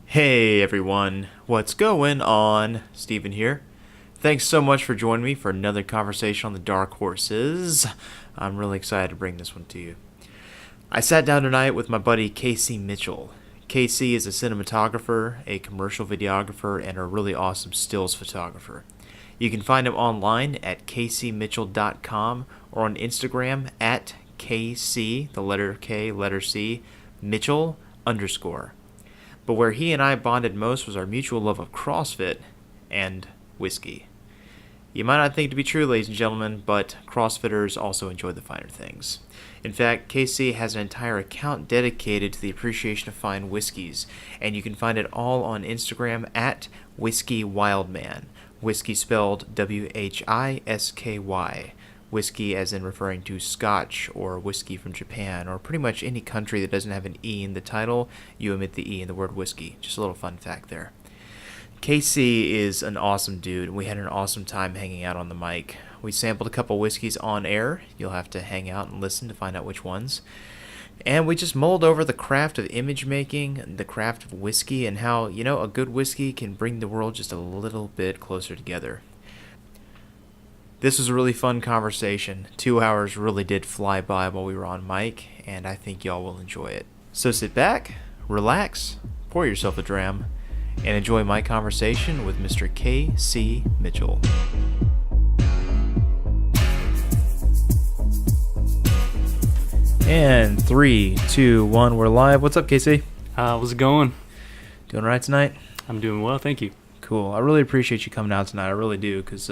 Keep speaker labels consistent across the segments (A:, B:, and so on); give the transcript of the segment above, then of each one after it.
A: Hey everyone, what's going on? Steven here. Thanks so much for joining me for another conversation on the Dark Horses. I'm really excited to bring this one to you. I sat down tonight with my buddy Casey Mitchell. Casey is a cinematographer, a commercial videographer, and a really awesome stills photographer. You can find him online at caseymitchell.com or on Instagram at KC, the letter K, letter C, Mitchell _. But where he and I bonded most was our mutual love of CrossFit and whiskey. You might not think it to be true, ladies and gentlemen, but CrossFitters also enjoy the finer things. In fact, KC has an entire account dedicated to the appreciation of fine whiskeys, and you can find it all on Instagram at Whisky Wildman. Whiskey spelled Whisky. Whiskey as in referring to Scotch or whiskey from Japan or pretty much any country that doesn't have an E in the title, you omit the E in the word whiskey. Just a little fun fact there. KC is an awesome dude, and we had an awesome time hanging out on the mic. We sampled a couple whiskeys on air. You'll have to hang out and listen to find out which ones. And we just mulled over the craft of image making, the craft of whiskey, and how, a good whiskey can bring the world just a little bit closer together. This was a really fun conversation. 2 hours really did fly by while we were on mic, and I think y'all will enjoy it. So sit back, relax, pour yourself a dram, and enjoy my conversation with Mr. K.C. Mitchell. And 3, 2, 1, we're live. What's up, Casey?
B: How's it going?
A: Doing all right tonight?
B: I'm doing well, thank you.
A: Cool. I really appreciate you coming out tonight. I really do, because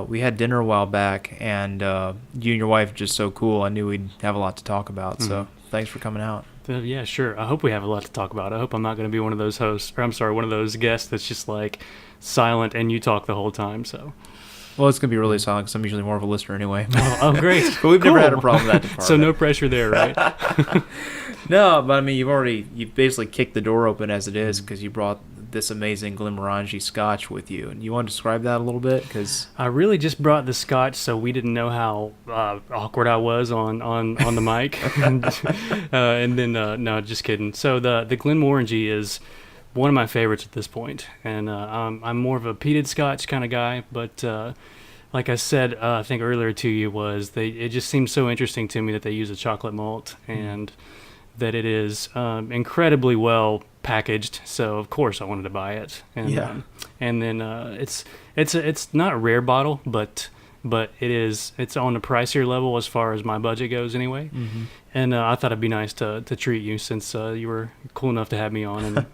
A: we had dinner a while back, and you and your wife are just so cool. I knew we'd have a lot to talk about, so thanks for coming out.
B: Yeah, sure. I hope we have a lot to talk about. I hope I'm not going to be one of those hosts, one of those guests that's just like silent and you talk the whole time. So,
A: well, it's going to be really silent because I'm usually more of a listener anyway.
B: Oh, great.
A: But we've never had a problem with that department.
B: So no pressure there, right?
A: No, but I mean, you've basically kicked the door open as it is because you brought this amazing Glenmorangie scotch with you. And you want to describe that a little bit? Because
B: I really just brought the scotch, so we didn't know how awkward I was on the mic. And then, no, just kidding. So the Glenmorangie is one of my favorites at this point. And I'm more of a peated scotch kind of guy, but like I said, I think earlier to you it just seems so interesting to me that they use a chocolate malt and that it is incredibly well packaged. So of course I wanted to buy it. And, and then it's not a rare bottle, but it's on the pricier level as far as my budget goes anyway. Mm-hmm. And I thought it'd be nice to treat you since you were cool enough to have me on. And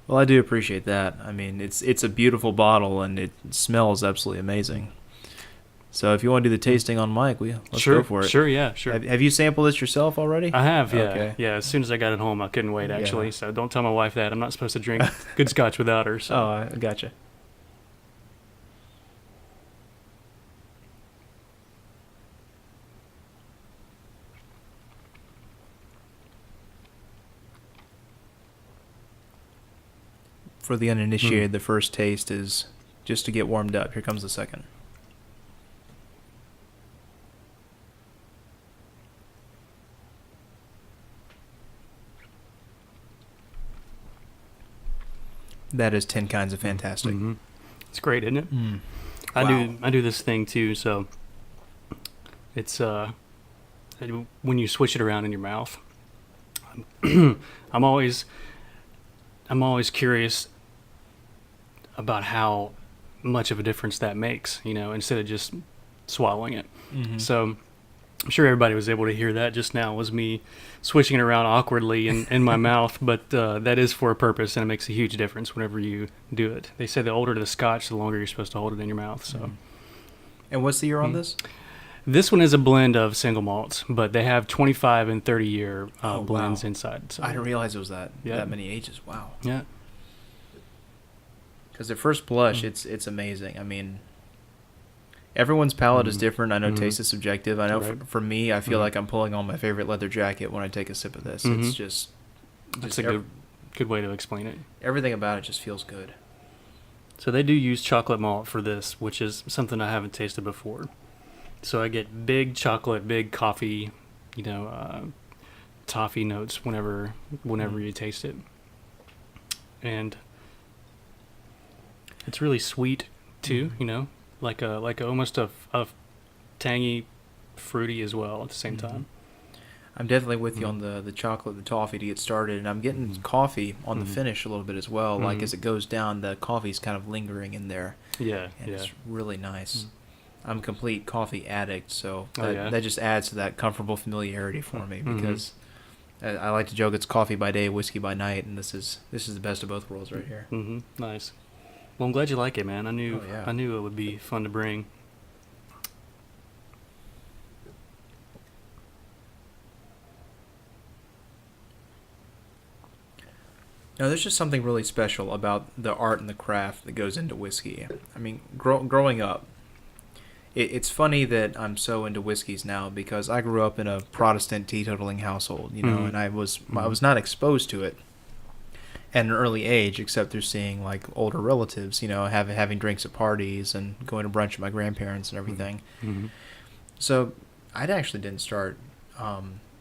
A: well, I do appreciate that. I mean, it's a beautiful bottle and it smells absolutely amazing. So if you want to do the tasting on mic, let's go for it.
B: Sure, yeah, sure.
A: Have you sampled this yourself already?
B: I have, yeah.
A: Okay.
B: Yeah, as soon as I got it home, I couldn't wait, actually. Yeah. So don't tell my wife that. I'm not supposed to drink good scotch without her. So.
A: Oh, I gotcha. For the uninitiated, the first taste is just to get warmed up. Here comes the second. That is 10 kinds of fantastic.
B: Mm-hmm. It's great, isn't it?
A: Mm.
B: I do this thing too, so it's when you switch it around in your mouth. I'm always curious about how much of a difference that makes, instead of just swallowing it. Mm-hmm. So I'm sure everybody was able to hear that just now was me switching it around awkwardly in my mouth, but that is for a purpose, and it makes a huge difference whenever you do it. They say the older the scotch, the longer you're supposed to hold it in your mouth. So.
A: And what's the year on this?
B: This one is a blend of single malts, but they have 25 and 30-year blends inside. So.
A: I didn't realize it was that many ages. Wow.
B: Yeah.
A: Because at first blush, it's amazing. I mean, everyone's palate is different. I know taste is subjective. I know for me, I feel like I'm pulling on my favorite leather jacket when I take a sip of this. It's just
B: that's a good way to explain it.
A: Everything about it just feels good.
B: So they do use chocolate malt for this, which is something I haven't tasted before. So I get big chocolate, big coffee, toffee notes whenever you taste it. and it's really sweet too. You know, like almost a tangy, fruity as well at the same time.
A: I'm definitely with you on the chocolate, the toffee to get started, and I'm getting coffee on the finish a little bit as well. Like as it goes down, the coffee's kind of lingering in there.
B: Yeah,
A: and
B: yeah.
A: it's really nice. I'm a complete coffee addict, so
B: Oh, yeah?
A: that just adds to that comfortable familiarity for me because I like to joke it's coffee by day, whiskey by night, and this is the best of both worlds right here.
B: Nice. Well, I'm glad you like it, man. I knew
A: Oh, yeah.
B: I knew it would be fun to bring.
A: No, there's just something really special about the art and the craft that goes into whiskey. I mean, growing up, it's funny that I'm so into whiskeys now because I grew up in a Protestant teetotaling household, you know, and I was not exposed to it at an early age except through seeing like older relatives, you know, having drinks at parties and going to brunch with my grandparents and everything. So I actually didn't start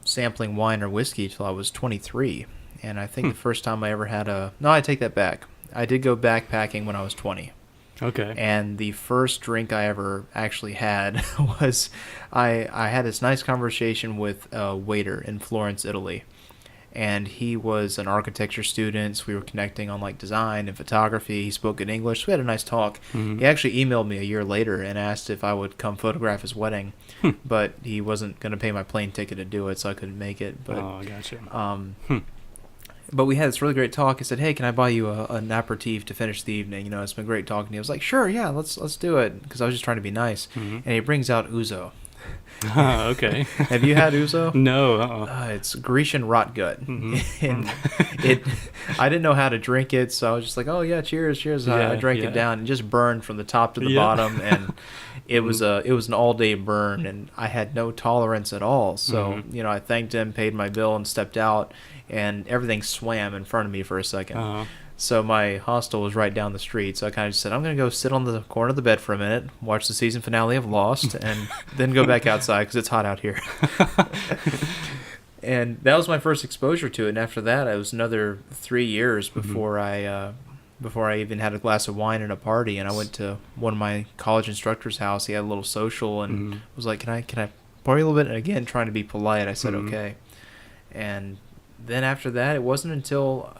A: sampling wine or whiskey till I was 23. And I think the first time I ever had no, I take that back. I did go backpacking when I was 20.
B: Okay.
A: And the first drink I ever actually had was I had this nice conversation with a waiter in Florence, Italy. And he was an architecture student, so we were connecting on like design and photography. He spoke good English, so we had a nice talk. He actually emailed me a year later and asked if I would come photograph his wedding, but he wasn't going to pay my plane ticket to do it, so I couldn't make it. But,
B: oh, I gotcha.
A: But we had this really great talk. He said, "Hey, can I buy you an aperitif to finish the evening? You know, it's been great talking to you." I was like, "Sure, yeah, let's do it," because I was just trying to be nice. And he brings out ouzo.
B: Okay.
A: Have you had ouzo?
B: No.
A: It's Grecian rot gut, and I didn't know how to drink it, so I was just like, "Oh yeah, cheers." I drank it down and just burned from the top to the bottom, and it was an all day burn, and I had no tolerance at all. So you know, I thanked him, paid my bill, and stepped out, and everything swam in front of me for a second. So my hostel was right down the street, so I kind of just said, I'm going to go sit on the corner of the bed for a minute, watch the season finale of Lost, and then go back outside because it's hot out here. And that was my first exposure to it, and after that, it was another 3 years before I even had a glass of wine at a party, and I went to one of my college instructor's house. He had a little social, and was like, can I pour you a little bit? And again, trying to be polite, I said, okay. And then after that, it wasn't until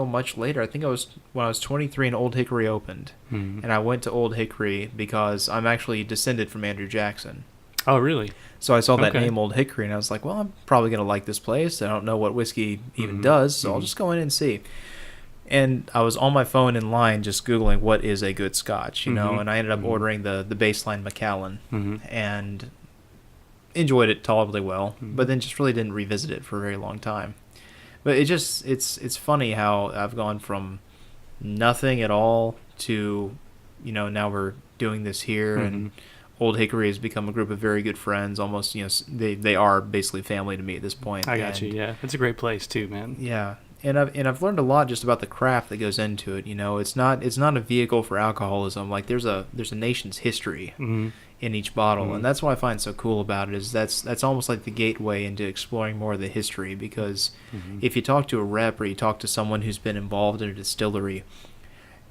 A: much later. I think it was when I was 23 and Old Hickory opened. And I went to Old Hickory because I'm actually descended from Andrew Jackson.
B: Oh, really?
A: So I saw that name, Old Hickory, and I was like, well, I'm probably going to like this place. I don't know what whiskey even does, so I'll just go in and see. And I was on my phone in line just Googling what is a good Scotch, you know, and I ended up ordering the baseline Macallan and enjoyed it tolerably well, but then just really didn't revisit it for a very long time. But it's funny how I've gone from nothing at all to, you know, now we're doing this here, and Old Hickory has become a group of very good friends. Almost, you know, they are basically family to me at this point.
B: I got you. Yeah, it's a great place too, man.
A: Yeah, and I've learned a lot just about the craft that goes into it. You know, it's not a vehicle for alcoholism. Like there's a nation's history in each bottle, and that's what I find so cool about it. Is that's almost like the gateway into exploring more of the history. Because if you talk to a rep or you talk to someone who's been involved in a distillery,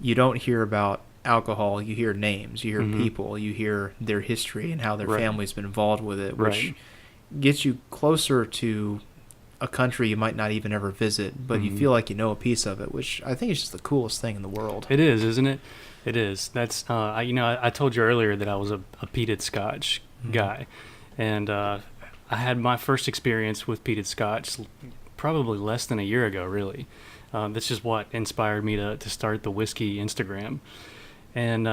A: you don't hear about alcohol. You hear names, you hear people, you hear their history and how their family's been involved with it, which gets you closer to a country you might not even ever visit, but you feel like you know a piece of it, which I think is just the coolest thing in the world.
B: It is, isn't it? It is. That's I told you earlier that I was a peated Scotch guy, and I had my first experience with peated Scotch probably less than a year ago. Really, this is what inspired me to start the whiskey Instagram. And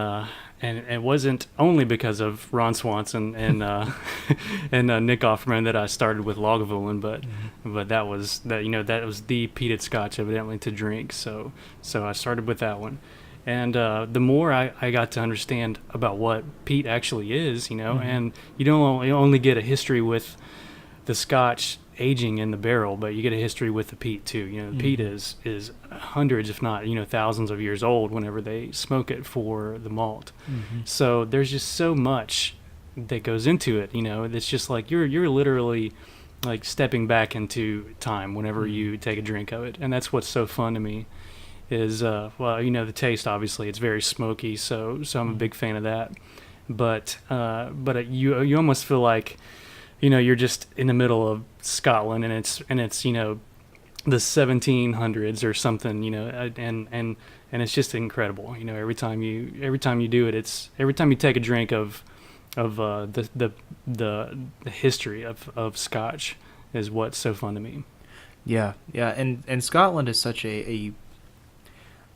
B: it wasn't only because of Ron Swanson and Nick Offerman that I started with Lagavulin, but that was the peated Scotch evidently to drink. So I started with that one, and the more I got to understand about what peat actually is, you know, and you don't only get a history with the Scotch aging in the barrel, but you get a history with the peat too. You know, the peat is hundreds, if not, you know, thousands of years old whenever they smoke it for the malt. So there's just so much that goes into it. You know, it's just like you're literally like stepping back into time whenever you take a drink of it, and that's what's so fun to me. Is well, the taste, obviously it's very smoky, so I'm a big fan of that. But you almost feel like you're just in the middle of Scotland, and it's the 1700s or something, and it's just incredible. Every time you do it, every time you take a drink of the history of Scotch is what's so fun to me.
A: Yeah, and Scotland is such a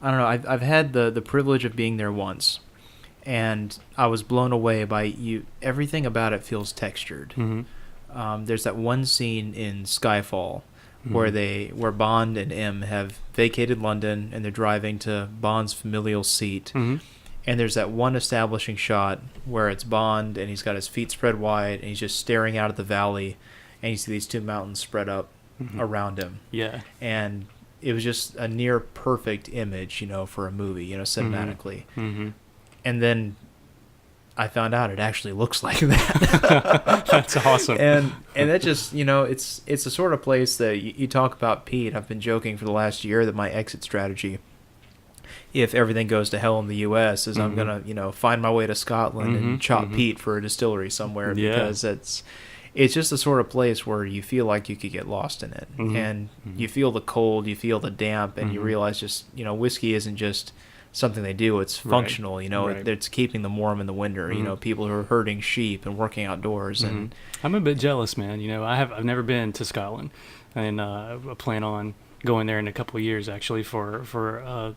A: I don't know. I've had the privilege of being there once, and I was blown away by you. Everything about it feels textured.
B: Mm-hmm.
A: There's that one scene in Skyfall where Bond and M have vacated London and they're driving to Bond's familial seat.
B: Mm-hmm.
A: And there's that one establishing shot where it's Bond and he's got his feet spread wide and he's just staring out at the valley, and you see these two mountains spread up around him.
B: Yeah.
A: And it was just a near perfect image, for a movie, cinematically.
B: Mm-hmm.
A: And then I found out it actually looks like that.
B: That's awesome.
A: And that just, it's the sort of place that you talk about peat. I've been joking for the last year that my exit strategy, if everything goes to hell in the U.S., is I'm going to, find my way to Scotland and chop peat for a distillery somewhere, because it's just the sort of place where you feel like you could get lost in it. And you feel the cold, you feel the damp, and you realize just, whiskey isn't just something they do, it's functional,
B: Right.
A: It's keeping them warm in the winter, people who are herding sheep and working outdoors. And
B: I'm a bit jealous, man. I've never been to Scotland, and I plan on going there in a couple of years, actually, for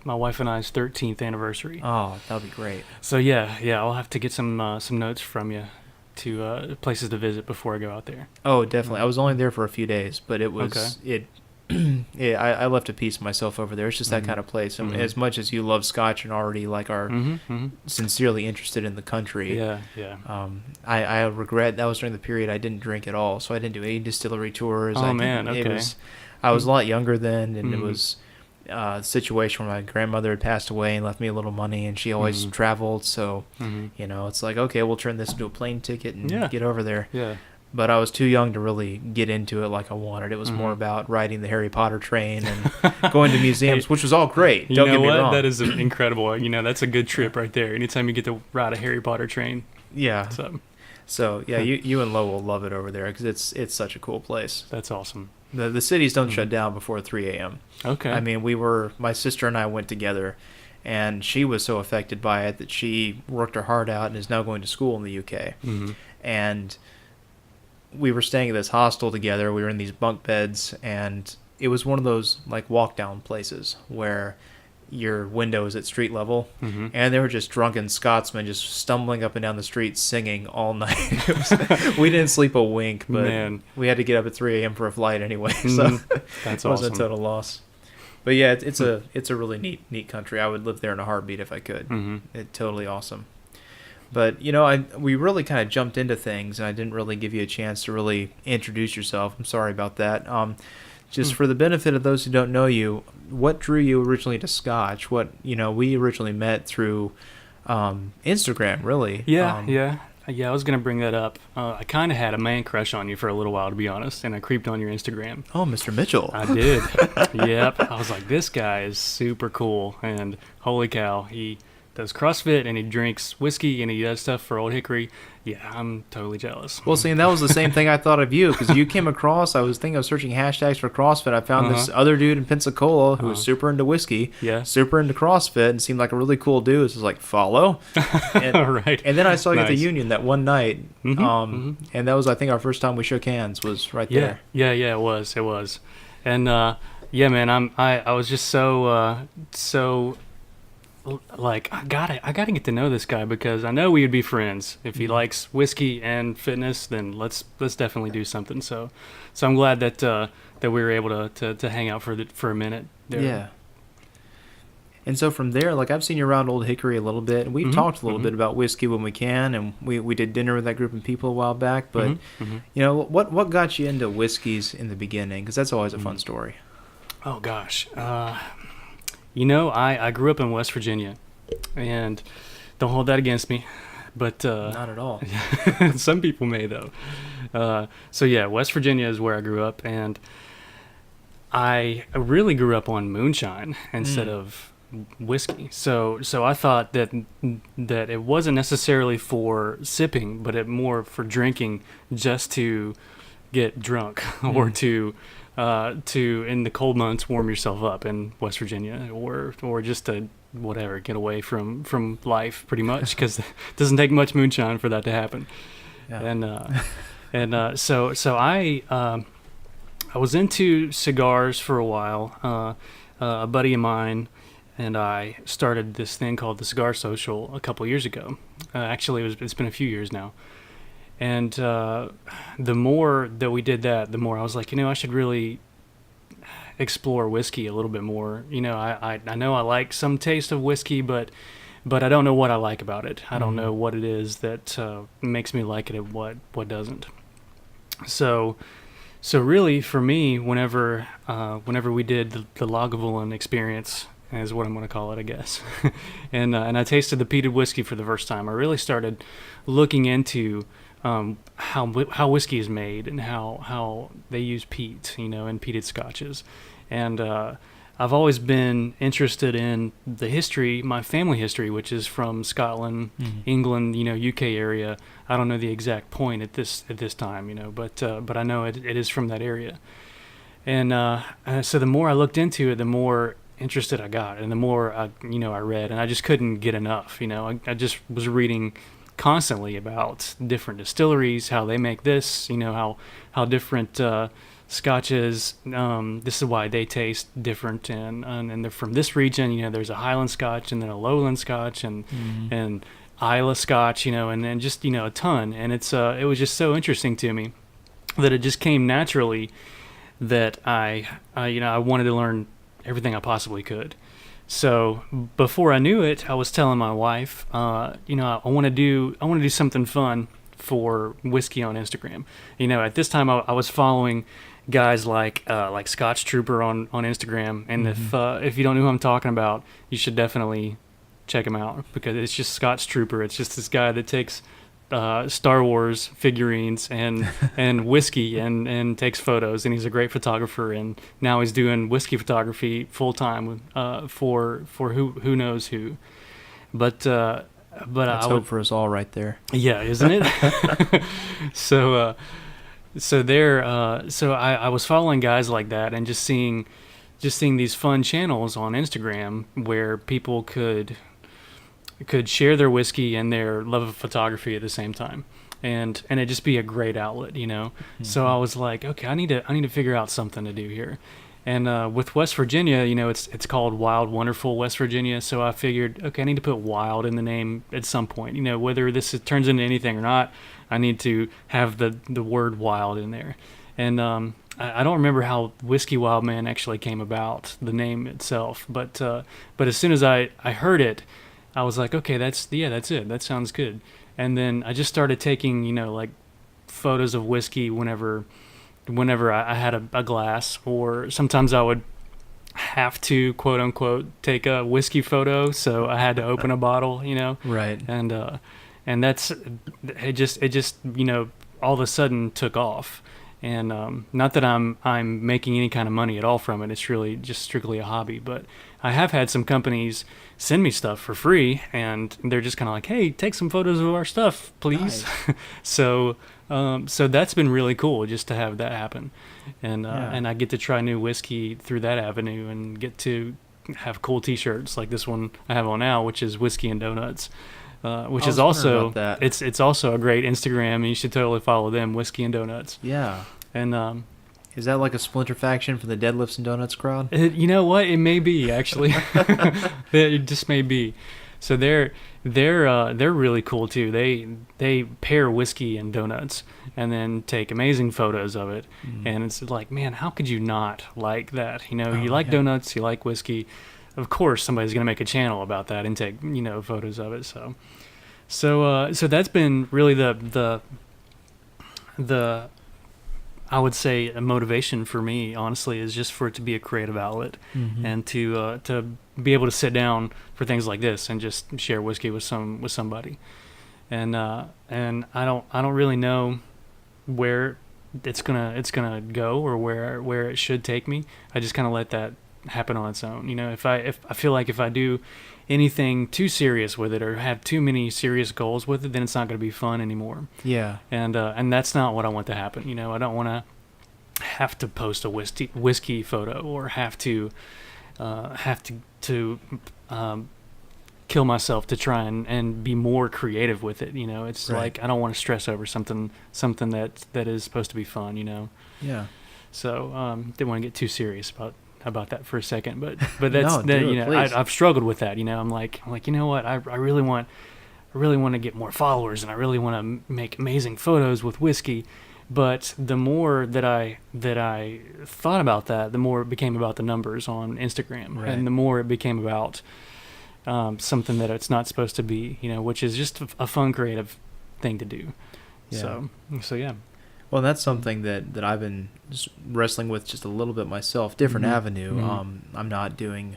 B: my wife and I's 13th anniversary.
A: Oh, that'd be great.
B: So yeah, I'll have to get some notes from you to places to visit before I go out there.
A: Oh, definitely. I was only there for a few days, but it was I left a piece of myself over there. It's just that kind of place. And as much as you love Scotch and already are sincerely interested in the country, I regret that was during the period I didn't drink at all, so I didn't do any distillery tours.
B: Oh, man, okay.
A: I was a lot younger then, and it was a situation where my grandmother had passed away and left me a little money, and she always traveled, so it's like, okay, we'll turn this into a plane ticket and get over there.
B: Yeah.
A: But I was too young to really get into it like I wanted. It was more about riding the Harry Potter train and going to museums, which was all great. Don't get me wrong.
B: That is incredible. That's a good trip right there. Anytime you get to ride a Harry Potter train.
A: Yeah. So you and Lo will love it over there because it's such a cool place.
B: That's awesome.
A: The cities don't shut down before 3 a.m.
B: Okay.
A: I mean, my sister and I went together, and she was so affected by it that she worked her heart out and is now going to school in the UK. And we were staying at this hostel together. We were in these bunk beds, and it was one of those walk down places where your window is at street level, and there were just drunken Scotsmen just stumbling up and down the street singing all night. We didn't sleep a wink, but we had to get up at 3 a.m. for a flight anyway, so
B: that's
A: it was
B: awesome.
A: a total loss. But yeah, it's a really neat country. I would live there in a heartbeat if I could. It's totally awesome. But we really kind of jumped into things, and I didn't really give you a chance to really introduce yourself. I'm sorry about that. Just for the benefit of those who don't know you, what drew you originally to Scotch? We originally met through Instagram, really.
B: Yeah. I was gonna bring that up. I kind of had a man crush on you for a little while, to be honest, and I creeped on your Instagram.
A: Oh, Mr. Mitchell.
B: I did. Yep. I was like, this guy is super cool, and holy cow, he does CrossFit and he drinks whiskey and he does stuff for Old Hickory. Yeah, I'm totally jealous.
A: Well, see, and that was the same thing I thought of you, because you came across, I was searching hashtags for CrossFit. I found this other dude in Pensacola who was super into whiskey, super into CrossFit, and seemed like a really cool dude. So I was like, follow. And,
B: right.
A: And then I saw you at the Union that one night, and that was, I think, our first time we shook hands was right there.
B: Yeah, it was. And, man, I was just so I gotta get to know this guy, because I know we would be friends. If he likes whiskey and fitness, then let's definitely do something. So I'm glad that we were able to hang out for a minute there.
A: Yeah. And so from there, I've seen you around Old Hickory a little bit, and we've talked a little bit about whiskey when we can, and we did dinner with that group of people a while back. But what got you into whiskeys in the beginning? Because that's always a fun story.
B: Oh gosh. I grew up in West Virginia, and don't hold that against me, but
A: Not at all.
B: some people may though. So yeah, West Virginia is where I grew up, and I really grew up on moonshine instead of whiskey. So I thought that it wasn't necessarily for sipping, but it more for drinking, just to get drunk or to in the cold months warm yourself up in West Virginia, or just to whatever, get away from life pretty much, because it doesn't take much moonshine for that to happen. Yeah. So I was into cigars for a while. A buddy of mine and I started this thing called the Cigar Social a couple years ago. Actually, it's been a few years now. And the more that we did that, the more I was like, I should really explore whiskey a little bit more. I know I like some taste of whiskey, but I don't know what I like about it. I don't know what it is that makes me like it and what doesn't. So really, for me, whenever we did the Lagavulin experience, is what I'm going to call it, I guess, and I tasted the peated whiskey for the first time, I really started looking into how whiskey is made and how they use peat, in peated scotches, and I've always been interested in the history, my family history, which is from Scotland, England, UK area. I don't know the exact point at this time, but I know it is from that area. And so the more I looked into it, the more interested I got, and the more I read, and I just couldn't get enough. I just was reading constantly about different distilleries, how they make this, how different scotches, this is why they taste different, and they're from this region. There's a Highland Scotch and then a Lowland Scotch and Islay Scotch, and then just a ton. And it was just so interesting to me that it just came naturally that I wanted to learn everything I possibly could. So before I knew it, I was telling my wife, I want to do something fun for whiskey on Instagram. At this time I was following guys like Scotch Trooper on Instagram, and if you don't know who I'm talking about, you should definitely check him out, because it's just Scotch Trooper. It's just this guy that takes Star Wars figurines and whiskey and takes photos, and he's a great photographer, and now he's doing whiskey photography full time for who knows who. But
A: that's hope for us all right there.
B: Yeah, isn't it? So I was following guys like that, and just seeing these fun channels on Instagram where people could share their whiskey and their love of photography at the same time, and it just be a great outlet, So I was like, okay, I need to figure out something to do here. And with West Virginia, it's called Wild Wonderful West Virginia, so I figured, okay, I need to put wild in the name at some point. Whether turns into anything or not, I need to have the word wild in there. And I don't remember how Whisky Wildman actually came about, the name itself, but as soon as I heard it, I was like, okay, that's it. That sounds good. And then I just started taking, like photos of whiskey whenever I had a glass, or sometimes I would have to, quote unquote, take a whiskey photo. So I had to open a bottle,
A: Right.
B: And that's, it just, all of a sudden took off. And not that I'm making any kind of money at all from it. It's really just strictly a hobby. But I have had some companies send me stuff for free, and they're just kind of like, hey, take some photos of our stuff, please. Nice. So that's been really cool, just to have that happen. And I get to try new whiskey through that avenue, and get to have cool T-shirts like this one I have on now, which is Whiskey and Donuts. Which is also it's also a great Instagram, and you should totally follow them, Whiskey and Donuts.
A: Yeah.
B: And
A: is that like a splinter faction from the Deadlifts and Donuts crowd?
B: You know what? It may be, actually. It just may be. So they're really cool too. They pair whiskey and donuts, and then take amazing photos of it. And it's like, man, how could you not like that? You like donuts, you like whiskey. Of course, somebody's going to make a channel about that and take, photos of it. So that's been really the I would say a motivation for me, honestly, is just for it to be a creative outlet, and to be able to sit down for things like this and just share whiskey with somebody. and I don't really know where it's gonna go or where it should take me. I just kind of let that happen on its own. If I feel like if I do anything too serious with it or have too many serious goals with it, then it's not going to be fun anymore.
A: Yeah.
B: And that's not what I want to happen. I don't want to have to post a whiskey photo or have to kill myself to try and be more creative with it. It's
A: Right.
B: like I don't want to stress over something that is supposed to be fun.
A: Yeah.
B: So didn't want to get too serious about that for a second, but that's
A: No, do it, please.
B: I've struggled with that. I'm like you know what, I really want to get more followers, and I really want to make amazing photos with whiskey. But the more that I thought about that, the more it became about the numbers on Instagram,
A: Right.
B: and the more it became about something that it's not supposed to be, which is just a fun, creative thing to do.
A: Yeah.
B: So yeah.
A: Well, that's something that I've been just wrestling with just a little bit myself. Different
B: Mhm.
A: avenue.
B: Mhm.
A: I'm not doing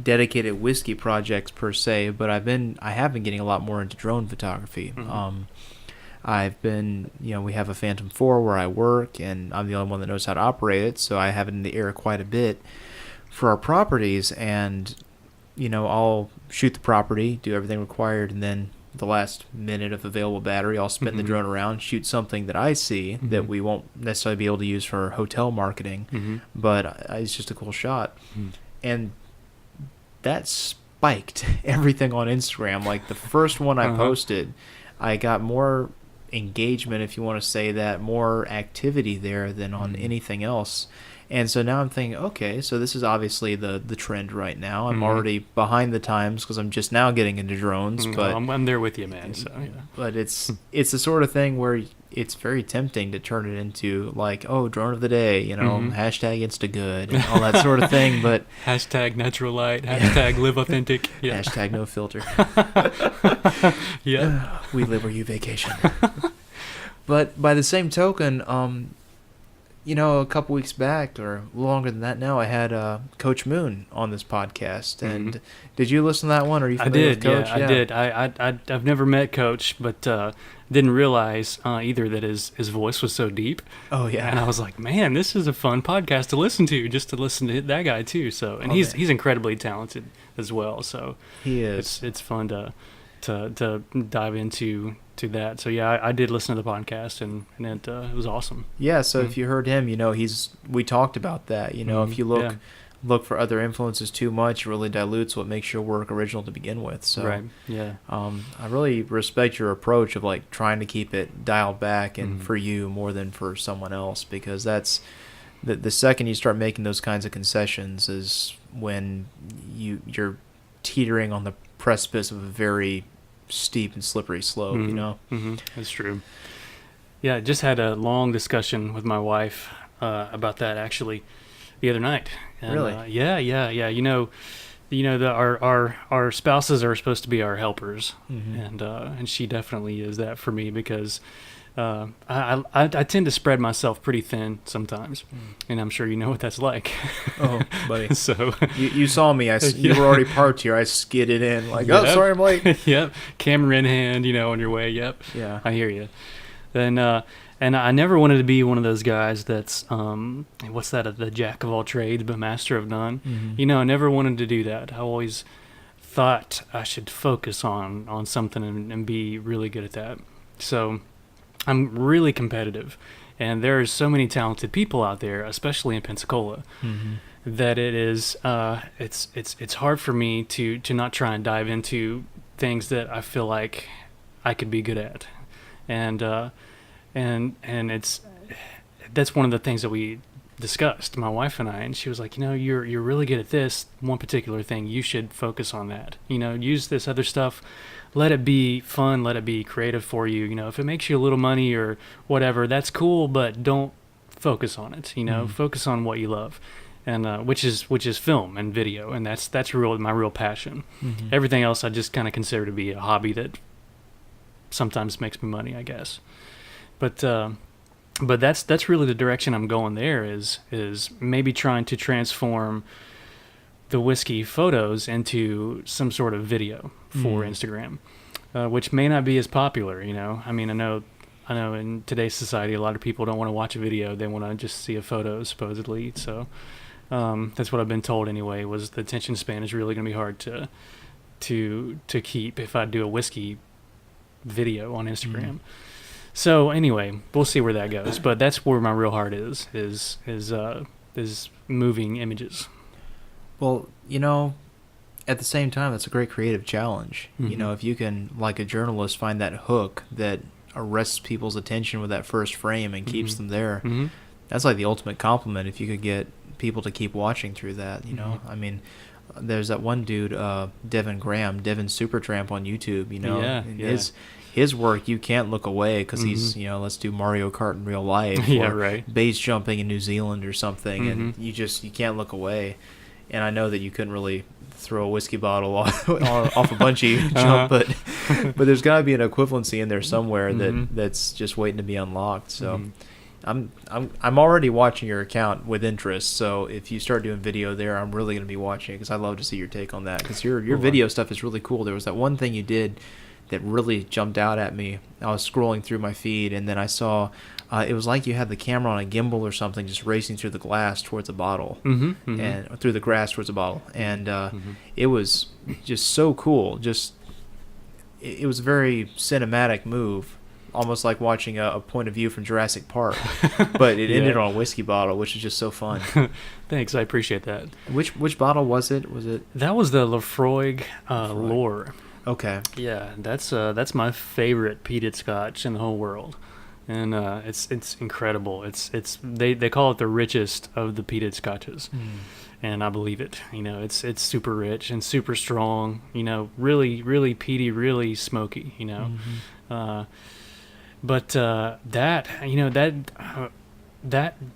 A: dedicated whiskey projects per se, but I have been getting a lot more into drone photography.
B: Mhm.
A: I've been, we have a Phantom 4 where I work, and I'm the only one that knows how to operate it, so I have it in the air quite a bit for our properties, and, I'll shoot the property, do everything required, and then the last minute of available battery, I'll spin the
B: Mhm.
A: drone around, shoot something that I see that
B: Mhm.
A: we won't necessarily be able to use for hotel marketing,
B: Mhm.
A: but it's just a cool shot.
B: Mhm.
A: And that spiked everything on Instagram. Like the first one I
B: Uh-huh.
A: posted, I got more engagement, if you want to say that, more activity there than on
B: Mhm.
A: anything else. And so now I'm thinking, okay, so this is obviously the trend right now. I'm
B: Mhm.
A: already behind the times because I'm just now getting into drones, but
B: I'm there with you, man. So yeah.
A: but it's the sort of thing where it's very tempting to turn it into like, oh, drone of the day,
B: Mhm.
A: hashtag Instagood and all that sort of thing, but
B: Hashtag natural light. Hashtag live authentic. Yeah.
A: hashtag no filter.
B: Yeah.
A: We live where you vacation. But by the same token, a couple weeks back, or longer than that now, I had Coach Moon on this podcast. And
B: Mhm.
A: did you listen to that one? Are you
B: I
A: familiar
B: did,
A: with Coach?
B: yeah, I did. I've never met Coach, but didn't realize either that his voice was so deep.
A: Oh, yeah.
B: And I was like, man, this is a fun podcast to listen to, just to listen to that guy too. So, and
A: Oh,
B: he's
A: man.
B: he's incredibly talented as well. So
A: He is.
B: it's fun to dive into that. So yeah, I did listen to the podcast, and it was awesome.
A: Yeah, so
B: Mm.
A: if you heard him, we talked about that. If you
B: Yeah.
A: look for other influences too much, it really dilutes what makes your work original to begin with. So
B: Right. Yeah.
A: I really respect your approach of like trying to keep it dialed back and
B: Mhm.
A: for you more than for someone else, because that's the second you start making those kinds of concessions is when you're teetering on the precipice of a very steep and slippery slope,
B: That's true. Yeah, I just had a long discussion with my wife about that actually the other night. And,
A: Really?
B: Yeah. Our spouses are supposed to be our helpers,
A: Mhm.
B: and she definitely is that for me, because I tend to spread myself pretty thin sometimes, and I'm sure you know what that's like.
A: Oh, buddy.
B: So
A: You saw me. You were already parked here. I skidded in like, oh,
B: Yep.
A: sorry, I'm late.
B: Yep, camera in hand, on your way. Yep.
A: Yeah.
B: I hear you. And I never wanted to be one of those guys that's what's that? The jack of all trades but master of none.
A: Mhm.
B: I never wanted to do that. I always thought I should focus on something and be really good at that. So I'm really competitive, and there's so many talented people out there, especially in Pensacola,
A: Mhm.
B: that it is it's hard for me to not try and dive into things that I feel like I could be good at, and that's one of the things that we discussed, my wife and I, and she was like, you're really good at this one particular thing. You should focus on that. Use this other stuff. Let it be fun. Let it be creative for you. If it makes you a little money or whatever, that's cool, but don't focus on it. Focus on what you love, and which is film and video, and that's my real passion.
A: Mhm.
B: Everything else I just kind of consider to be a hobby that sometimes makes me money, I guess. But that's really the direction I'm going. There is maybe trying to transform the whiskey photos into some sort of video for Instagram. which may not be as popular. I mean, I know in today's society, a lot of people don't want to watch a video; they want to just see a photo, supposedly. So that's what I've been told anyway. Was the attention span is really going to be hard to keep if I do a whiskey video on Instagram. So anyway, we'll see where that goes. But that's where my real heart is moving images.
A: Well, at the same time, that's a great creative challenge. If you can, like a journalist, find that hook that arrests people's attention with that first frame and keeps them there, that's like the ultimate compliment if you could get people to keep watching through that. I mean, there's that one dude, Devin Graham, Devin Supertramp on YouTube. His work, you can't look away because he's let's do Mario Kart in real life, or base jumping in New Zealand or something, and you can't look away. And I know that you couldn't really throw a whiskey bottle off a bungee jump, but there's got to be an equivalency in there somewhere that's just waiting to be unlocked. So I'm already watching your account with interest. So if you start doing video there, I'm really going to be watching it because I'd love to see your take on that, because your video stuff is really cool. There was that one thing you did that really jumped out at me. I was scrolling through my feed, and then I saw it was like you had the camera on a gimbal or something, just racing through the glass towards a bottle, and through the grass towards a bottle, and it was just so cool. It was a very cinematic move, almost like watching a point of view from Jurassic Park, but it ended on a whiskey bottle, which is just so fun.
B: Thanks, I appreciate that.
A: Which bottle was it?
B: That was the Lefroy Lore.
A: Okay.
B: Yeah, that's my favorite peated Scotch in the whole world, and it's incredible. They call it the richest of the peated Scotches, and I believe it. It's super rich and super strong. Really really peaty, really smoky. But that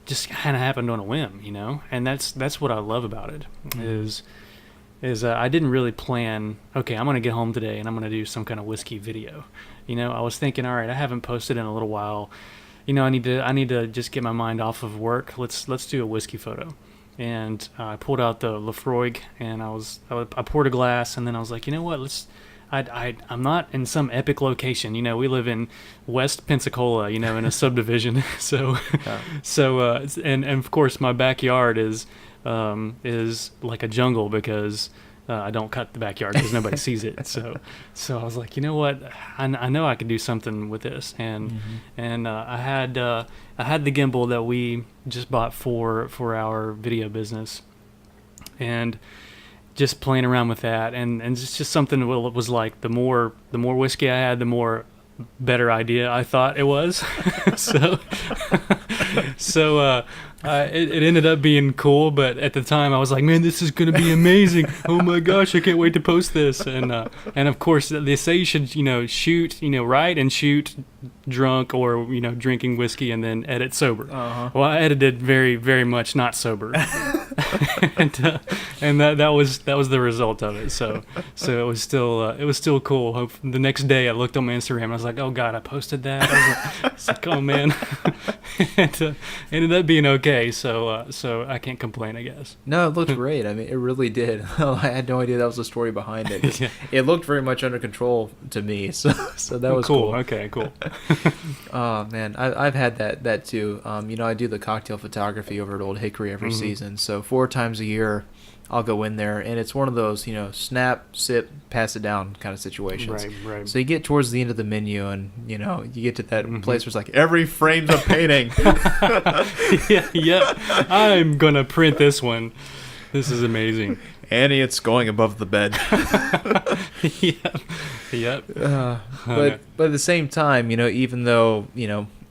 B: just kind of happened on a whim. And that's what I love about it is I didn't really plan, okay, I'm going to get home today and I'm going to do some kind of whiskey video. I was thinking, all right, I haven't posted in a little while. I need to just get my mind off of work. Let's do a whiskey photo. And I pulled out the Lefroy and I poured a glass, and then I was like, you know what, I'm not in some epic location. We live in West Pensacola, in a subdivision. And of course my backyard is like a jungle because I don't cut the backyard because nobody sees it. So I was like, you know what? I know I could do something with this, and I had the gimbal that we just bought for our video business, and just playing around with that, and it's just something that was like the more whiskey I had, the more better idea I thought it was. It ended up being cool, but at the time I was like, man, this is going to be amazing. Oh my gosh, I can't wait to post this. And of course they say you should, shoot, write and shoot drunk or, drinking whiskey and then edit sober. Well, I edited very, very much not sober. and that was the result of it. So it was still cool. The next day I looked on my Instagram and I was like, oh God, I posted that. I was like, oh man. And ended up being okay. So I can't complain, I guess.
A: No, it looked great. I mean, it really did. I had no idea that was the story behind it. Yeah. It looked very much under control to me. So that was cool.
B: Okay, cool.
A: Oh man, I've had that too. I do the cocktail photography over at Old Hickory every season. So 4 times a year, I'll go in there, and it's one of those, snap, sip, pass it down kind of situations.
B: Right.
A: So you get towards the end of the menu, and you get to that place where it's like every frame's a painting.
B: Yeah. I'm gonna print this one. This is amazing.
A: Annie, it's going above the bed.
B: Yep.
A: But at the same time, even though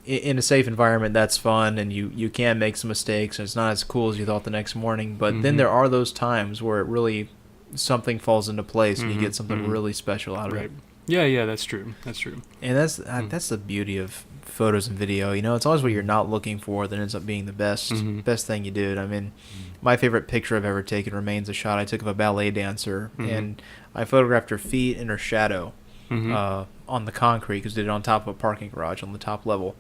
A: in a safe environment, that's fun, and you can make some mistakes, and it's not as cool as you thought the next morning. But then there are those times where it really something falls into place, and you get something really special out of it.
B: Yeah, that's true.
A: And that's the beauty of photos and video. It's always what you're not looking for that ends up being the best thing you did. I mean, my favorite picture I've ever taken remains a shot I took of a ballet dancer, and I photographed her feet and her shadow on the concrete, because did it on top of a parking garage on the top level.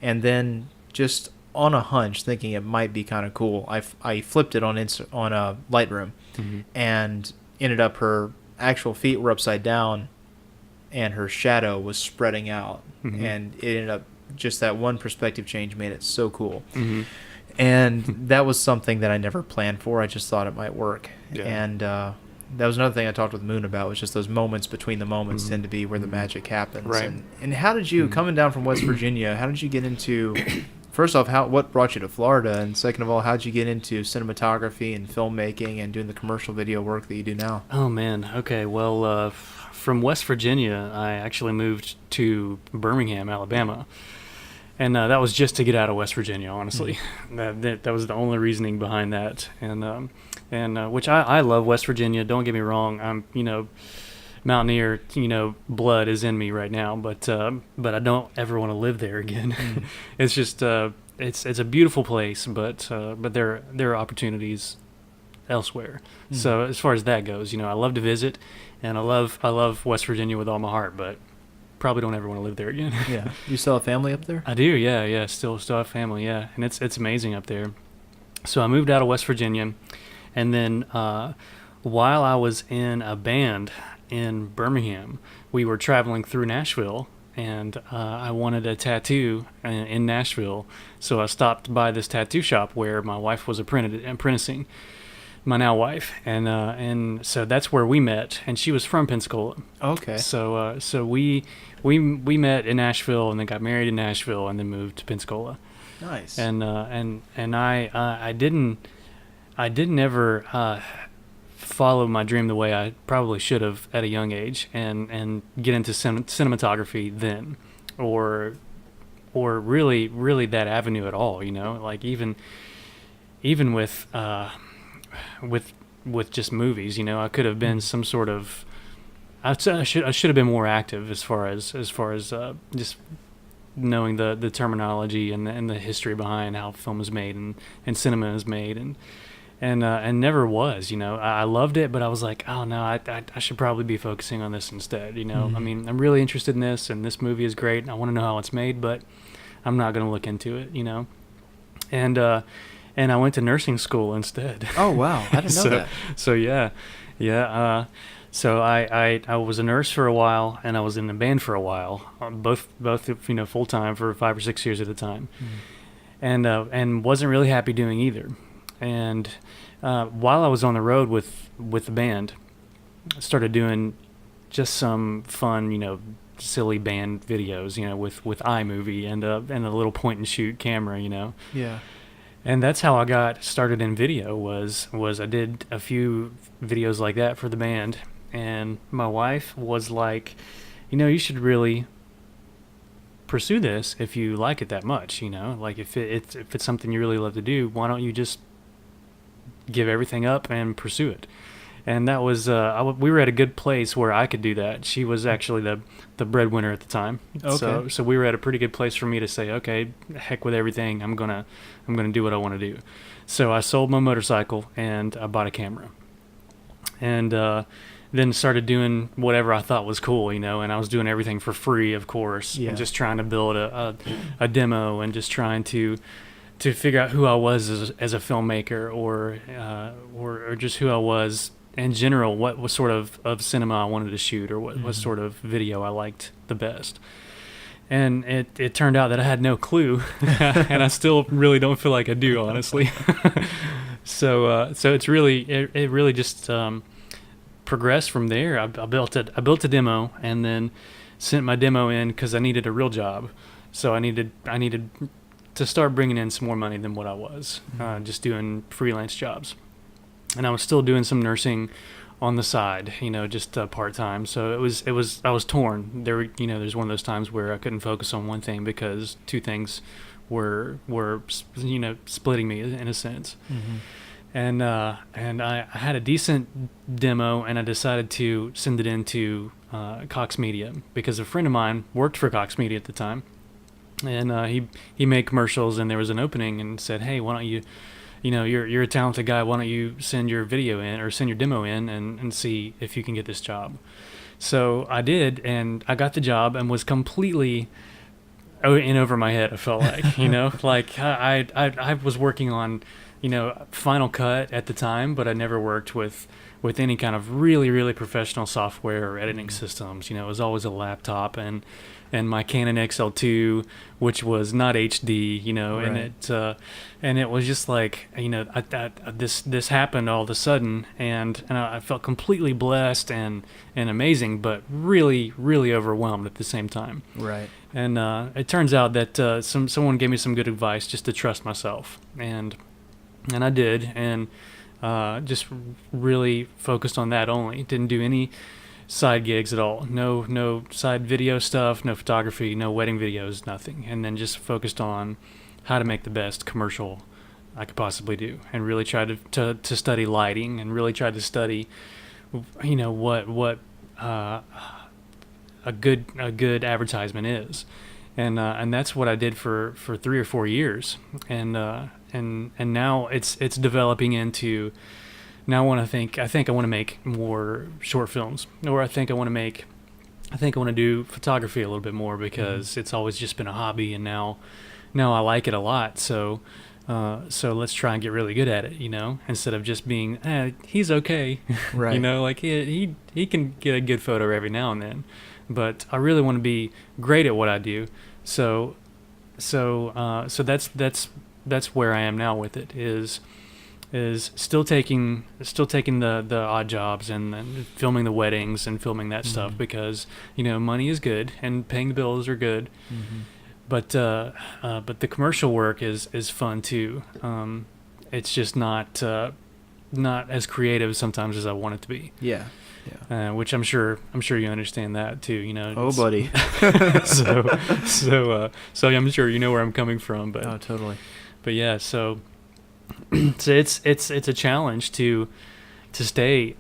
A: And then just on a hunch, thinking it might be kind of cool, I flipped it on a Lightroom, and ended up her actual feet were upside down, and her shadow was spreading out,
B: Mm-hmm.
A: and it ended up just that one perspective change made it so cool.
B: Mm-hmm.
A: And that was something that I never planned for. I just thought it might work.
B: Yeah.
A: And that was another thing I talked with Moon about, was just those moments between the moments
B: Mhm.
A: tend to be where the magic happens.
B: Right.
A: And how did you, coming down from West Virginia, how did you get into, first off, what brought you to Florida? And second of all, how did you get into cinematography and filmmaking and doing the commercial video work that you do now?
B: Oh man. Okay. Well, from West Virginia, I actually moved to Birmingham, Alabama, and that was just to get out of West Virginia. Honestly, that was the only reasoning behind that. And which I love West Virginia. Don't get me wrong. I'm mountaineer. Blood is in me right now. But I don't ever want to live there again. It's just it's a beautiful place, but there are opportunities elsewhere. So as far as that goes, I love to visit, and I love West Virginia with all my heart, but probably don't ever want to live there again.
A: Yeah. You still have family up there?
B: I do, yeah. Still have family, yeah, and it's amazing up there. So I moved out of West Virginia, and then while I was in a band in Birmingham, we were traveling through Nashville, and I wanted a tattoo in Nashville, so I stopped by this tattoo shop where my wife was apprenticing. My now wife, and so that's where we met, and she was from Pensacola.
A: Okay.
B: So we met in Nashville, and then got married in Nashville, and then moved to Pensacola.
A: Nice.
B: And I didn't ever follow my dream the way I probably should have at a young age, and get into cinematography then, or really that avenue at all. Like even with just movies, I could have been some sort of. I should have been more active as far as just knowing the terminology and the history behind how film is made and cinema is made, and never was. I loved it, but I was like, oh no, I should probably be focusing on this instead. I mean, I'm really interested in this, and this movie is great, and I want to know how it's made, but I'm not going to look into it. And I went to nursing school instead.
A: Oh wow, I didn't know that.
B: So yeah. So I was a nurse for a while, and I was in the band for a while, both full time for 5 or 6 years at a time, and wasn't really happy doing either. And while I was on the road with the band, I started doing just some fun, silly band videos, with iMovie and a little point and shoot camera,
A: Yeah.
B: And that's how I got started in video. Was I did a few videos like that for the band, and my wife was like, you should really pursue this if you like it that much. Like if it's something you really love to do, why don't you just give everything up and pursue it? And that was we were at a good place where I could do that. She was actually the breadwinner at the time.
A: Okay.
B: So we were at a pretty good place for me to say, okay, heck with everything. I'm gonna do what I want to do. So I sold my motorcycle and I bought a camera, and then started doing whatever I thought was cool, and I was doing everything for free, of course,
A: Yeah.
B: and just trying to build a demo, and just trying to figure out who I was as a filmmaker, or just who I was in general, what sort of cinema I wanted to shoot, or what sort of video I liked the best. And it turned out that I had no clue, and I still really don't feel like I do, honestly. So it's really it really just progressed from there. I built a demo, and then sent my demo in because I needed a real job. So I needed to start bringing in some more money than what I was just doing freelance jobs. And I was still doing some nursing on the side, just part-time. So I was torn. There's one of those times where I couldn't focus on one thing because two things were splitting me in a sense. Mm-hmm. And I had a decent demo, and I decided to send it into Cox Media because a friend of mine worked for Cox Media at the time. And he made commercials, and there was an opening, and said, hey, why don't you, you're a talented guy, why don't you send your video in, or send your demo in, and see if you can get this job. So I did, and I got the job, and was completely in over my head, I felt like, like I was working on Final Cut at the time, but I never worked with any kind of really, really professional software or editing systems. It was always a laptop and my Canon XL2, which was not HD,
A: Right.
B: and it was just like, this happened all of a sudden, and I felt completely blessed and amazing, but really, really overwhelmed at the same time.
A: Right.
B: And it turns out that someone gave me some good advice just to trust myself, and I did, and just really focused on that only. Didn't do any side gigs at all. No side video stuff, no photography, no wedding videos, nothing. And then just focused on how to make the best commercial I could possibly do, and really tried to study lighting, and really tried to study, what a good advertisement is, and that's what I did for 3 or 4 years, and now it's developing into. Now I think I want to make more short films, or I think I want to do photography a little bit more, because it's always just been a hobby, and now I like it a lot. So let's try and get really good at it, instead of just being, he's okay,
A: Right.
B: like he can get a good photo every now and then, but I really want to be great at what I do. So that's where I am now with it, is still taking the odd jobs, and then filming the weddings and filming that stuff, because money is good and paying the bills are good, but the commercial work is fun too. It's just not as creative sometimes as I want it to be.
A: Yeah. Yeah.
B: Which I'm sure you understand that too.
A: Oh, buddy.
B: So I'm sure you know where I'm coming from, but
A: Oh, totally.
B: but yeah, so it's a challenge to stay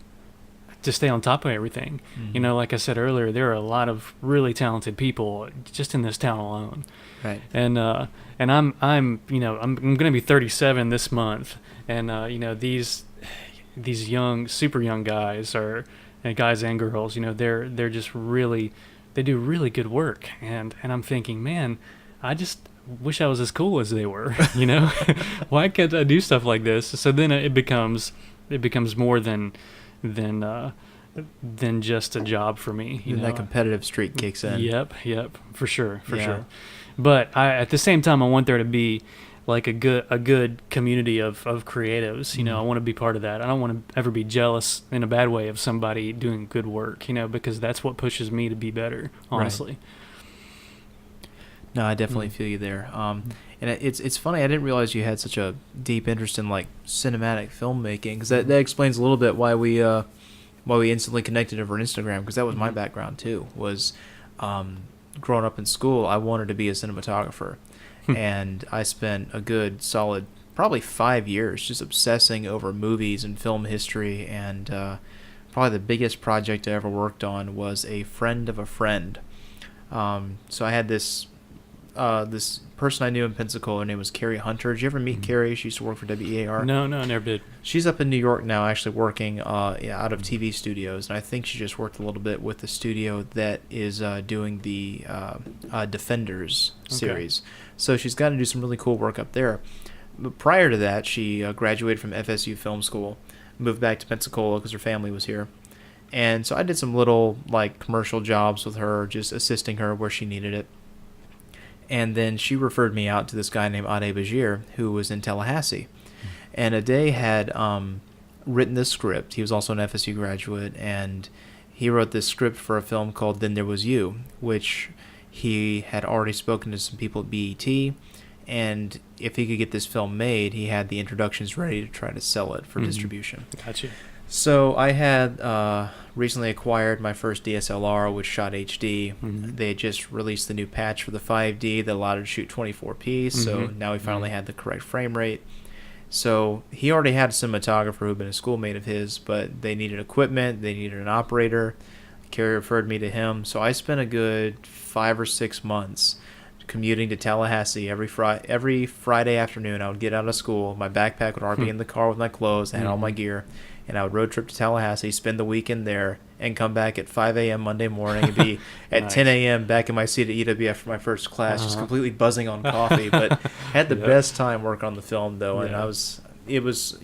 B: on top of everything. Like I said earlier, there are a lot of really talented people just in this town alone.
A: Right.
B: And I'm going to be 37 this month, and these super young guys and guys and girls, they're just they do really good work, and I'm thinking, man, I just wish I was as cool as they were. Why can't I do stuff like this? So then it becomes more than just a job for me.
A: Then that competitive streak kicks in.
B: Yep, for sure. But at the same time, I want there to be like a good community of creatives. I want to be part of that. I don't want to ever be jealous in a bad way of somebody doing good work. Because that's what pushes me to be better. Honestly.
A: Right. No, I definitely feel you there. And it's funny. I didn't realize you had such a deep interest in like cinematic filmmaking, because that explains a little bit why we instantly connected over Instagram, because that was my background too. Was growing up in school, I wanted to be a cinematographer, and I spent a good solid probably 5 years just obsessing over movies and film history. And probably the biggest project I ever worked on was a friend of a friend. So I had this person I knew in Pensacola. Her name was Carrie Hunter. Did you ever meet Carrie? She used to work for WEAR.
B: No, I never did.
A: She's up in New York now, actually working out of TV studios, and I think she just worked a little bit with the studio that is doing the Defenders series. Okay. So she's got to do some really cool work up there. But prior to that, she graduated from FSU Film School, moved back to Pensacola because her family was here. And so I did some little like commercial jobs with her, just assisting her where she needed it. And then she referred me out to this guy named Ade Bajir, who was in Tallahassee. And Ade had written this script. He was also an FSU graduate, and he wrote this script for a film called Then There Was You, which he had already spoken to some people at BET. And if he could get this film made, he had the introductions ready to try to sell it for distribution.
B: Gotcha.
A: So I had recently acquired my first DSLR, which shot HD. They had just released the new patch for the 5D that allowed it to shoot 24p, so now we finally had the correct frame rate. So he already had a cinematographer who had been a schoolmate of his, but they needed equipment, they needed an operator. Carrie referred me to him, so I spent a good 5 or 6 months commuting to Tallahassee every Friday afternoon. I would get out of school, my backpack would already be in the car with my clothes, I had all my gear, and I would road trip to Tallahassee, spend the weekend there, and come back at 5 a.m. Monday morning and be at 10 a.m. back in my seat at EWF for my first class, just completely buzzing on coffee. But had the best time working on the film, though, and I was it was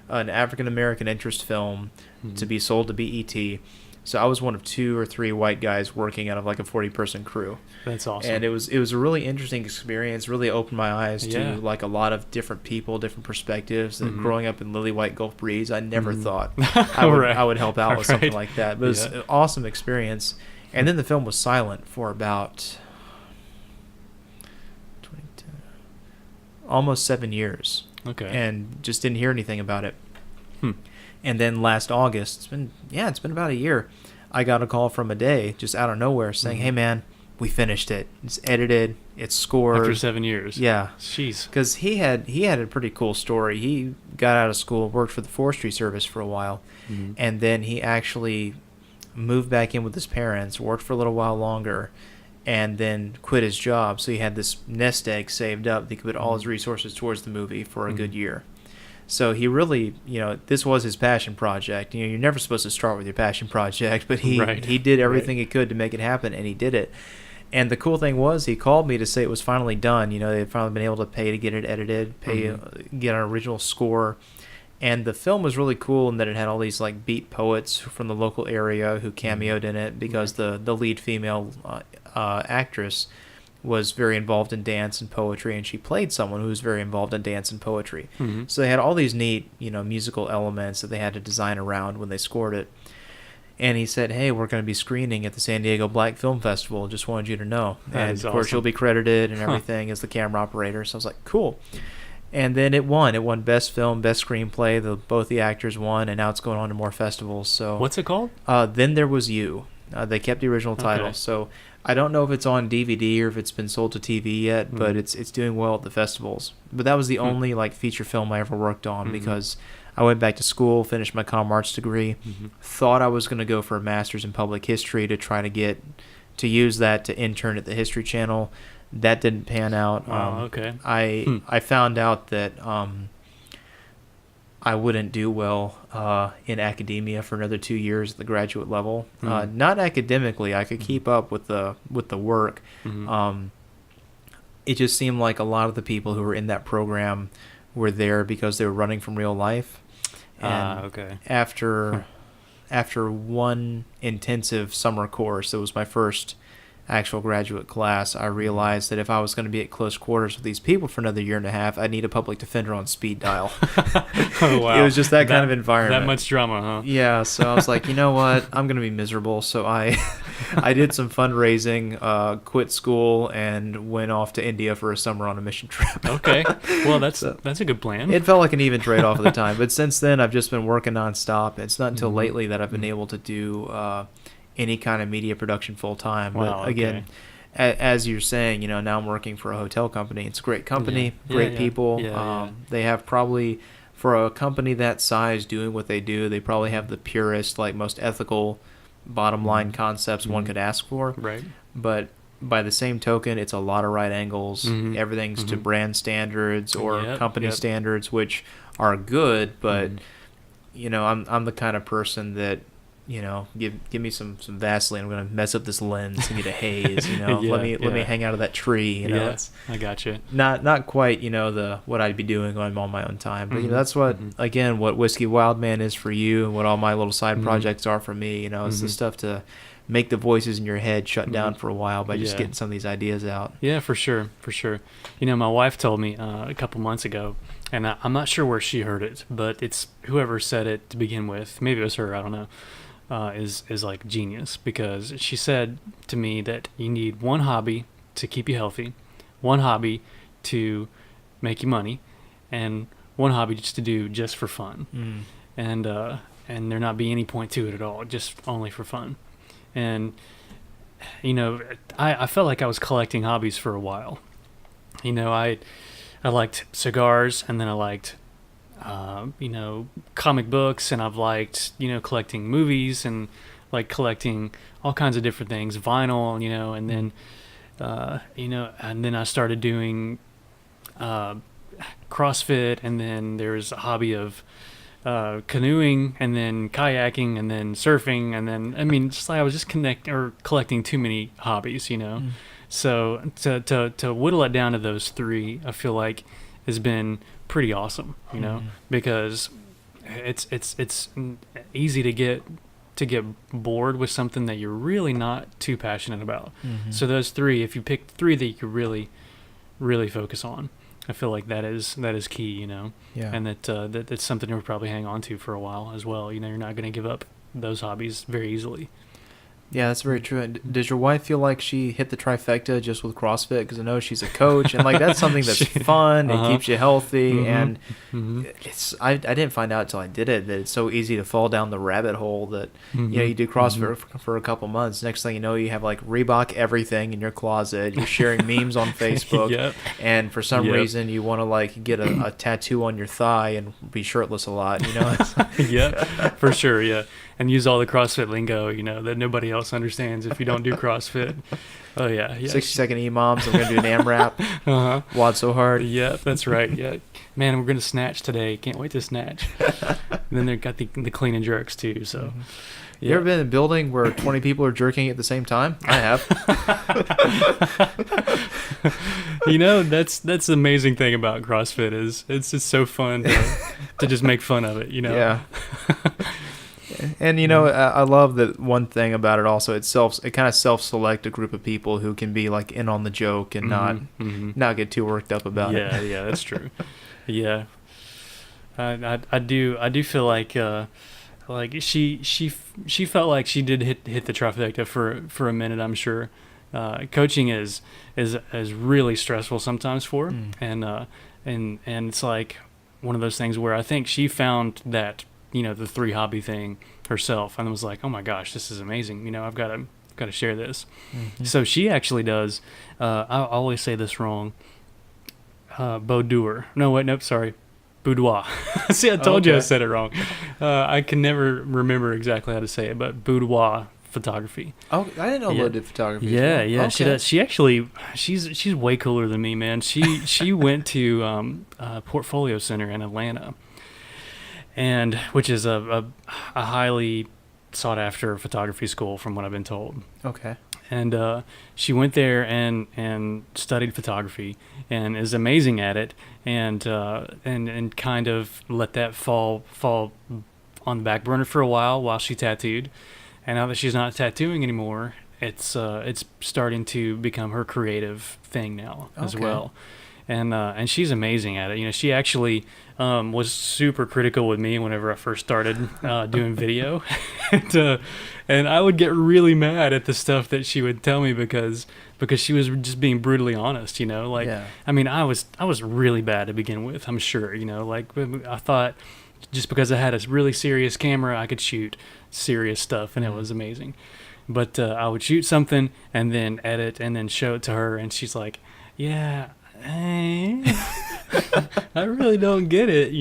A: an African American interest film to be sold to BET. So I was one of 2 or 3 white guys working out of like a 40-person crew.
B: That's awesome.
A: And it was a really interesting experience. Really opened my eyes to like a lot of different people, different perspectives. And growing up in Lily White Gulf Breeze, I never thought I would help out with something like that. But it was an awesome experience. And then the film was silent for about almost 7 years.
B: Okay.
A: And just didn't hear anything about it. And then last August, it's been about a year, I got a call from a day just out of nowhere saying, "Hey man, we finished it. It's edited, it's scored."
B: After 7 years.
A: Yeah.
B: Jeez.
A: Because he had a pretty cool story. He got out of school, worked for the Forestry Service for a while, and then he actually moved back in with his parents, worked for a little while longer, and then quit his job. So he had this nest egg saved up that he could put all his resources towards the movie for a good year. So he really, this was his passion project. You're never supposed to start with your passion project, but he did everything he could to make it happen, and he did it. And the cool thing was, he called me to say it was finally done. They'd finally been able to pay to get it edited, get an original score. And the film was really cool in that it had all these like beat poets from the local area who cameoed in it, because the lead female actress was very involved in dance and poetry, and she played someone who was very involved in dance and poetry. So they had all these neat, musical elements that they had to design around when they scored it. And he said, "Hey, we're going to be screening at the San Diego Black Film Festival. Just wanted you to know." And of course, you'll be credited and everything as the camera operator. So I was like, cool. And then it won. It won Best Film, Best Screenplay. Both the actors won, and now it's going on to more festivals. So
B: what's it called?
A: Then There Was You. They kept the original title.
B: Okay.
A: So I don't know if it's on DVD or if it's been sold to TV yet, but it's doing well at the festivals. But that was the only like feature film I ever worked on, because I went back to school, finished my comm arts degree, thought I was going to go for a master's in public history to try to use that to intern at the History Channel. That didn't pan out.
B: Okay.
A: I found out that I wouldn't do well in academia for another 2 years at the graduate level. Not academically, I could keep up with the work. It just seemed like a lot of the people who were in that program were there because they were running from real life. And
B: okay.
A: After one intensive summer course, it was my first actual graduate class, I realized that if I was going to be at close quarters with these people for another year and a half, I'd need a public defender on speed dial.
B: Oh, wow.
A: It was just that kind of environment.
B: That much drama, huh?
A: Yeah, so I was like, you know what? I'm going to be miserable. So I did some fundraising, quit school, and went off to India for a summer on a mission trip.
B: Okay. Well, that's a good plan.
A: It felt like an even trade-off at the time. But since then, I've just been working nonstop. It's not until lately that I've been able to do any kind of media production full-time.
B: Wow,
A: But again, as you're saying, now I'm working for a hotel company. It's a great company, great people. They have probably, for a company that size doing what they do, they probably have the purest, like most ethical bottom line concepts one could ask for.
B: Right.
A: But by the same token, it's a lot of right angles. Everything's to brand standards or company standards, which are good, but I'm the kind of person that, give me some Vaseline. I'm gonna mess up this lens and get a haze. Let me hang out of that tree.
B: I got you.
A: Not quite. What I'd be doing on my own time. But that's what again what Whisky Wildman is for you, and what all my little side projects are for me. It's the stuff to make the voices in your head shut down for a while by just getting some of these ideas out.
B: Yeah, for sure. My wife told me a couple months ago, and I'm not sure where she heard it, but it's whoever said it to begin with. Maybe it was her. I don't know. Is like genius, because she said to me that you need one hobby to keep you healthy, one hobby to make you money, and one hobby just to do just for fun. And there not be any point to it at all, just only for fun. And I felt like I was collecting hobbies for a while. I liked cigars, and then I liked comic books, and I've liked, collecting movies, and like collecting all kinds of different things, vinyl, and then, and then I started doing, CrossFit, and then there's a hobby of, canoeing, and then kayaking, and then surfing, and then, just like I was just collecting too many hobbies, So to whittle it down to those three, I feel like has been pretty awesome, because it's easy to get bored with something that you're really not too passionate about. So those three, if you pick three that you could really, really focus on, I feel like that is key, and that's something you'll probably hang on to for a while as well. You're not going to give up those hobbies very easily.
A: Yeah, that's very true. And does your wife feel like she hit the trifecta just with CrossFit? Because I know she's a coach, and like that's something that's fun. It keeps you healthy, and it's. I didn't find out until I did it that it's so easy to fall down the rabbit hole that you do CrossFit for a couple months. Next thing you know, you have like Reebok everything in your closet. You're sharing memes on Facebook, and for some reason you want to like get a tattoo on your thigh and be shirtless a lot.
B: For sure. Yeah. And use all the CrossFit lingo, that nobody else understands if you don't do CrossFit. Oh, yeah.
A: 60-second EMOMs. I'm going to do an AMRAP. Wad so hard.
B: Yeah, that's right. Yeah. Man, we're going to snatch today. Can't wait to snatch. And then they've got the clean and jerks, too. So,
A: You ever been in a building where 20 people are jerking at the same time? I have.
B: That's the amazing thing about CrossFit is it's just so fun to just make fun of it,
A: Yeah. And I love that one thing about it also. It kind of self-select a group of people who can be like in on the joke and not get too worked up about it.
B: Yeah, that's true. Yeah, I do feel like she felt like she did hit the trifecta for a minute. I'm sure. Coaching is really stressful sometimes for her, and it's like one of those things where I think she found that. The 3 hobby thing herself, and was like, oh my gosh, this is amazing. I've got to share this. So she actually does. I always say this wrong. Boudoir. No, wait, nope, sorry. Boudoir. See, I told you I said it wrong. I can never remember exactly how to say it, but boudoir photography.
A: Oh, I didn't know Lo did photography.
B: Yeah,
A: well.
B: yeah,
A: Okay.
B: she does. She actually, she's way cooler than me, man. She went to Portfolio Center in Atlanta. And which is a highly sought after photography school from what I've been told.
A: Okay.
B: And she went there and studied photography and is amazing at it and kind of let that fall on the back burner for a while she tattooed. And now that she's not tattooing anymore, it's starting to become her creative thing now as well. And she's amazing at it. She actually was super critical with me whenever I first started doing video, and I would get really mad at the stuff that she would tell me because she was just being brutally honest. I mean, I was really bad to begin with. I'm sure. I thought just because I had a really serious camera, I could shoot serious stuff, and it was amazing. But I would shoot something and then edit and then show it to her, and she's like, "Yeah." I really don't get it,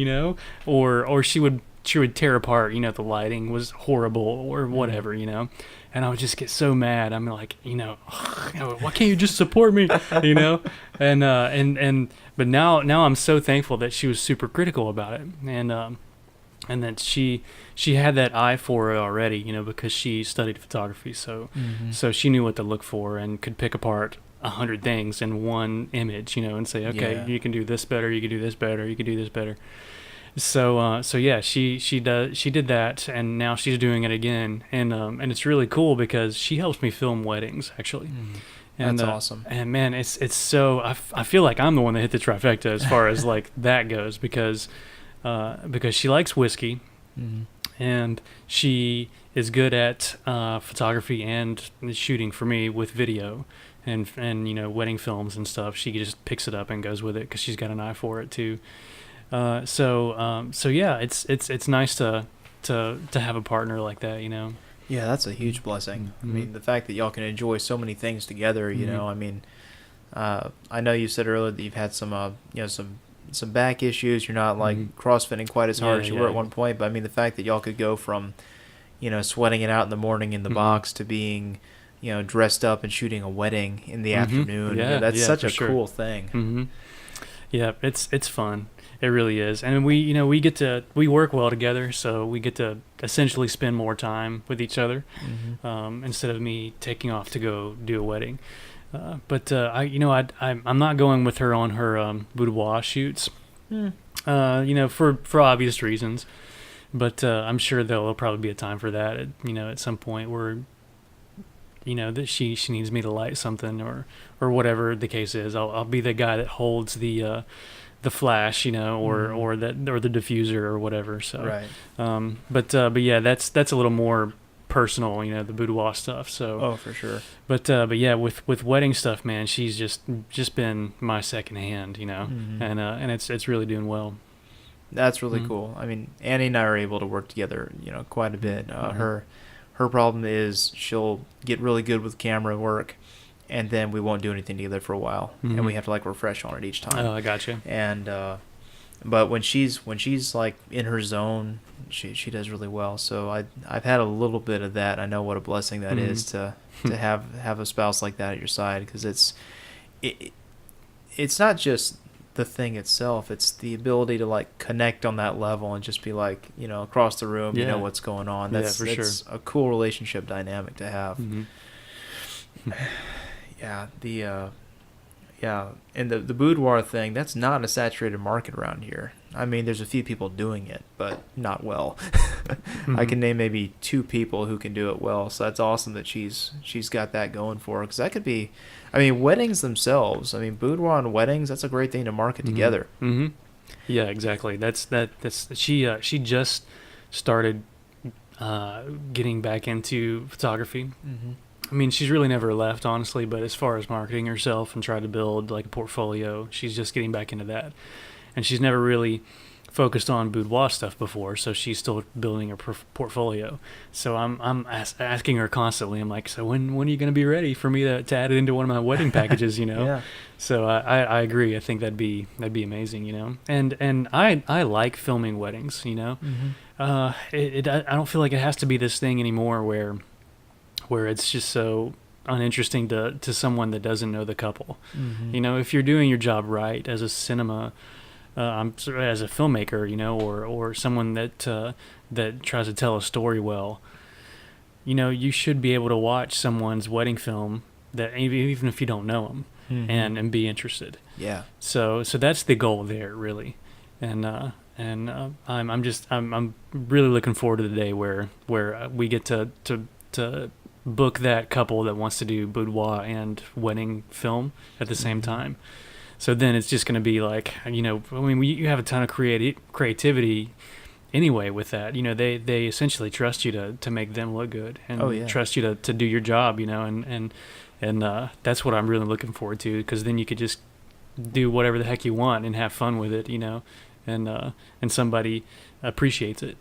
B: or she would tear apart, the lighting was horrible or whatever, and I would just get so mad. I'm like, why can't you just support me, and but now I'm so thankful that she was super critical about it, and that she had that eye for it already, because she studied photography, so she knew what to look for and could pick apart 100 things in one image, and say, okay, you can do this better, you can do this better, you can do this better. So yeah, she did that, and now she's doing it again, and it's really cool because she helps me film weddings actually. And,
A: that's awesome.
B: And man, it's so I feel like I'm the one that hit the trifecta as far as like that goes because she likes whiskey, and she is good at photography and shooting for me with video. And wedding films and stuff, she just picks it up and goes with it because she's got an eye for it too. So yeah, it's nice to have a partner like that,
A: Yeah, that's a huge blessing. I mean, the fact that y'all can enjoy so many things together, I mean, I know you said earlier that you've had some some back issues. You're not like CrossFitting quite as hard as you were at one point, but I mean, the fact that y'all could go from, sweating it out in the morning in the box to being dressed up and shooting a wedding in the afternoon. That's such a cool thing.
B: Yeah, it's fun. It really is. And we work well together, so we get to essentially spend more time with each other instead of me taking off to go do a wedding. But I'm not going with her on her boudoir shoots. For obvious reasons. But I'm sure there'll probably be a time for that, at some point where, that she needs me to light something or whatever the case is. I'll be the guy that holds the flash, or the diffuser or whatever. So,
A: Right.
B: but yeah, that's a little more personal, the boudoir stuff. So,
A: Oh, for sure.
B: but yeah, with wedding stuff, man, she's just been my second hand, and it's really doing well.
A: That's really cool. I mean, Annie and I are able to work together, quite a bit. Her problem is she'll get really good with camera work, and then we won't do anything together for a while, and we have to like refresh on it each time.
B: Oh, I gotcha.
A: And but when she's like in her zone, she does really well. So I've had a little bit of that. I know what a blessing that is to have a spouse like that at your side, because it's not just the thing itself, it's the ability to like connect on that level and just be like, across the room, you know what's going on. That's
B: sure.
A: a cool relationship dynamic to have. And the boudoir thing, that's not a saturated market around here. I mean, there's a few people doing it, but not well. I can name maybe 2 people who can do it well, so that's awesome that she's got that going for her, because that could be, I mean, weddings themselves, I mean, boudoir and weddings, that's a great thing to market together.
B: Yeah, exactly. That's she just started getting back into photography. I mean, she's really never left, honestly, but as far as marketing herself and trying to build like a portfolio, she's just getting back into that. And she's never really focused on boudoir stuff before, so she's still building her portfolio. So I'm asking her constantly. I'm like, so when are you going to be ready for me to add it into one of my wedding packages?
A: Yeah.
B: So I agree. I think that'd be amazing. And I like filming weddings. I don't feel like it has to be this thing anymore where it's just so uninteresting to someone that doesn't know the couple. If you're doing your job right as a as a filmmaker, or someone that tries to tell a story well, you should be able to watch someone's wedding film that even if you don't know them and be interested.
A: Yeah.
B: So that's the goal there, really. And I'm really looking forward to the day where we get to book that couple that wants to do boudoir and wedding film at the same time. So then it's just going to be like, you have a ton of creativity anyway with that. They essentially trust you to make them look good and trust you to do your job, and that's what I'm really looking forward to, because then you could just do whatever the heck you want and have fun with it, and somebody appreciates it.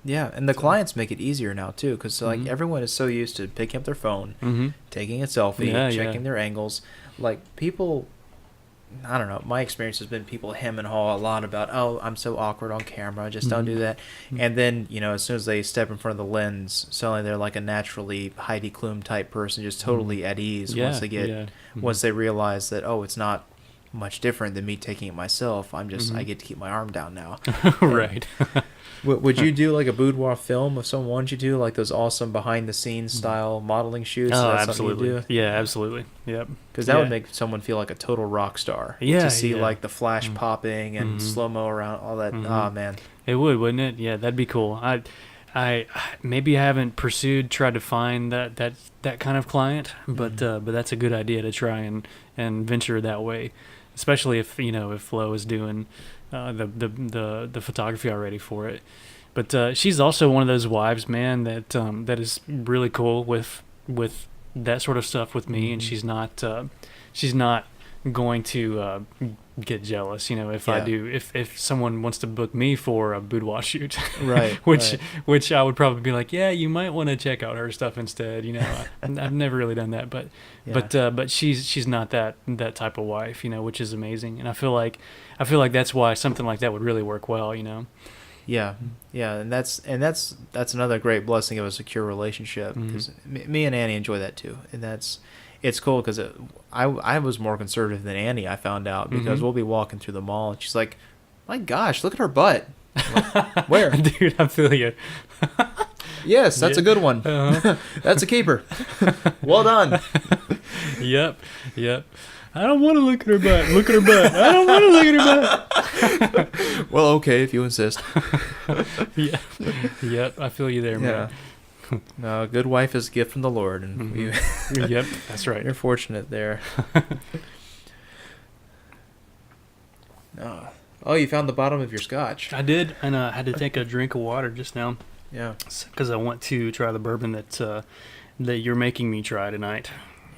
A: Yeah, and the clients make it easier now too, because like everyone is so used to picking up their phone, taking a selfie, checking their angles. Like people, I don't know, my experience has been people hem and haw a lot about, oh, I'm so awkward on camera, just don't do that. And then, as soon as they step in front of the lens, suddenly they're like a naturally Heidi Klum type person, just totally at ease once they realize that, oh, it's not much different than me taking it myself. I get to keep my arm down now.
B: Right.
A: Would you do like a boudoir film if someone wanted you to, like those awesome behind the scenes style modeling shoots?
B: Oh, absolutely. Yeah, absolutely. Yep.
A: Because that would make someone feel like a total rock star.
B: Yeah.
A: To see like the flash popping and slow mo around all that. Oh man.
B: It would, wouldn't it? Yeah, that'd be cool. I maybe haven't tried to find that kind of client, but that's a good idea to try and venture that way, especially if Flo is doing the photography already for it. But she's also one of those wives, man, that is really cool with that sort of stuff with me, and she's not going to get jealous, if someone wants to book me for a boudoir shoot,
A: right?
B: which I would probably be like, yeah, you might want to check out her stuff instead. I've never really done that, but she's not that type of wife, which is amazing, and I feel like that's why something like that would really work well,
A: Yeah, and that's another great blessing of a secure relationship, because me and Annie enjoy that too, and it's cool because I was more conservative than Annie, I found out, because we'll be walking through the mall and she's like, my gosh, look at her butt. Like, where?
B: Dude, I feel you.
A: Yes, that's a good one. That's a keeper. Well done.
B: Yep. I don't want to look at her butt. Look at her butt. I don't want to look at her butt.
A: Well, okay, if you insist.
B: Yeah. Yep, I feel you there, man.
A: No, a good wife is a gift from the Lord, and
B: Yep, that's right.
A: you're fortunate there. No. Oh, you found the bottom of your scotch.
B: I did, and I had to take a drink of water just now.
A: Yeah.
B: Because I want to try the bourbon that you're making me try tonight.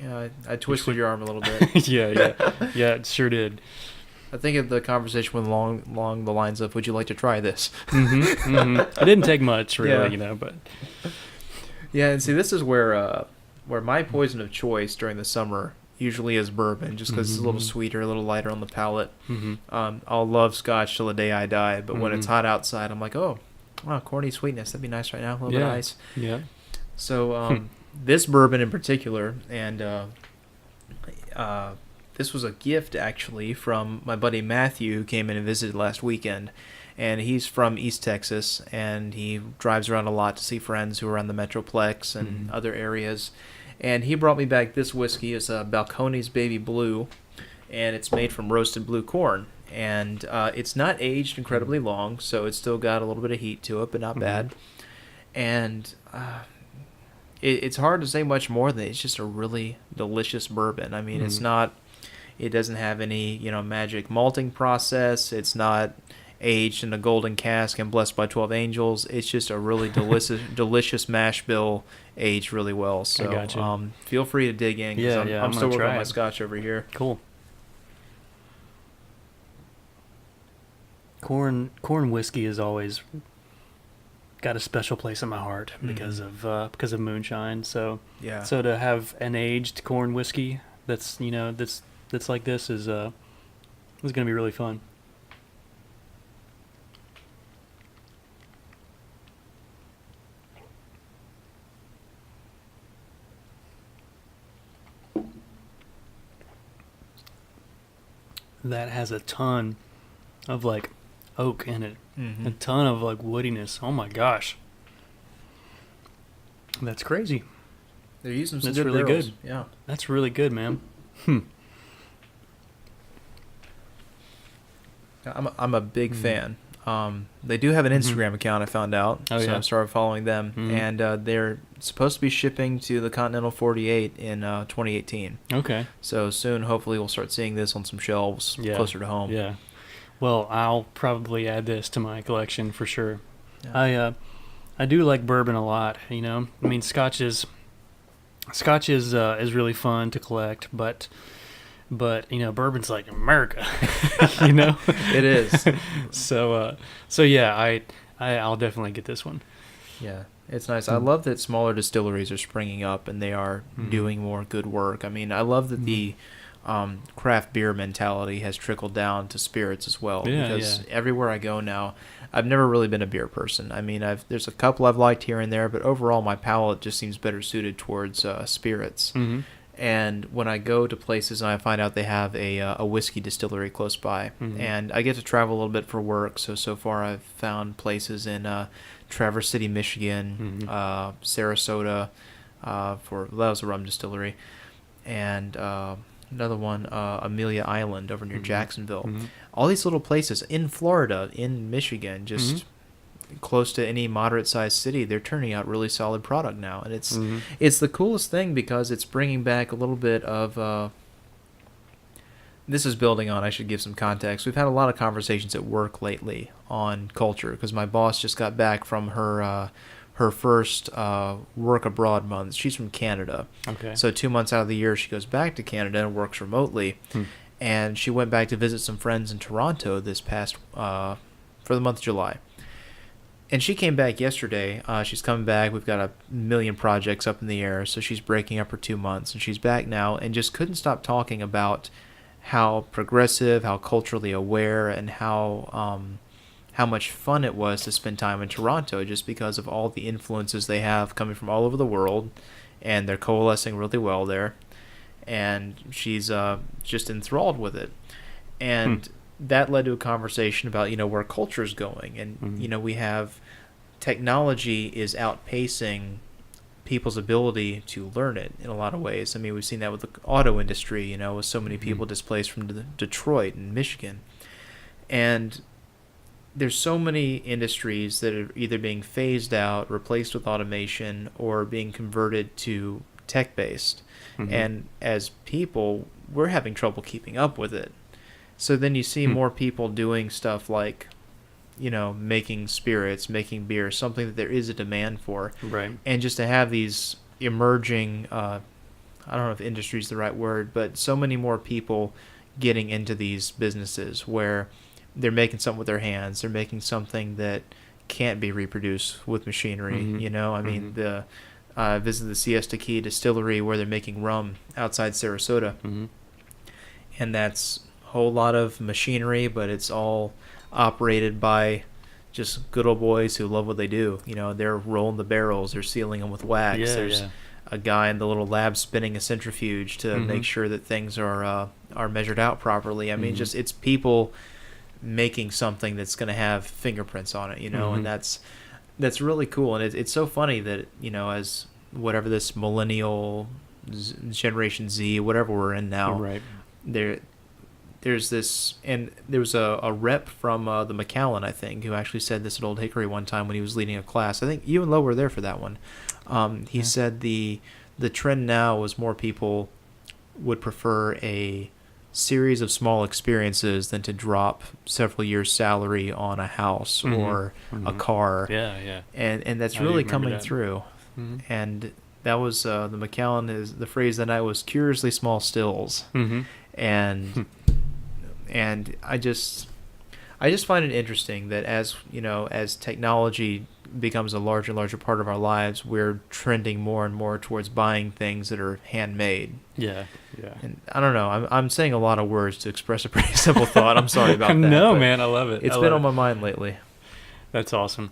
A: Yeah, I twisted your arm a little bit.
B: Yeah, it sure did.
A: I think of the conversation went along the lines of, "Would you like to try this?"
B: It didn't take much, really,
A: Yeah.
B: but
A: Yeah, and see, this is where my poison of choice during the summer usually is bourbon, just because it's a little sweeter, a little lighter on the palate. I'll love scotch till the day I die, but when it's hot outside, I'm like, oh, wow, corny sweetness, that'd be nice right now, a little bit of ice.
B: Yeah.
A: So this bourbon in particular, and this was a gift actually from my buddy Matthew, who came in and visited last weekend. And he's from East Texas, and he drives around a lot to see friends who are on the Metroplex and other areas. And he brought me back this whiskey. It's a Balcones Baby Blue, and it's made from roasted blue corn. And it's not aged incredibly long, so it's still got a little bit of heat to it, but not bad. And it's hard to say much more than it's just a really delicious bourbon. I mean, it's not. It doesn't have any magic malting process. It's not aged in a golden cask and blessed by 12 angels. It's just a really delicious mash bill, aged really well. So
B: I got you.
A: Feel free to dig in, because I'm still working on my scotch over here.
B: Cool. Corn whiskey has always got a special place in my heart because of moonshine. So
A: Yeah.
B: So to have an aged corn whiskey that's that's like this is going to be really fun. That has a ton of like oak in it, a ton of like woodiness. Oh my gosh, that's crazy.
A: They're using some
B: That's
A: good
B: really
A: barrels.
B: good.
A: Yeah.
B: That's really good, man.
A: I'm a big fan. They do have an Instagram account, I found out.
B: Oh,
A: so
B: yeah.
A: I started following them. And they're supposed to be shipping to the Continental 48 in 2018.
B: Okay.
A: So soon, hopefully, we'll start seeing this on some shelves closer to home.
B: Yeah. Well, I'll probably add this to my collection for sure.
A: Yeah.
B: I do like bourbon a lot. I mean, Scotch is really fun to collect, but bourbon's like America.
A: It is.
B: So yeah, I'll definitely get this one.
A: Yeah, it's nice. I love that smaller distilleries are springing up and they are doing more good work. I mean, I love that the craft beer mentality has trickled down to spirits as well.
B: Yeah,
A: because everywhere I go now, I've never really been a beer person. I mean, there's a couple I've liked here and there, but overall my palate just seems better suited towards spirits. And when I go to places and I find out they have a whiskey distillery close by, and I get to travel a little bit for work, so far I've found places in Traverse City, Michigan, Sarasota, that was a rum distillery, and another one, Amelia Island over near Jacksonville. All these little places in Florida, in Michigan, just close to any moderate-sized city, they're turning out really solid product now, and it's the coolest thing because it's bringing back a little bit of. This is building on. I should give some context. We've had a lot of conversations at work lately on culture because my boss just got back from her first work abroad month. She's from Canada.
B: Okay.
A: So 2 months out of the year, she goes back to Canada and works remotely. And she went back to visit some friends in Toronto this past for the month of July. And she came back yesterday. She's coming back. We've got a million projects up in the air, so she's breaking up for 2 months. And she's back now and just couldn't stop talking about how progressive, how culturally aware, and how much fun it was to spend time in Toronto just because of all the influences they have coming from all over the world. And they're coalescing really well there. And she's just enthralled with it. And that led to a conversation about, where culture is going. And, we have technology is outpacing people's ability to learn it in a lot of ways. I mean, we've seen that with the auto industry, with so many people displaced from Detroit and Michigan. And there's so many industries that are either being phased out, replaced with automation, or being converted to tech-based. And as people, we're having trouble keeping up with it. So then you see more people doing stuff like, making spirits, making beer, something that there is a demand for.
B: Right.
A: And just to have these emerging, I don't know if industry is the right word, but so many more people getting into these businesses where they're making something with their hands. They're making something that can't be reproduced with machinery. I mean, I visited the Siesta Key distillery where they're making rum outside Sarasota. And that's a whole lot of machinery, but it's all operated by just good old boys who love what they do. They're rolling the barrels, they're sealing them with wax. There's a guy in the little lab spinning a centrifuge to make sure that things are measured out properly. I mean, just it's people making something that's going to have fingerprints on it, and that's really cool. And it's so funny that, as whatever this millennial Generation Z, whatever we're in now,
B: Right.
A: There's this, and there was a rep from the McAllen, I think, who actually said this at Old Hickory one time when he was leading a class. I think you and Lo were there for that one. He said the trend now was more people would prefer a series of small experiences than to drop several years' salary on a house or a car.
B: Yeah.
A: And that's
B: I do
A: really
B: remember
A: coming
B: that.
A: through. And that was the McAllen, is the phrase that night was curiously small stills. And I just find it interesting that as technology becomes a larger and larger part of our lives, we're trending more and more towards buying things that are handmade.
B: Yeah.
A: And I don't know, I'm saying a lot of words to express a pretty simple thought. I'm sorry about that.
B: No,
A: but
B: man, I love it.
A: It's been on my mind lately.
B: That's awesome.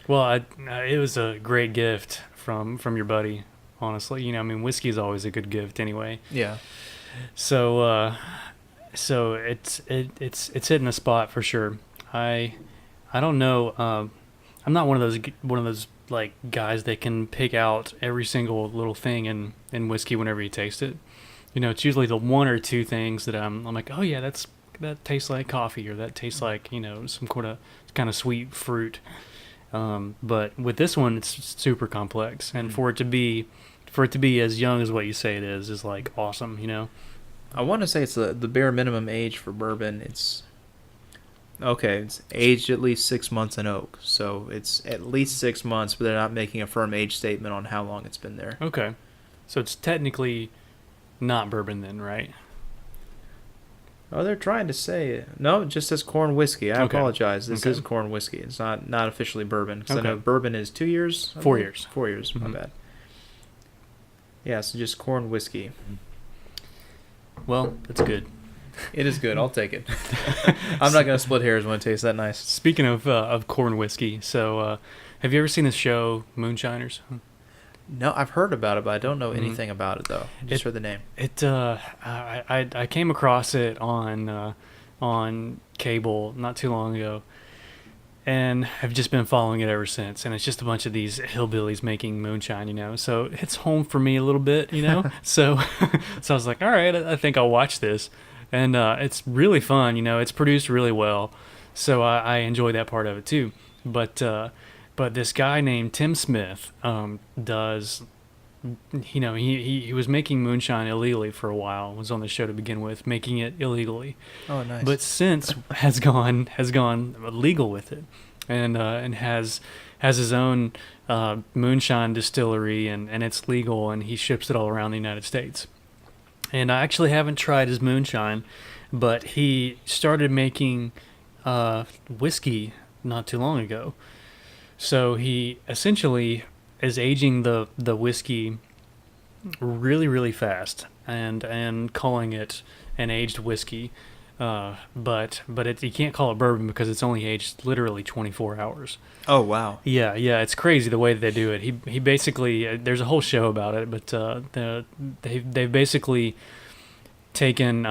B: Well, it was a great gift from your buddy, honestly. I mean, whiskey is always a good gift anyway.
A: Yeah.
B: So it's hitting a spot for sure. I don't know. I'm not one of those like guys that can pick out every single little thing in whiskey whenever you taste it. It's usually the one or two things that I'm like, oh yeah, that tastes like coffee, or that tastes like some kind of sweet fruit. But with this one, it's super complex, and for it to be as young as what you say it is like awesome.
A: I want to say it's the bare minimum age for bourbon. It's aged at least 6 months in oak, so it's at least 6 months, but they're not making a firm age statement on how long it's been there.
B: Okay, so it's technically not bourbon then, right?
A: Oh, they're trying to say no. It just says corn whiskey. I apologize. This is corn whiskey. It's not officially bourbon, because I know bourbon is 2 years.
B: 4 years.
A: 4 years. My bad. Yeah, so just corn whiskey.
B: Well, that's good.
A: It is good. I'll take it. I'm not gonna split hairs when it tastes that nice.
B: Speaking of corn whiskey, so have you ever seen the show Moonshiners?
A: No, I've heard about it, but I don't know anything about it though. Just heard the name.
B: I came across it on cable not too long ago, and have just been following it ever since. And it's just a bunch of these hillbillies making moonshine, so it's home for me a little bit, so I was like, all right, I think I'll watch this. And it's really fun, it's produced really well, so I enjoy that part of it too. But this guy named Tim Smith does, he was making moonshine illegally for a while. Was on the show to begin with, making it illegally. Oh, nice. But since has gone legal with it, and has his own moonshine distillery, and it's legal, and he ships it all around the United States. And I actually haven't tried his moonshine, but he started making whiskey not too long ago. So he essentially is aging the whiskey really, really fast and calling it an aged whiskey. But you can't call it bourbon because it's only aged literally 24 hours.
A: Oh, wow.
B: Yeah, it's crazy the way that they do it. He basically, there's a whole show about it, but they've basically taken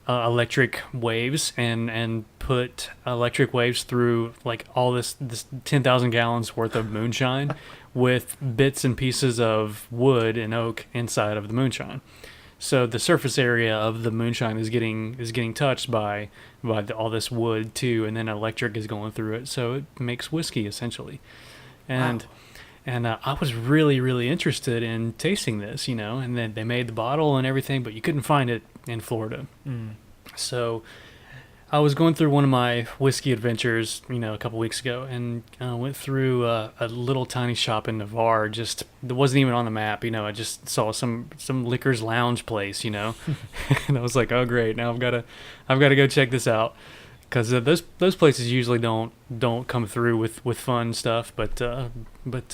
B: electric waves and put electric waves through like all this 10,000 gallons worth of moonshine with bits and pieces of wood and oak inside of the moonshine. So the surface area of the moonshine is getting touched by all this wood too, and then electric is going through it, so it makes whiskey essentially. And
A: Wow.
B: and I was really interested in tasting this, and then they made the bottle and everything, but you couldn't find it in Florida.
A: Mm.
B: So I was going through one of my whiskey adventures, a couple weeks ago, and went through a little tiny shop in Navarre. Just that wasn't even on the map. I just saw some liquors lounge place, and I was like, oh great, now I've got to go check this out, because those places usually don't come through with fun stuff. But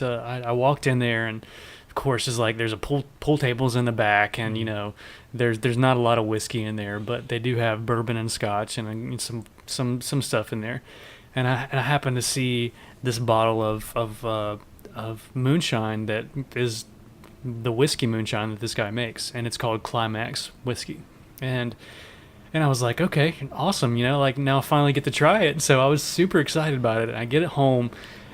B: I walked in there, and of course it's like there's a pool tables in the back, and there's not a lot of whiskey in there, but they do have bourbon and scotch and some stuff in there. And I happened to see this bottle of moonshine that is the whiskey moonshine that this guy makes, and it's called Climax whiskey. And I was like, okay, awesome, like now I finally get to try it. So I was super excited about it. And I get it home,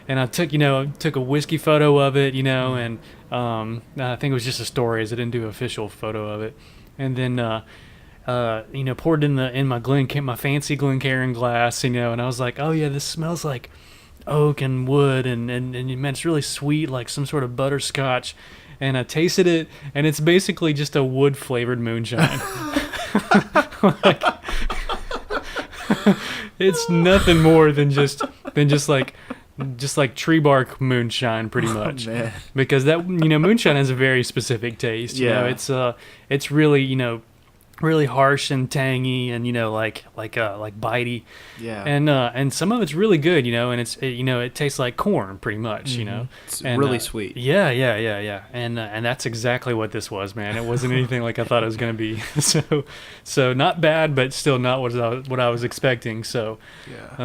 B: and I took a whiskey photo of it, and I think it was just a story, as I didn't do an official photo of it. And then poured it in my fancy Glencairn glass, and I was like, oh yeah, this smells like oak and wood, and man, it's really sweet, like some sort of butterscotch. And I tasted it, and it's basically just a wood flavored moonshine. Like, it's nothing more than just like tree bark moonshine, pretty much.
A: Oh, man.
B: Because that moonshine has a very specific taste.
A: Yeah.
B: It's really really harsh and tangy, and like bitey.
A: Yeah.
B: And some of it's really good, and it tastes like corn pretty much,
A: It's
B: and,
A: really sweet.
B: Yeah. And that's exactly what this was, man. It wasn't anything like I thought it was going to be. So not bad, but still not what I was expecting. So
A: Yeah.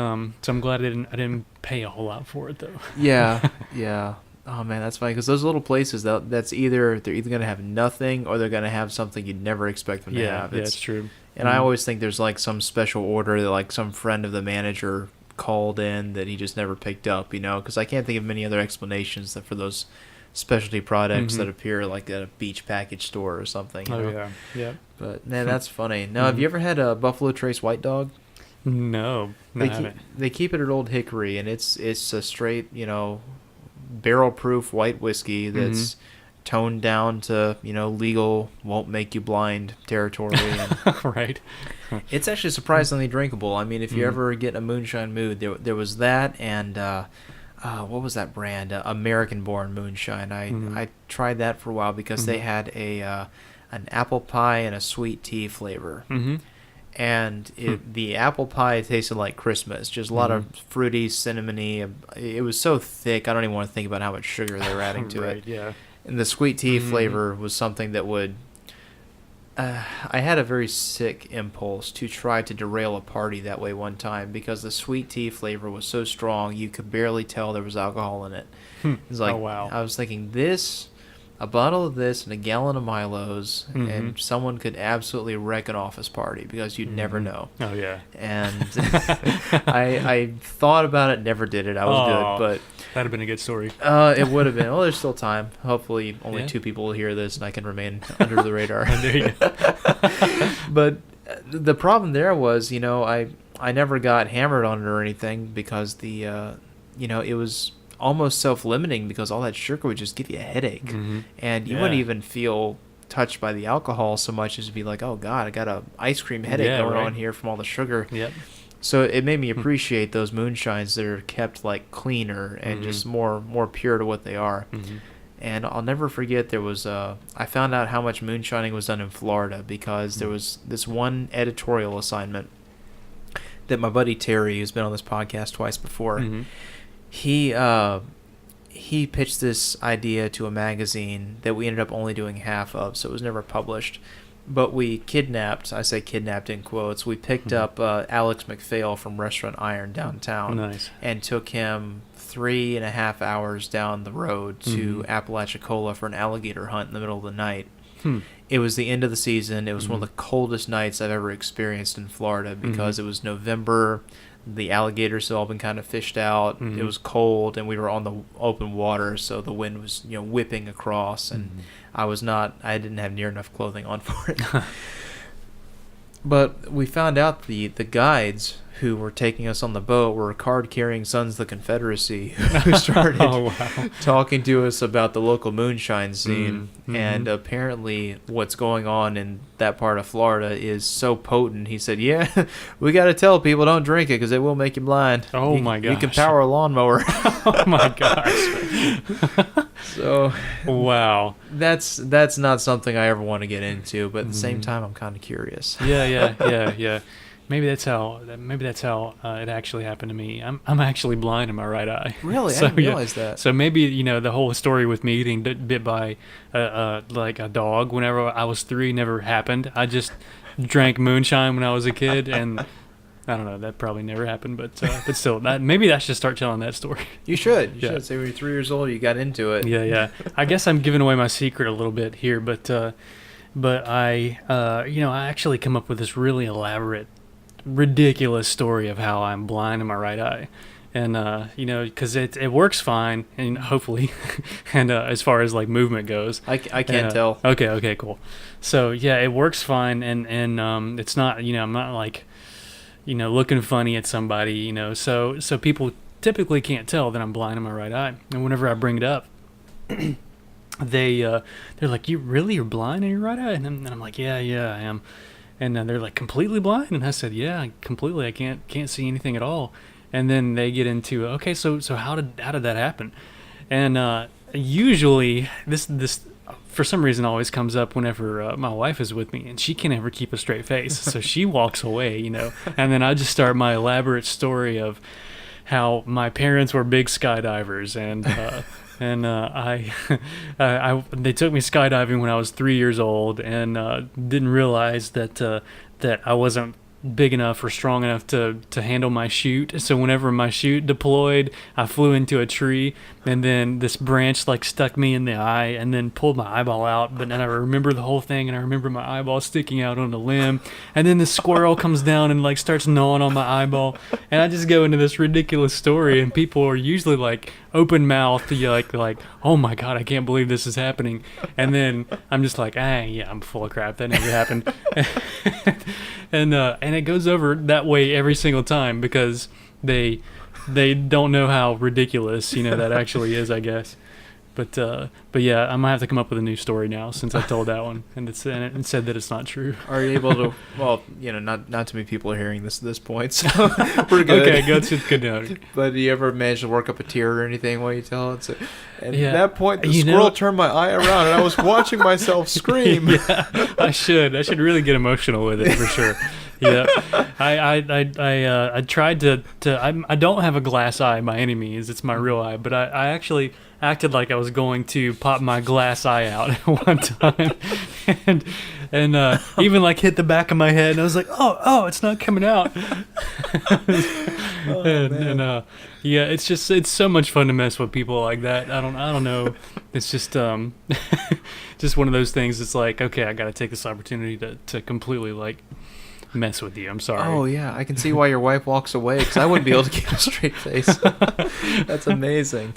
B: so I'm glad I didn't pay a whole lot for it though.
A: Yeah. Yeah. Oh man, that's funny, because those little places, they're either going to have nothing, or they're going to have something you'd never expect them to have.
B: Yeah, it's true.
A: And I always think there's like some special order that like some friend of the manager called in that he just never picked up, because I can't think of many other explanations that for those specialty products that appear like at a beach package store or something.
B: Oh yeah.
A: But man, that's funny. Now, have you ever had a Buffalo Trace White Dog?
B: No, I haven't.
A: They keep it at Old Hickory, and it's a straight, barrel proof white whiskey that's toned down to legal, won't make you blind territory, and
B: Right.
A: it's actually surprisingly drinkable. I mean, if you ever get in a moonshine mood, there was that, and what was that brand, American Born Moonshine. I tried that for a while because they had an apple pie and a sweet tea flavor. And the apple pie tasted like Christmas, just a lot of fruity, cinnamony. It was so thick, I don't even want to think about how much sugar they were adding to
B: Right,
A: it.
B: yeah.
A: And the sweet tea flavor was something that would... I had a very sick impulse to try to derail a party that way one time, because the sweet tea flavor was so strong, you could barely tell there was alcohol in it. It's like,
B: Oh, wow.
A: I was thinking, a bottle of this and a gallon of Milos, and someone could absolutely wreck an office party, because you'd never know.
B: Oh yeah.
A: And I thought about it, never did it. I was good, but
B: that'd have been a good story.
A: it would have been. Well, there's still time. Hopefully, only
B: Yeah.
A: 2 people will hear this, and I can remain under the radar.
B: There you go.
A: But the problem there was, I never got hammered on it or anything, because it was almost self-limiting, because all that sugar would just give you a headache, and you wouldn't
B: Yeah.
A: even feel touched by the alcohol so much as to be like, oh god, I got a ice cream headache
B: Yeah,
A: going
B: right.
A: on here from all the sugar.
B: Yep.
A: So it made me appreciate those moonshines that are kept like cleaner and just more pure to what they are. And I'll never forget, there was I found out how much moonshining was done in Florida, because there was this one editorial assignment that my buddy Terry, who's been on this podcast twice before, he pitched this idea to a magazine that we ended up only doing half of, so it was never published. But we kidnapped, I say kidnapped in quotes, we picked up Alex McPhail from Restaurant Iron downtown.
B: Nice.
A: And took him 3.5 hours down the road to Apalachicola for an alligator hunt in the middle of the night. It was the end of the season. It was one of the coldest nights I've ever experienced in Florida because it was November. The alligators had all been kind of fished out. It was cold, and we were on the open water, so the wind was, whipping across, and I didn't have near enough clothing on for it. But we found out the guides who were taking us on the boat were card-carrying Sons of the Confederacy who started talking to us about the local moonshine scene. And apparently what's going on in that part of Florida is so potent. He said, yeah, we got to tell people don't drink it because it will make you blind.
B: Oh, my gosh.
A: You can power a lawnmower.
B: Oh, my gosh.
A: So,
B: wow.
A: That's not something I ever want to get into, but at the same time, I'm kind of curious.
B: Yeah. Maybe that's how it actually happened to me. I'm actually blind in my right eye.
A: Really? I didn't realize that.
B: So maybe the whole story with me getting bit by like a dog whenever I was 3 never happened. I just drank moonshine when I was a kid, and I don't know, that probably never happened. But still, maybe I should start telling that story.
A: You should. You should say when you're 3 years old, you got into it.
B: Yeah. I guess I'm giving away my secret a little bit here, but I I actually come up with this really elaborate, ridiculous story of how I'm blind in my right eye, and because it works fine, and hopefully, and as far as like movement goes,
A: I can't tell.
B: Okay, cool. So yeah, it works fine, and it's not I'm not like looking funny at somebody, so people typically can't tell that I'm blind in my right eye, and whenever I bring it up, they're like, you're blind in your right eye, and I'm like, yeah, I am. And then they're like, completely blind? And I said, yeah, completely. I can't see anything at all. And then they get into, okay, so how did that happen? And usually this for some reason always comes up whenever my wife is with me, and she can never keep a straight face. So she walks away, and then I just start my elaborate story of how my parents were big skydivers, and they took me skydiving when I was 3 years old, and didn't realize that I wasn't big enough or strong enough to handle my chute. So whenever my chute deployed, I flew into a tree, and then this branch like stuck me in the eye and then pulled my eyeball out. But then I remember the whole thing, and I remember my eyeball sticking out on the limb, and then the squirrel comes down and like starts gnawing on my eyeball, and I just go into this ridiculous story, and people are usually like open mouthed, like oh my god, I can't believe this is happening. And then I'm just like, yeah, I'm full of crap, that never happened. And it goes over that way every single time because they don't know how ridiculous that actually is, I guess. But yeah, I'm gonna have to come up with a new story now since I told that one and it said that it's not true.
A: Are you able to? Well, not too many people are hearing this at this point, so we're good.
B: Okay, good to know.
A: But do you ever manage to work up a tear or anything while you tell it? So, at
B: yeah.
A: that point, the squirrel turned my eye around, and I was watching myself scream.
B: Yeah, I should really get emotional with it for sure. Yeah, I tried to. I don't have a glass eye by any means. It's my real eye, but I actually acted like I was going to pop my glass eye out at one time, and even like hit the back of my head, and I was like, oh, it's not coming out. Yeah, it's so much fun to mess with people like that. I don't know. It's just just one of those things. It's like, okay, I got to take this opportunity to completely like mess with you. I'm sorry.
A: Oh yeah, I can see why your wife walks away, because I wouldn't be able to keep a straight face. That's amazing.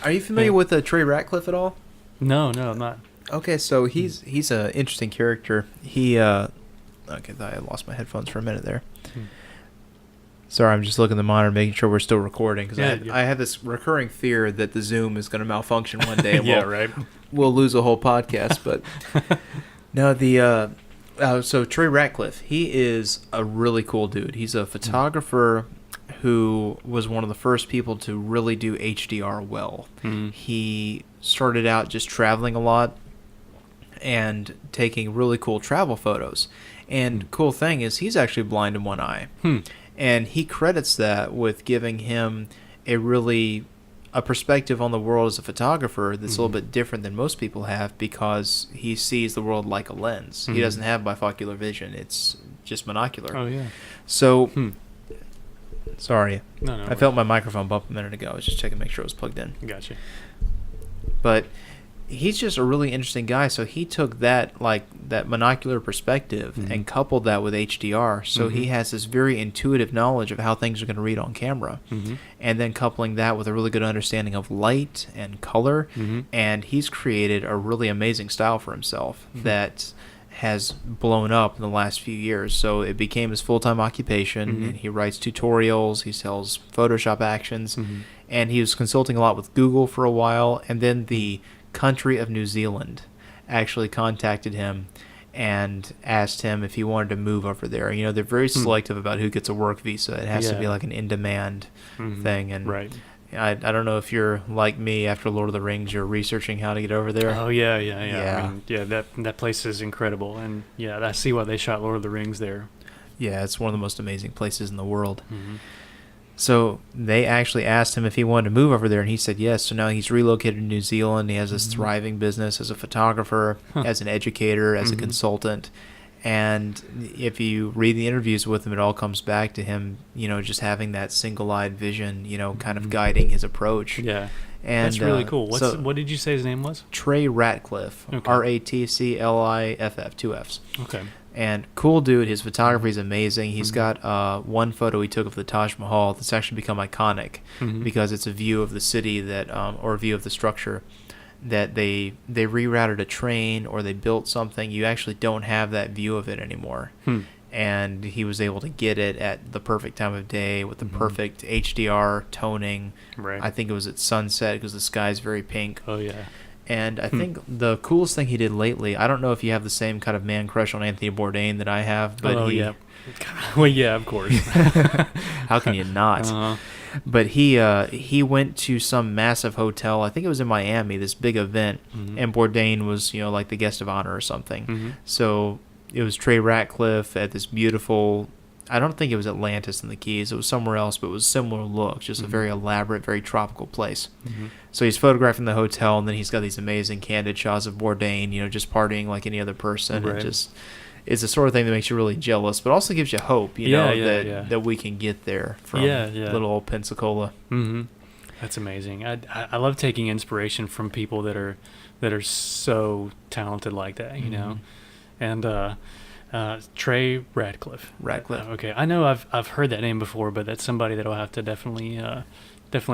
A: Are you familiar with Trey Ratcliffe at all?
B: No, I'm not.
A: Okay, so he's an interesting character. He okay, I lost my headphones for a minute there. Sorry, I'm just looking at the monitor, making sure we're still recording, because I have this recurring fear that the Zoom is going to malfunction one day. And we'll lose a whole podcast. But no, so Trey Ratcliffe, he is a really cool dude. He's a photographer who was one of the first people to really do HDR well. He started out just traveling a lot and taking really cool travel photos. And cool thing is he's actually blind in one eye. And he credits that with giving him a perspective on the world as a photographer that's a little bit different than most people have, because he sees the world like a lens. He doesn't have bifocular vision. It's just monocular.
B: Oh, yeah.
A: So, sorry.
B: No,
A: I felt my microphone bump a minute ago. I was just checking to make sure it was plugged in.
B: Gotcha.
A: But he's just a really interesting guy. So he took that monocular perspective and coupled that with HDR. So he has this very intuitive knowledge of how things are going to read on camera, and then coupling that with a really good understanding of light and color, and he's created a really amazing style for himself that has blown up in the last few years. So it became his full-time occupation, and he writes tutorials, he sells Photoshop actions, and he was consulting a lot with Google for a while, and then the country of New Zealand actually contacted him and asked him if he wanted to move over there. You know, they're very selective about who gets a work visa. It has to be like an in-demand thing. And
B: right.
A: I don't know if you're like me after Lord of the Rings, you're researching how to get over there.
B: Oh, yeah. I mean, that place is incredible. And, I see why they shot Lord of the Rings there.
A: Yeah, it's one of the most amazing places in the world. So they actually asked him if he wanted to move over there, and he said yes. So now he's relocated to New Zealand. He has this thriving business as a photographer, as an educator, as a consultant. And if you read the interviews with him, it all comes back to him, just having that single-eyed vision, kind of guiding his approach.
B: Yeah.
A: And
B: that's really cool. What did you say his name was?
A: Trey Ratcliffe.
B: Okay.
A: Ratcliff, 2 Fs.
B: Okay.
A: And cool dude. His photography is amazing. He's got one photo he took of the Taj Mahal that's actually become iconic because it's a view of the city or a view of the structure that they rerouted a train or they built something. You actually don't have that view of it anymore. And he was able to get it at the perfect time of day with the perfect HDR toning.
B: Right.
A: I think it was at sunset because the sky's very pink.
B: Oh, yeah.
A: And I think the coolest thing he did lately, I don't know if you have the same kind of man crush on Anthony Bourdain that I have, but
B: yeah. Well, yeah, of course.
A: How can you not? But he went to some massive hotel. I think it was in Miami, this big event, and Bourdain was, like the guest of honor or something. So it was Trey Ratcliffe at this beautiful, I don't think it was Atlantis in the Keys. It was somewhere else, but it was similar look, just a very elaborate, very tropical place. So he's photographing the hotel, and then he's got these amazing candid shots of Bourdain, just partying like any other person.
B: Right.
A: And just, it's the sort of thing that makes you really jealous, but also gives you hope, that we can get there from little old Pensacola.
B: That's amazing. I love taking inspiration from people that are so talented like that, And Trey Ratcliffe. Okay, I know I've heard that name before, but that's somebody that I'll have to definitely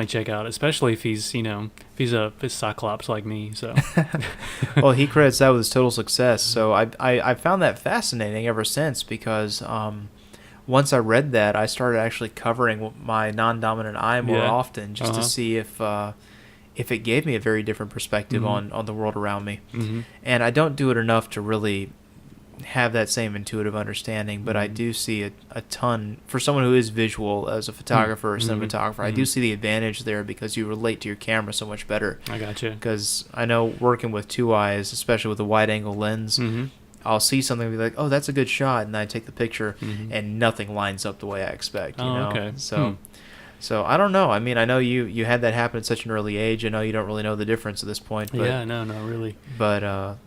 B: check out, especially if he's a Cyclops like me. So,
A: well, he credits that with his total success. So I found that fascinating ever since because once I read that, I started actually covering my non-dominant eye more often just to see if it gave me a very different perspective on the world around me. And I don't do it enough to really have that same intuitive understanding, but I do see a ton for someone who is visual as a photographer or cinematographer. I do see the advantage there because you relate to your camera so much better.
B: I gotcha.
A: Because I know working with two eyes, especially with a wide angle lens, I'll see something and be like, oh, that's a good shot, and then I take the picture and nothing lines up the way I expect.
B: Okay.
A: So I don't know. I mean, I know you had that happen at such an early age. I know you don't really know the difference at this point. But,
B: no, really.
A: But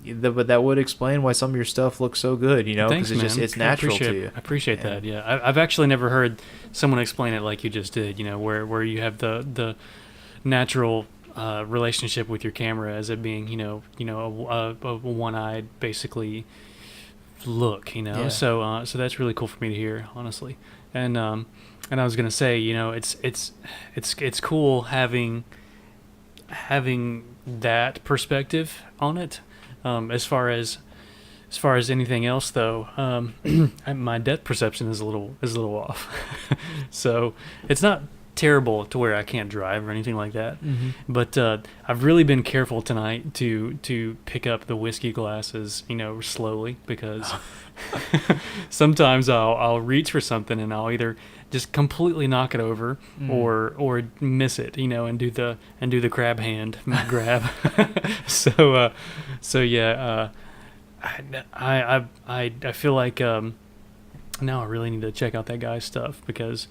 A: that would explain why some of your stuff looks so good,
B: Thanks,
A: because it's natural to you.
B: I appreciate that. Yeah, I've actually never heard someone explain it like you just did. Where you have the natural relationship with your camera as it being a one-eyed basically look. So that's really cool for me to hear, honestly. And I was gonna say, it's cool having that perspective on it. As far as anything else, though, my depth perception is a little off. So it's not terrible to where I can't drive or anything like that. But I've really been careful tonight to pick up the whiskey glasses, slowly, because sometimes I'll reach for something and I'll either just completely knock it over or miss it, and do the crab hand grab. I feel like now I really need to check out that guy's stuff because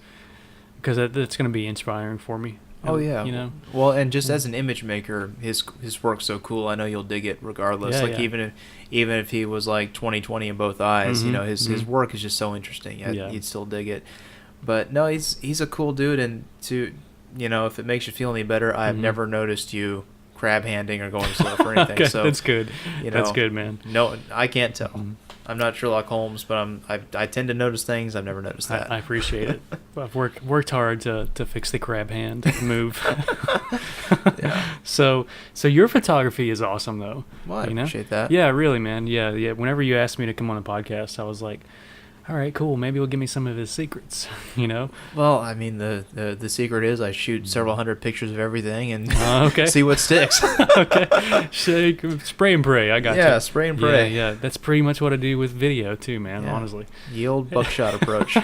B: that's going to be inspiring for me.
A: Oh yeah, Well, and just as an image maker, his work's so cool. I know you'll dig it regardless. Even if he was like 20/20 in both eyes, his work is just so interesting. You'd still dig it. But no, he's a cool dude, and if it makes you feel any better, I've never noticed you crab handing or going slow for anything.
B: Okay,
A: So
B: that's good.
A: you
B: That's
A: know,
B: good, man.
A: no, I can't tell.
B: Mhm.
A: I'm not Sherlock Holmes, but I tend to notice things I've never noticed that.
B: I appreciate it. I've worked hard to fix the crab hand move.
A: Yeah.
B: So your photography is awesome, though.
A: Well, I
B: you know?
A: appreciate that.
B: Yeah, really, man. Yeah, yeah. Whenever you asked me to come on a podcast, I was like, all right, cool. Maybe he'll give me some of his secrets. You know?
A: Well, I mean, the secret is I shoot several hundred pictures of everything and
B: Okay.
A: see what sticks.
B: Okay. Spray and pray. I got you.
A: Yeah, spray and pray.
B: Yeah. That's pretty much what I do with video too, man.
A: Yeah.
B: Honestly.
A: The old buckshot approach.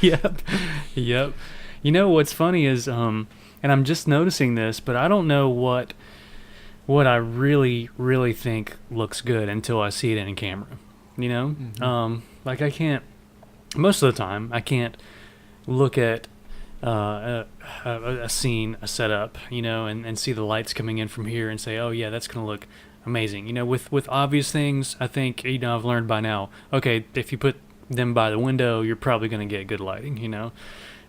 B: Yep. You know what's funny is, and I'm just noticing this, but I don't know what I really think looks good until I see it in camera. You know,
A: Mhm.
B: like I can't. Most of the time, I can't look at a scene, a setup, you know, and see the lights coming in from here and say, oh yeah, that's gonna look amazing. You know, with obvious things, I think, you know, I've learned by now. Okay, if you put them by the window, you're probably gonna get good lighting. You know,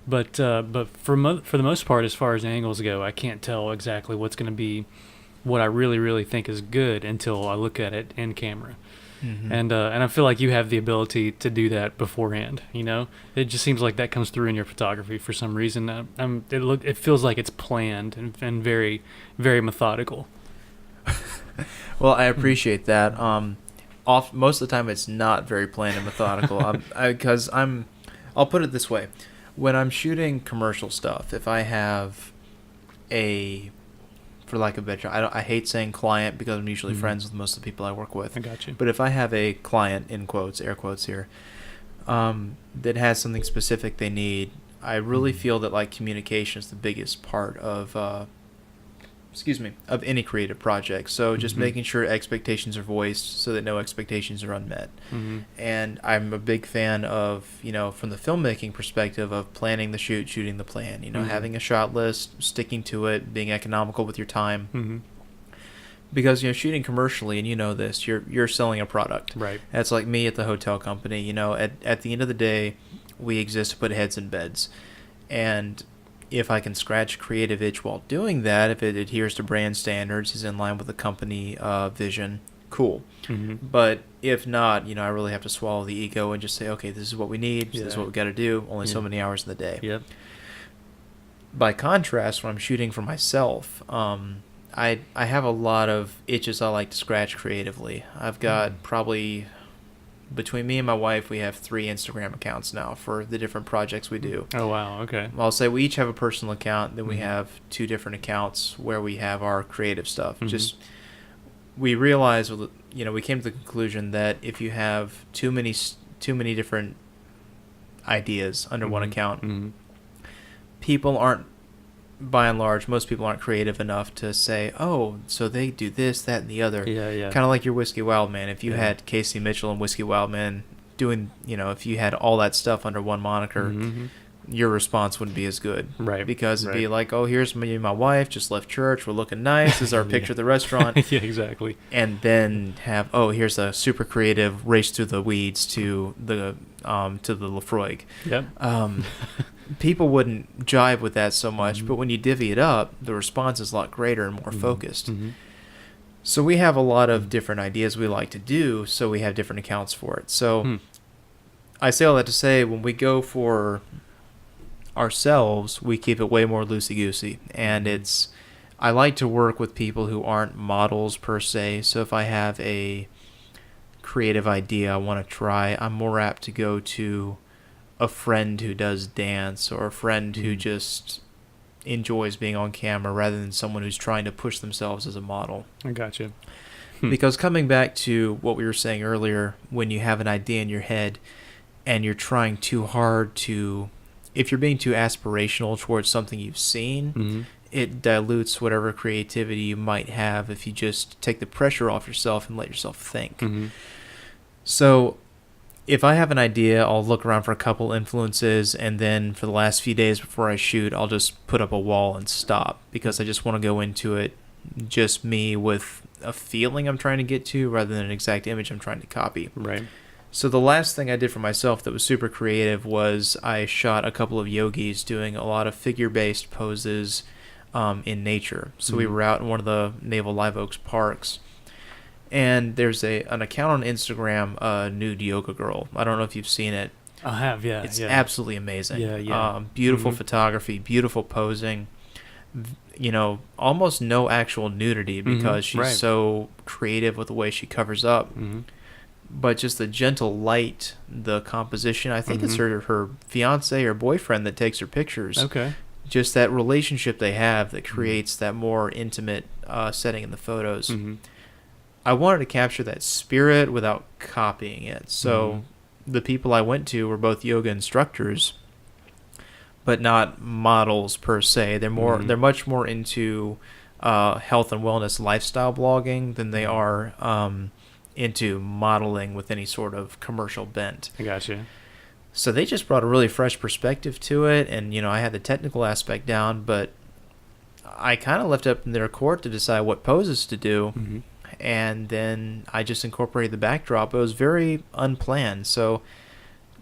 B: but for the most part, as far as angles go, I can't tell exactly what's gonna be what I really think is good until I look at it in camera.
A: Mhm.
B: And I feel like you have the ability to do that beforehand. You know, it just seems like that comes through in your photography for some reason. It feels like it's planned and very methodical.
A: Well, I appreciate that. Most of the time, it's not very planned and methodical. Because I'll put it this way: when I'm shooting commercial stuff, if I have for lack of a better, I hate saying client because I'm usually
B: Mhm.
A: friends with most of the people I work with.
B: I got you.
A: But if I have a client, in quotes, air quotes here, that has something specific they need, I really feel that like communication is the biggest part of of any creative project. So just
B: Mhm.
A: making sure expectations are voiced so that no expectations are unmet.
B: Mm-hmm.
A: And I'm a big fan of, you know, from the filmmaking perspective of planning the shoot, shooting the plan, you know,
B: Mhm.
A: having a shot list, sticking to it, being economical with your time.
B: Mm-hmm.
A: Because, you know, shooting commercially, and you know this, you're selling a product.
B: Right.
A: That's like me at the hotel company. You know, at the end of the day, we exist to put heads in beds. And if I can scratch creative itch while doing that, if it adheres to brand standards, is in line with the company vision, cool.
B: Mm-hmm.
A: But if not, you know, I really have to swallow the ego and just say, okay, this is what we need. This is what we got to do. Only so
B: Yeah.
A: many hours in the day.
B: Yep.
A: By contrast, when I'm shooting for myself, I have a lot of itches I like to scratch creatively. I've got probably, between me and my wife, we have 3 Instagram accounts now for the different projects we do.
B: Oh wow. Okay.
A: I'll say we each have a personal account, then we
B: Mhm.
A: have 2 different accounts where we have our creative stuff.
B: Mhm.
A: Just, we realized, you know, we came to the conclusion that if you have too many different ideas under one
B: Mhm.
A: account,
B: Mhm.
A: people aren't, by and large, most people aren't creative enough to say, oh, so they do this, that, and the other.
B: Yeah.
A: Kind of like your Whisky Wildman. If you
B: Yeah.
A: had Casey Mitchell and Whisky Wildman doing, you know, if you had all that stuff under one moniker,
B: Mhm.
A: your response wouldn't be as good.
B: Right.
A: Because it'd be
B: Right.
A: like, oh, here's me and my wife, just left church, we're looking nice, this is our
B: Yeah.
A: picture at the restaurant.
B: Yeah. Exactly.
A: And then have, oh, here's a super creative race through the weeds to the Lefroy.
B: Yep.
A: People wouldn't jive with that so much,
B: Mhm.
A: but when you divvy it up, the response is a lot greater and more
B: Mhm.
A: focused.
B: Mhm.
A: So we have a lot of different ideas we like to do, so we have different accounts for it. So
B: Hmm.
A: I say all that to say, when we go for ourselves, we keep it way more loosey-goosey. And I like to work with people who aren't models per se. So if I have a creative idea I want to try, I'm more apt to go to a friend who does dance or a friend who just enjoys being on camera rather than someone who's trying to push themselves as a model.
B: I got you.
A: Because coming back to what we were saying earlier, when you have an idea in your head and you're trying too hard to, if you're being too aspirational towards something you've seen,
B: Mm-hmm.
A: it dilutes whatever creativity you might have if you just take the pressure off yourself and let yourself think.
B: Mm-hmm.
A: So if I have an idea, I'll look around for a couple influences, and then for the last few days before I shoot, I'll just put up a wall and stop, because I just want to go into it just me with a feeling I'm trying to get to rather than an exact image I'm trying to copy.
B: Right.
A: So the last thing I did for myself that was super creative was I shot a couple of yogis doing a lot of figure-based poses in nature. So we were out in one of the Naval Live Oaks parks, and there's an account on Instagram, Nude Yoga Girl. I don't know if you've seen it.
B: I have, yeah.
A: It's
B: yeah.
A: absolutely amazing.
B: Yeah.
A: Beautiful photography, beautiful posing. Almost no actual nudity because she's so creative with the way she covers up. But just the gentle light, the composition. I think it's her fiance or boyfriend that takes her pictures.
B: Okay.
A: Just that relationship they have that creates that more intimate setting in the photos. I wanted to capture that spirit without copying it. So the people I went to were both yoga instructors, but not models per se. They're much more into health and wellness lifestyle blogging than they are into modeling with any sort of commercial bent.
B: I gotcha.
A: So they just brought a really fresh perspective to it, and I had the technical aspect down, but I kind of left it up in their court to decide what poses to do, and then I just incorporated the backdrop. It was very unplanned. So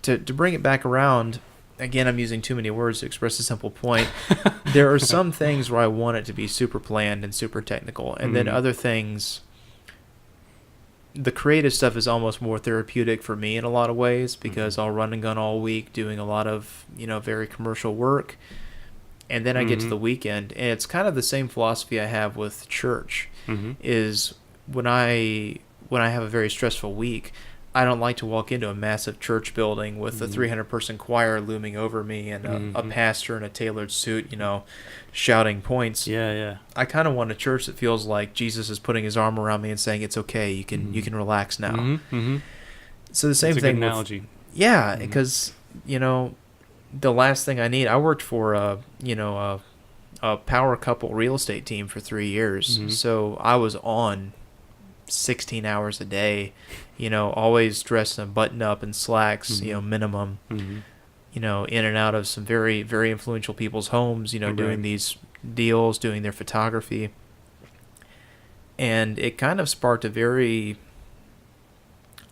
A: to bring it back around, again, I'm using too many words to express a simple point. There are some things where I want it to be super planned and super technical, and then other things, the creative stuff is almost more therapeutic for me in a lot of ways, because I'll run and gun all week doing a lot of, very commercial work. And then I get to the weekend, and it's kind of the same philosophy I have with church, is when I have a very stressful week, I don't like to walk into a massive church building with a 300-person choir looming over me and a pastor in a tailored suit, shouting points.
B: Yeah.
A: I kind of want a church that feels like Jesus is putting his arm around me and saying, "It's okay, you can relax now." So the same
B: That's a
A: thing.
B: Good analogy.
A: Because the last thing I need. I worked for a power couple real estate team for 3 years, so I was on 16 hours a day, always dressed in a button up and slacks, minimum, in and out of some very, very influential people's homes, doing these deals, doing their photography. And it kind of sparked a very,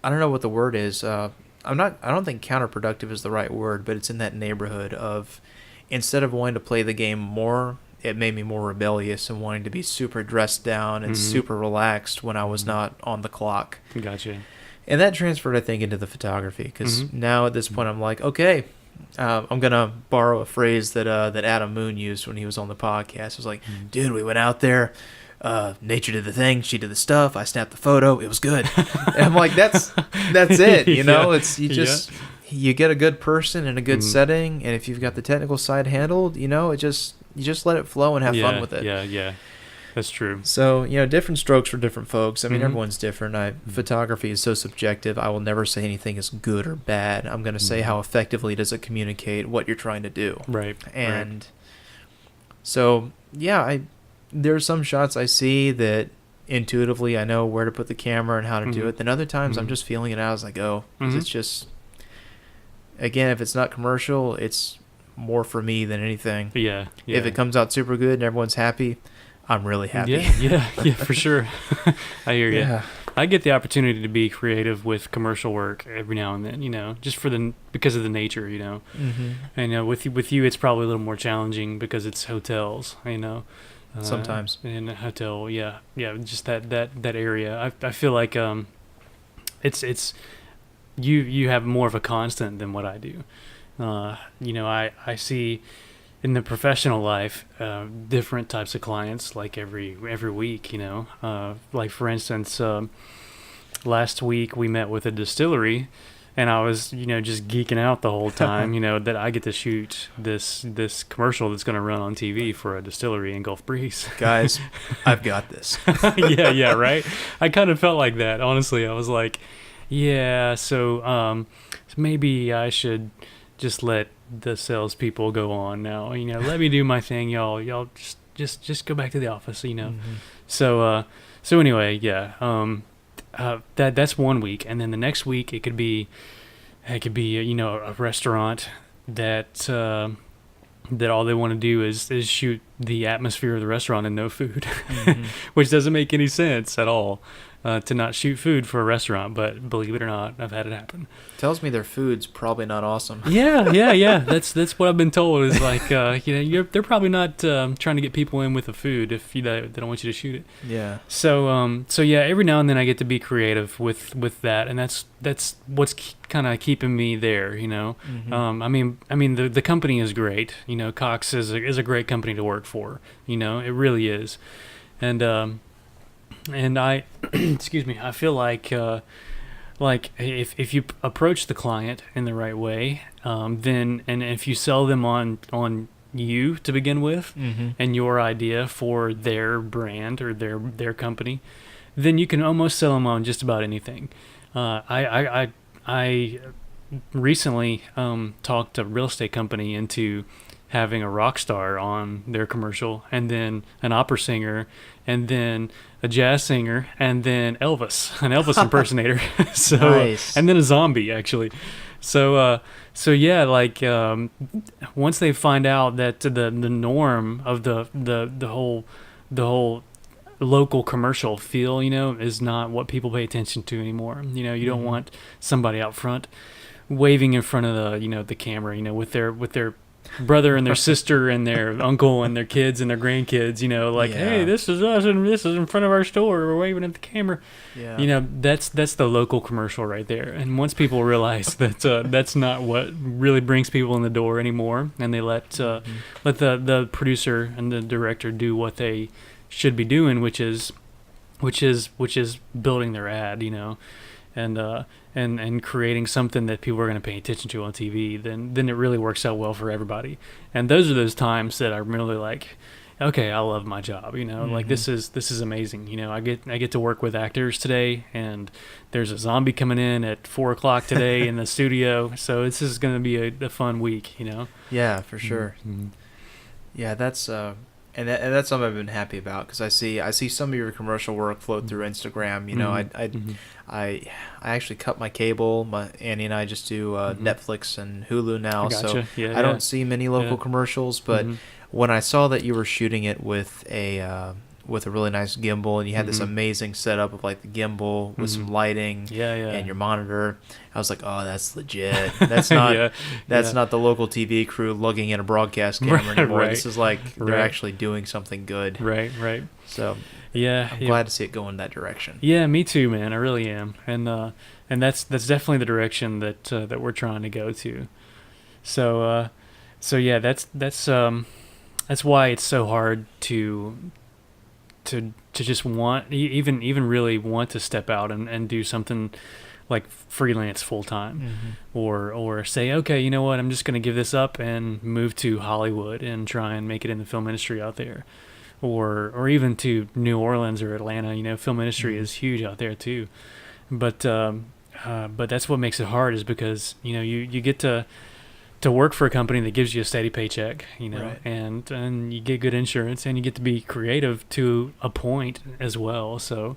A: I don't know what the word is. I don't think counterproductive is the right word, but it's in that neighborhood of, instead of wanting to play the game more, it made me more rebellious and wanting to be super dressed down and super relaxed when I was not on the clock.
B: Gotcha.
A: And that transferred, I think, into the photography, because now at this point I'm like, okay, I'm going to borrow a phrase that Adam Moon used when he was on the podcast. It was like, dude, we went out there, nature did the thing, she did the stuff, I snapped the photo, it was good. And I'm like, that's it, it's you get a good person in a good setting, and if you've got the technical side handled, you just let it flow and have fun with it.
B: Yeah. That's true.
A: So, different strokes for different folks. I mean, everyone's different. Photography is so subjective. I will never say anything is good or bad. I'm going to say how effectively does it communicate what you're trying to do.
B: Right.
A: And so, there's some shots I see that intuitively I know where to put the camera and how to do it. Then other times I'm just feeling it out as I go. 'Cause it's just, again, if it's not commercial, it's more for me than anything.
B: Yeah.
A: If it comes out super good and everyone's happy, I'm really happy.
B: Yeah, for sure. I hear you.
A: Yeah.
B: I get the opportunity to be creative with commercial work every now and then, just because of the nature, And with you, it's probably a little more challenging because it's hotels,
A: Sometimes.
B: In a hotel, yeah, just that area. I feel like it's you have more of a constant than what I do. I see in the professional life, different types of clients, like every week, like for instance, last week we met with a distillery, and I was, just geeking out the whole time, that I get to shoot this commercial that's going to run on TV for a distillery in Gulf Breeze.
A: Guys, I've got this.
B: yeah, right. I kind of felt like that, honestly. I was like, yeah, so maybe I should just let the salespeople go on now. Let me do my thing, y'all. Just go back to the office. So anyway, yeah. That's 1 week, and then the next week it could be a restaurant that all they want to do is shoot the atmosphere of the restaurant and no food, which doesn't make any sense at all. to not shoot food for a restaurant. But believe it or not, I've had it happen.
A: Tells me their food's probably not awesome.
B: Yeah. That's what I've been told. Is like, they're probably not trying to get people in with the food if they don't want you to shoot it.
A: Yeah.
B: So yeah, every now and then I get to be creative with that, and that's what's kind of keeping me there.
A: Mm-hmm.
B: I mean the company is great. Cox is a great company to work for. It really is, and I excuse me, I feel like if you approach the client in the right way, then and if you sell them on you to begin with,
A: Mm-hmm.
B: and your idea for their brand or their company, then you can almost sell them on just about anything. I recently talked a real estate company into having a rock star on their commercial, and then an opera singer, and then a jazz singer, and then an Elvis impersonator. So
A: Nice.
B: and then a zombie actually. So yeah, like once they find out that the norm of the whole local commercial feel, is not what people pay attention to anymore. You don't
A: Mhm.
B: want somebody out front waving in front of the camera, with their brother and their sister and their uncle and their kids and their grandkids, like,
A: Yeah.
B: hey, this is us and this is in front of our store. We're waving at the camera.
A: Yeah.
B: That's the local commercial right there. And once people realize that that's not what really brings people in the door anymore, and they let the producer and the director do what they should be doing, which is building their ad, and creating something that people are going to pay attention to on TV, then it really works out well for everybody. And those are those times that I'm really like, okay, I love my job, like this is amazing. I get to work with actors today, and there's a zombie coming in at 4:00 today in the studio, so this is going to be a fun week.
A: Yeah, for sure.
B: Mm-hmm.
A: Yeah, that's and that's something I've been happy about, because I see some of your commercial work float through Instagram. I actually cut my cable. Annie and I just do Netflix and Hulu now,
B: Gotcha.
A: so
B: Yeah,
A: I don't see many local
B: Yeah.
A: commercials. But
B: Mhm.
A: when I saw that you were shooting it with a really nice gimbal, and you had this
B: Mhm.
A: amazing setup of like the gimbal with some
B: Mhm.
A: lighting
B: Yeah.
A: and your monitor, I was like, oh, that's legit. That's not
B: Yeah,
A: that's
B: yeah.
A: not the local TV crew lugging in a broadcast camera
B: Right,
A: anymore.
B: right.
A: This is like they're
B: Right.
A: actually doing something good.
B: Right.
A: So
B: Yeah.
A: I'm
B: yeah.
A: glad to see it go in that direction.
B: Yeah, me too, man. I really am, and that's definitely the direction that we're trying to go to. So yeah, that's why it's so hard to just want even really want to step out and do something like freelance full time,
A: Mm-hmm.
B: or say, okay, you know what, I'm just going to give this up and move to Hollywood and try and make it in the film industry out there, or even to New Orleans or Atlanta. Film industry
A: Mhm.
B: is huge out there too, but that's what makes it hard, is because you get to work for a company that gives you a steady paycheck,
A: Right.
B: and you get good insurance, and you get to be creative to a point as well. So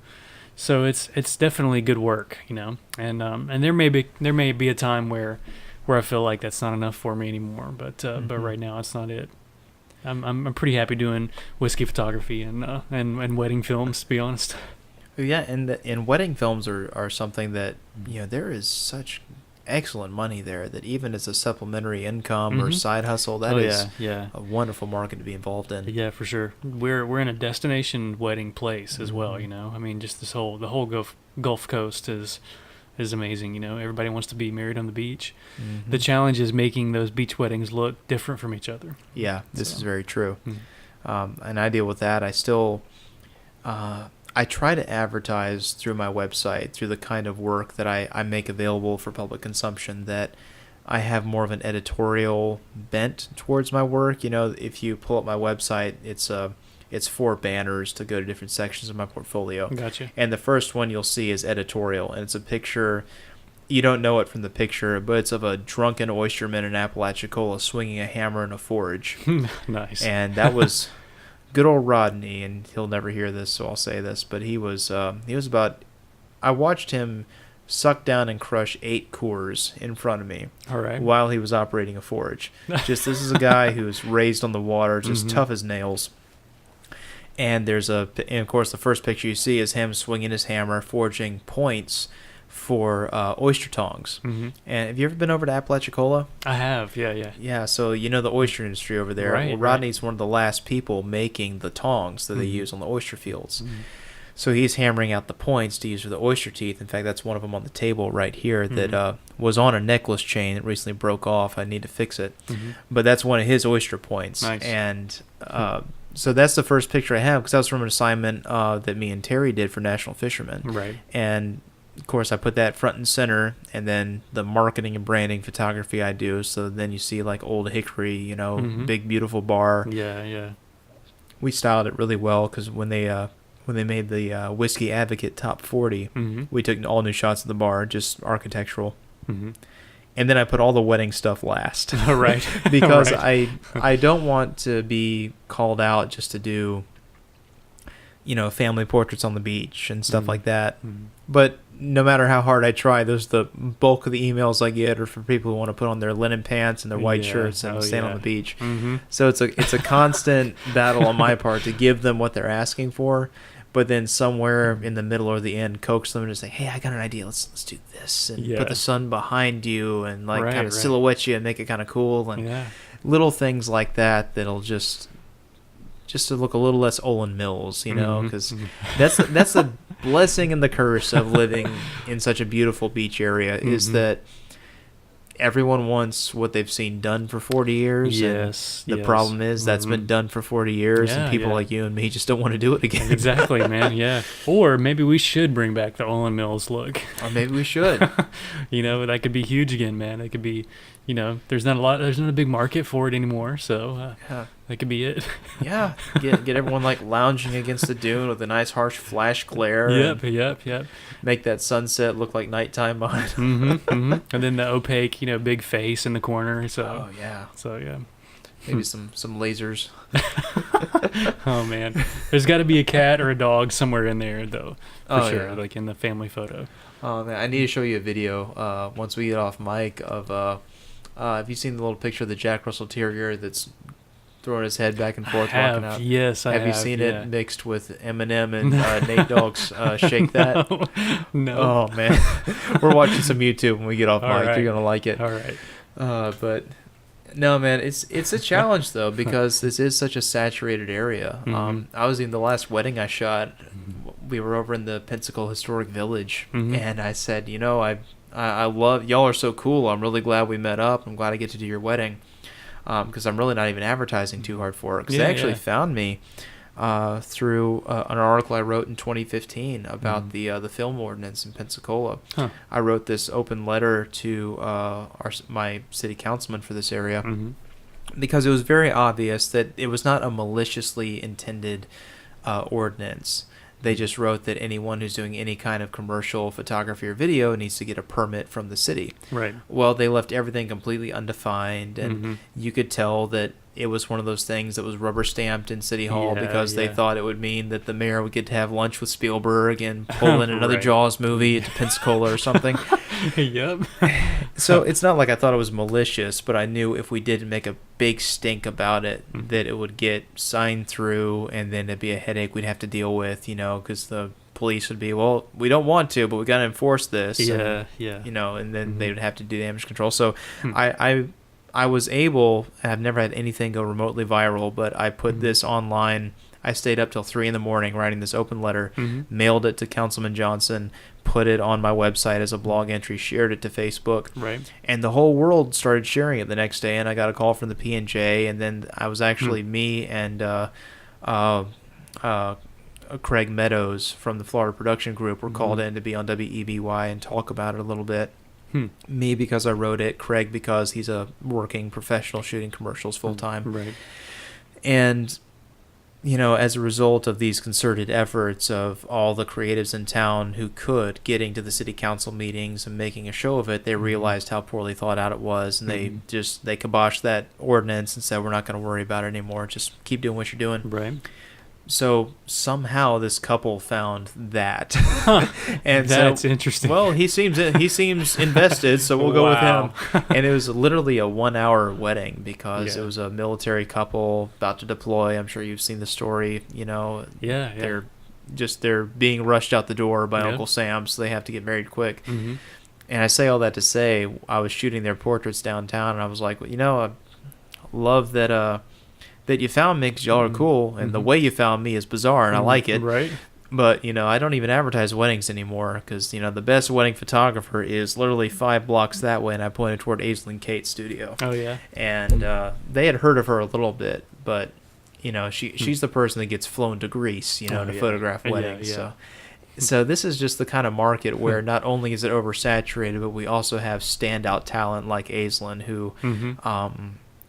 B: it's definitely good work, and there may be a time where I feel like that's not enough for me anymore, but
A: Mhm.
B: right now it's not it. I'm pretty happy doing whiskey photography and wedding films, to be honest.
A: Yeah, and wedding films are something that there is such excellent money there, that even as a supplementary income or
B: Mhm.
A: side hustle, that
B: Oh
A: is
B: yeah.
A: a wonderful market to be involved in.
B: Yeah, for sure. We're in a destination wedding place as well.
A: Mhm.
B: I mean, just the whole Gulf Coast is amazing. Everybody wants to be married on the beach.
A: Mhm.
B: The challenge is making those beach weddings look different from each other.
A: Yeah, this
B: So.
A: is very true.
B: Mhm.
A: And I deal with that. I still, I try to advertise through my website, through the kind of work that I make available for public consumption, that I have more of an editorial bent towards my work. If you pull up my website, it's 4 banners to go to different sections of my portfolio.
B: Gotcha.
A: And the first one you'll see is editorial, and it's a picture. You don't know it from the picture, but it's of a drunken oysterman in Apalachicola swinging a hammer in a forge.
B: Nice.
A: And that was good old Rodney, and he'll never hear this, so I'll say this, but he was about, I watched him suck down and crush 8 Coors in front of me
B: All right.
A: while he was operating a forge. This is a guy who was raised on the water, just
B: Mhm.
A: tough as nails. And and of course, the first picture you see is him swinging his hammer, forging points for oyster tongs.
B: Mm-hmm.
A: And have you ever been over to Apalachicola?
B: I have, yeah.
A: Yeah, so you know the oyster industry over there.
B: Right,
A: well, Rodney's one of the last people making the tongs that they use on the oyster fields. So he's hammering out the points to use for the oyster teeth. In fact, that's one of them on the table right here that was on a necklace chain that recently broke off. I need to fix it. But that's one of his oyster points.
B: Nice.
A: And so that's the first picture I have, because that was from an assignment that me and Terry did for National Fishermen.
B: Right.
A: And of course, I put that front and center, and then the marketing and branding photography I do. So then you see like Old Hickory, you know, big beautiful bar.
B: Yeah.
A: We styled it really well, because when they made the Whiskey Advocate Top 40, we took all new shots of the bar, just architectural. And then I put all the wedding stuff last.
B: Right.
A: Because
B: right.
A: I don't want to be called out just to do, you know, family portraits on the beach and stuff like that. But no matter how hard I try, there's the bulk of the emails I get are for people who want to put on their linen pants and their white shirts and stand on the beach. So it's a constant battle on my part to give them what they're asking for, but then somewhere in the middle or the end, coax them and just say, "Hey, I got an idea. Let's do this, and put the sun behind you, and like kind of silhouette you and make it kind of cool, and little things like that that'll just to look a little less Olin Mills, you know, because that's the blessing and the curse of living in such a beautiful beach area is that everyone wants what they've seen done for 40 years.
B: Yes.
A: And the problem is that's been done for 40 years, and people like you and me just don't want to do it again.
B: Exactly, man. Yeah. Or maybe we should bring back the Olin Mills look.
A: Or maybe we should.
B: You know, that could be huge again, man. It could be, you know, there's not a big market for it anymore, so that could be it.
A: Yeah. Get everyone like lounging against the dune with a nice harsh flash glare.
B: Yep.
A: Make that sunset look like nighttime behind.
B: And then the opaque, you know, big face in the corner. So.
A: Oh yeah.
B: So yeah.
A: Maybe some lasers.
B: Oh man, there's got to be a cat or a dog somewhere in there though, for sure.
A: Yeah.
B: Like in the family photo.
A: Oh man, I need to show you a video once we get off mic of. Have you seen the little picture of the Jack Russell Terrier that's throwing his head back and forth walking out?
B: Yes, I have.
A: Have you seen it mixed with Eminem and Nate Dogg's Shake That?
B: No.
A: Oh man, we're watching some YouTube when we get off
B: All
A: mic.
B: right.
A: You're gonna like it.
B: All right.
A: But no, man, it's a challenge though, because this is such a saturated area. I was in the last wedding I shot. We were over in the Pensacola Historic Village, and I said, you know, I love y'all are so cool. I'm really glad we met up. I'm glad I get to do your wedding, because I'm really not even advertising too hard for it. Because they actually found me through an article I wrote in 2015 about the film ordinance in Pensacola. I wrote this open letter to my city councilman for this area because it was very obvious that it was not a maliciously intended ordinance. They just wrote that anyone who's doing any kind of commercial photography or video needs to get a permit from the city.
B: Right.
A: Well, they left everything completely undefined, and you could tell that it was one of those things that was rubber stamped in City Hall because they thought it would mean that the mayor would get to have lunch with Spielberg and pull in another Jaws movie to Pensacola or something.
B: Yep.
A: So it's not like I thought it was malicious, but I knew if we didn't make a big stink about it, that it would get signed through, and then it'd be a headache we'd have to deal with, you know, because the police would be, well, we don't want to, but we got to enforce this.
B: Yeah.
A: You know, and then they would have to do damage control. So I was able, I've never had anything go remotely viral, but I put this online. I stayed up till 3 a.m. writing this open letter, mailed it to Councilman Johnson, put it on my website as a blog entry, shared it to Facebook.
B: Right.
A: And the whole world started sharing it the next day, and I got a call from the P&J, and then I was actually me and Craig Meadows from the Florida Production Group were called in to be on WEBY and talk about it a little bit. Me because I wrote it, Craig because he's a working professional shooting commercials full time.
B: Right.
A: And, you know, as a result of these concerted efforts of all the creatives in town who could getting to the city council meetings and making a show of it, they realized how poorly thought out it was, and they kiboshed that ordinance and said, we're not going to worry about it anymore. Just keep doing what you're doing.
B: Right.
A: So somehow this couple found that, and
B: That's
A: so,
B: interesting.
A: well, he seems invested, so we'll go with
B: Wow.
A: him. And it was literally a 1 hour wedding because
B: Yeah.
A: it was a military couple about to deploy. I'm sure you've seen the story.
B: Yeah,
A: they're being rushed out the door by
B: Yep.
A: Uncle Sam, so they have to get married quick.
B: Mm-hmm.
A: And I say all that to say, I was shooting their portraits downtown, and I was like, I love that you found me because y'all are cool, and the way you found me is bizarre, and I like it.
B: Right.
A: But, I don't even advertise weddings anymore because, the best wedding photographer is literally 5 blocks that way, and I pointed toward Aislinn Kate's studio.
B: Oh, yeah.
A: And they had heard of her a little bit, but, she's the person that gets flown to Greece,
B: Oh,
A: to
B: yeah.
A: photograph
B: Yeah,
A: weddings.
B: yeah.
A: So this is just the kind of market where not only is it oversaturated, but we also have standout talent like Aislinn, who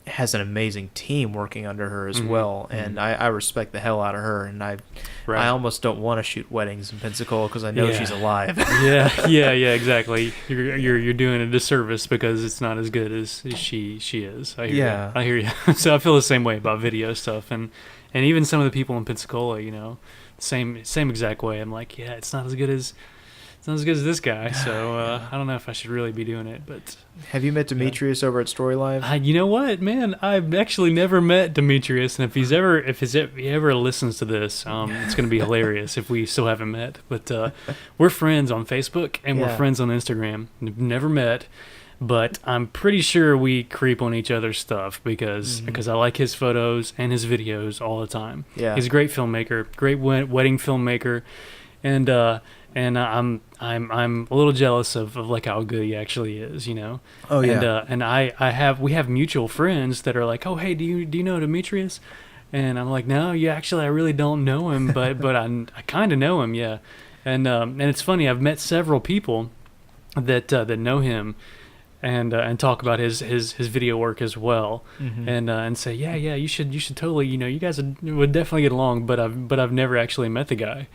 A: has an amazing team working under her as well, and I respect the hell out of her, and I almost don't want to shoot weddings in Pensacola because I know she's alive.
B: yeah, exactly. You're doing a disservice because it's not as good as she is. I hear you. So I feel the same way about video stuff, and even some of the people in Pensacola, same exact way. I'm like, yeah, it's not as good as this guy. So I don't know if I should really be doing it, but.
A: Have you met Demetrius over at Story Live?
B: You know what, man? I've actually never met Demetrius, and if he ever listens to this, it's going to be hilarious if we still haven't met. But we're friends on Facebook and we're friends on Instagram. Never met, but I'm pretty sure we creep on each other's stuff because I like his photos and his videos all the time.
A: Yeah,
B: he's a great filmmaker, great wedding filmmaker, and I'm a little jealous of like how good he actually is,
A: Oh yeah.
B: And we have mutual friends that are like, oh hey, do you know Demetrius? And I'm like, no, I really don't know him, but I kind of know him, yeah. And it's funny, I've met several people that know him and talk about his video work as well, and say yeah you should totally, you guys would definitely get along, but I've never actually met the guy.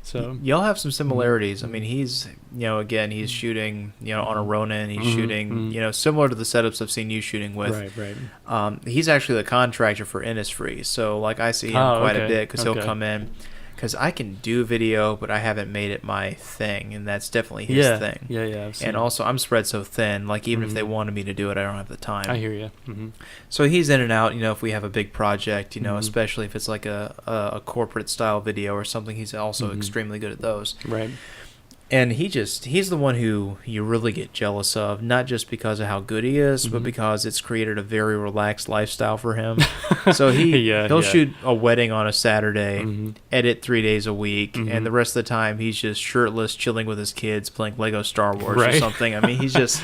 B: So
A: y'all have some similarities. I mean, he's he's shooting on a Ronin. He's shooting similar to the setups I've seen you shooting with.
B: Right.
A: He's actually the contractor for Innisfree, so like I see him quite a bit because he'll come in. Because I can do video, but I haven't made it my thing, and that's definitely his thing.
B: Yeah.
A: And also, I'm spread so thin. Like even if they wanted me to do it, I don't have the time.
B: I hear you.
A: So he's in and out. If we have a big project, especially if it's like a corporate style video or something, he's also extremely good at those.
B: Right.
A: And he's the one who you really get jealous of, not just because of how good he is, but because it's created a very relaxed lifestyle for him. So he'll shoot a wedding on a Saturday, edit 3 days a week, and the rest of the time he's just shirtless, chilling with his kids, playing Lego Star Wars or something. I mean, he's just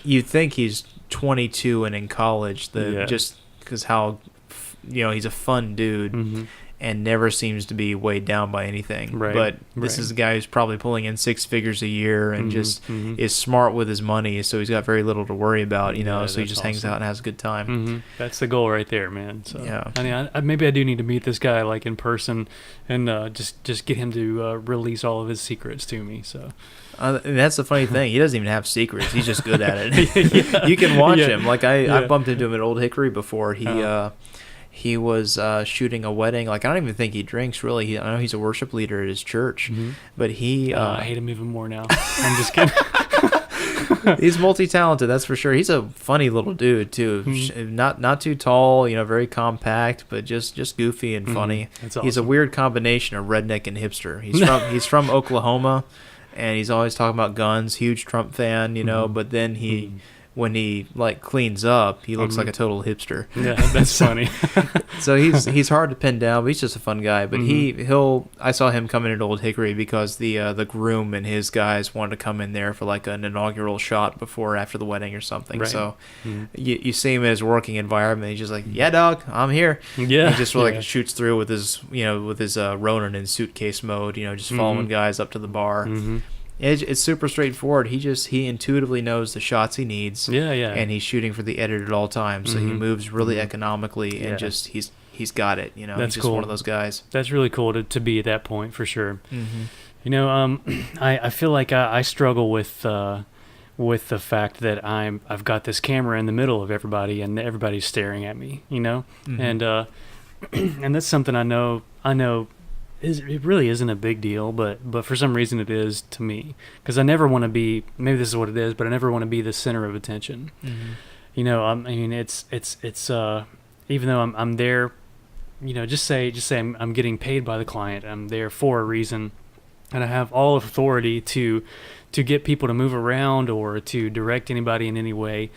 A: you think he's 22 and in college, just because how he's a fun dude. And never seems to be weighed down by anything.
B: Right.
A: But this is a guy who's probably pulling in 6 figures a year and just is smart with his money, so he's got very little to worry about, so he just hangs out and has a good time.
B: That's the goal right there, man. So
A: yeah.
B: I mean, maybe I do need to meet this guy like in person and just get him to release all of his secrets to me. So.
A: And that's the funny thing. He doesn't even have secrets. He's just good at it. You can watch him. Like I bumped into him at Old Hickory before. He was shooting a wedding. Like I don't even think he drinks really. I know he's a worship leader at his church, but he.
B: I hate him even more now. I'm just kidding.
A: He's multi-talented, that's for sure. He's a funny little dude too. Not too tall, very compact, but just goofy and funny.
B: That's awesome.
A: He's a weird combination of redneck and hipster. He's from Oklahoma, and he's always talking about guns. Huge Trump fan, But then when he like cleans up, he looks like a total hipster.
B: Yeah, that's funny.
A: So he's hard to pin down, but he's just a fun guy. But I saw him come in at Old Hickory because the groom and his guys wanted to come in there for like an inaugural shot before or after the wedding or something. Right. So you see him in his working environment. He's just like, yeah, dog, I'm here.
B: Yeah,
A: and he just shoots through with his Ronin in suitcase mode. Just following guys up to the bar. It's super straightforward. He intuitively knows the shots he needs.
B: Yeah.
A: And he's shooting for the edit at all times, so he moves really economically and just he's got it.
B: That's
A: he's just
B: cool.
A: one of those guys.
B: That's really cool to be at that point for sure. I feel like I struggle with the fact that I've got this camera in the middle of everybody and everybody's staring at me. And And that's something I know it really isn't a big deal, but for some reason it is to me, because I never want to be, maybe this is what it is, but I never want to be the center of attention.
A: Mm-hmm.
B: I mean, even though I'm there, just say I'm getting paid by the client. I'm there for a reason, and I have all authority to get people to move around or to direct anybody in any way.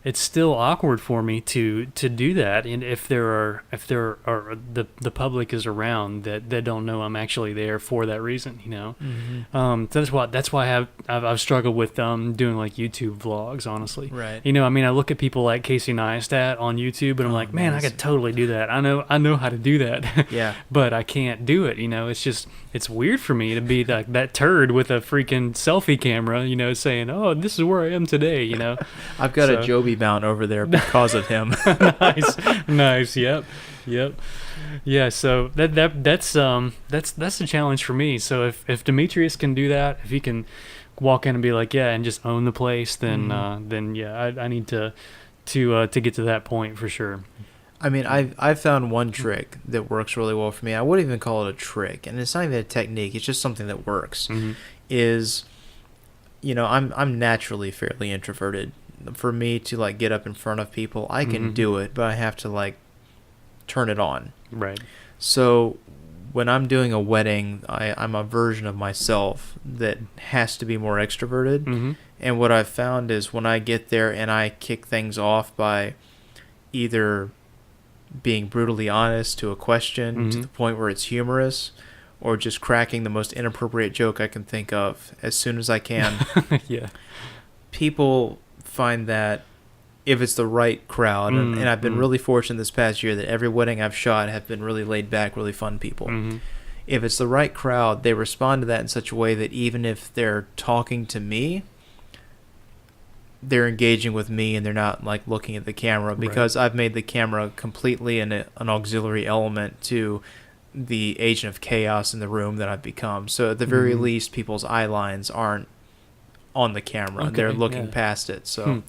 B: It's still awkward for me to do that, and if there are the public is around that don't know I'm actually there for that reason,
A: Mm-hmm.
B: that's why I've struggled with doing like YouTube vlogs, honestly.
A: Right.
B: I mean, I look at people like Casey Neistat on YouTube, and I'm like, man, I could totally do that. I know how to do that.
A: Yeah.
B: But I can't do it. It's weird for me to be like that turd with a freaking selfie camera, saying, oh, this is where I am today.
A: I've got a Joby bound over there because of him.
B: nice. Yep. Yeah. So that's a challenge for me. So if Demetrius can do that, if he can walk in and be like, yeah, and just own the place, then yeah, I need to get to that point for sure.
A: I mean, I've found one trick that works really well for me. I wouldn't even call it a trick, and it's not even a technique. It's just something that works.
B: Mm-hmm.
A: Is, I'm naturally fairly introverted. For me to like get up in front of people, I can do it, but I have to like turn it on.
B: Right.
A: So when I'm doing a wedding, I'm a version of myself that has to be more extroverted.
B: Mm-hmm.
A: And what I've found is when I get there and I kick things off by either being brutally honest to a question to the point where it's humorous, or just cracking the most inappropriate joke I can think of as soon as I can.
B: Yeah.
A: People find that if it's the right crowd, and I've been really fortunate this past year that every wedding I've shot have been really laid back, really fun people.
B: Mm-hmm.
A: If it's the right crowd, they respond to that in such a way that even if they're talking to me, they're engaging with me and they're not like looking at the camera, because I've made the camera completely an auxiliary element to the agent of chaos in the room that I've become. So at the very least, people's eye lines aren't on the camera.
B: Okay,
A: they're looking past it. So,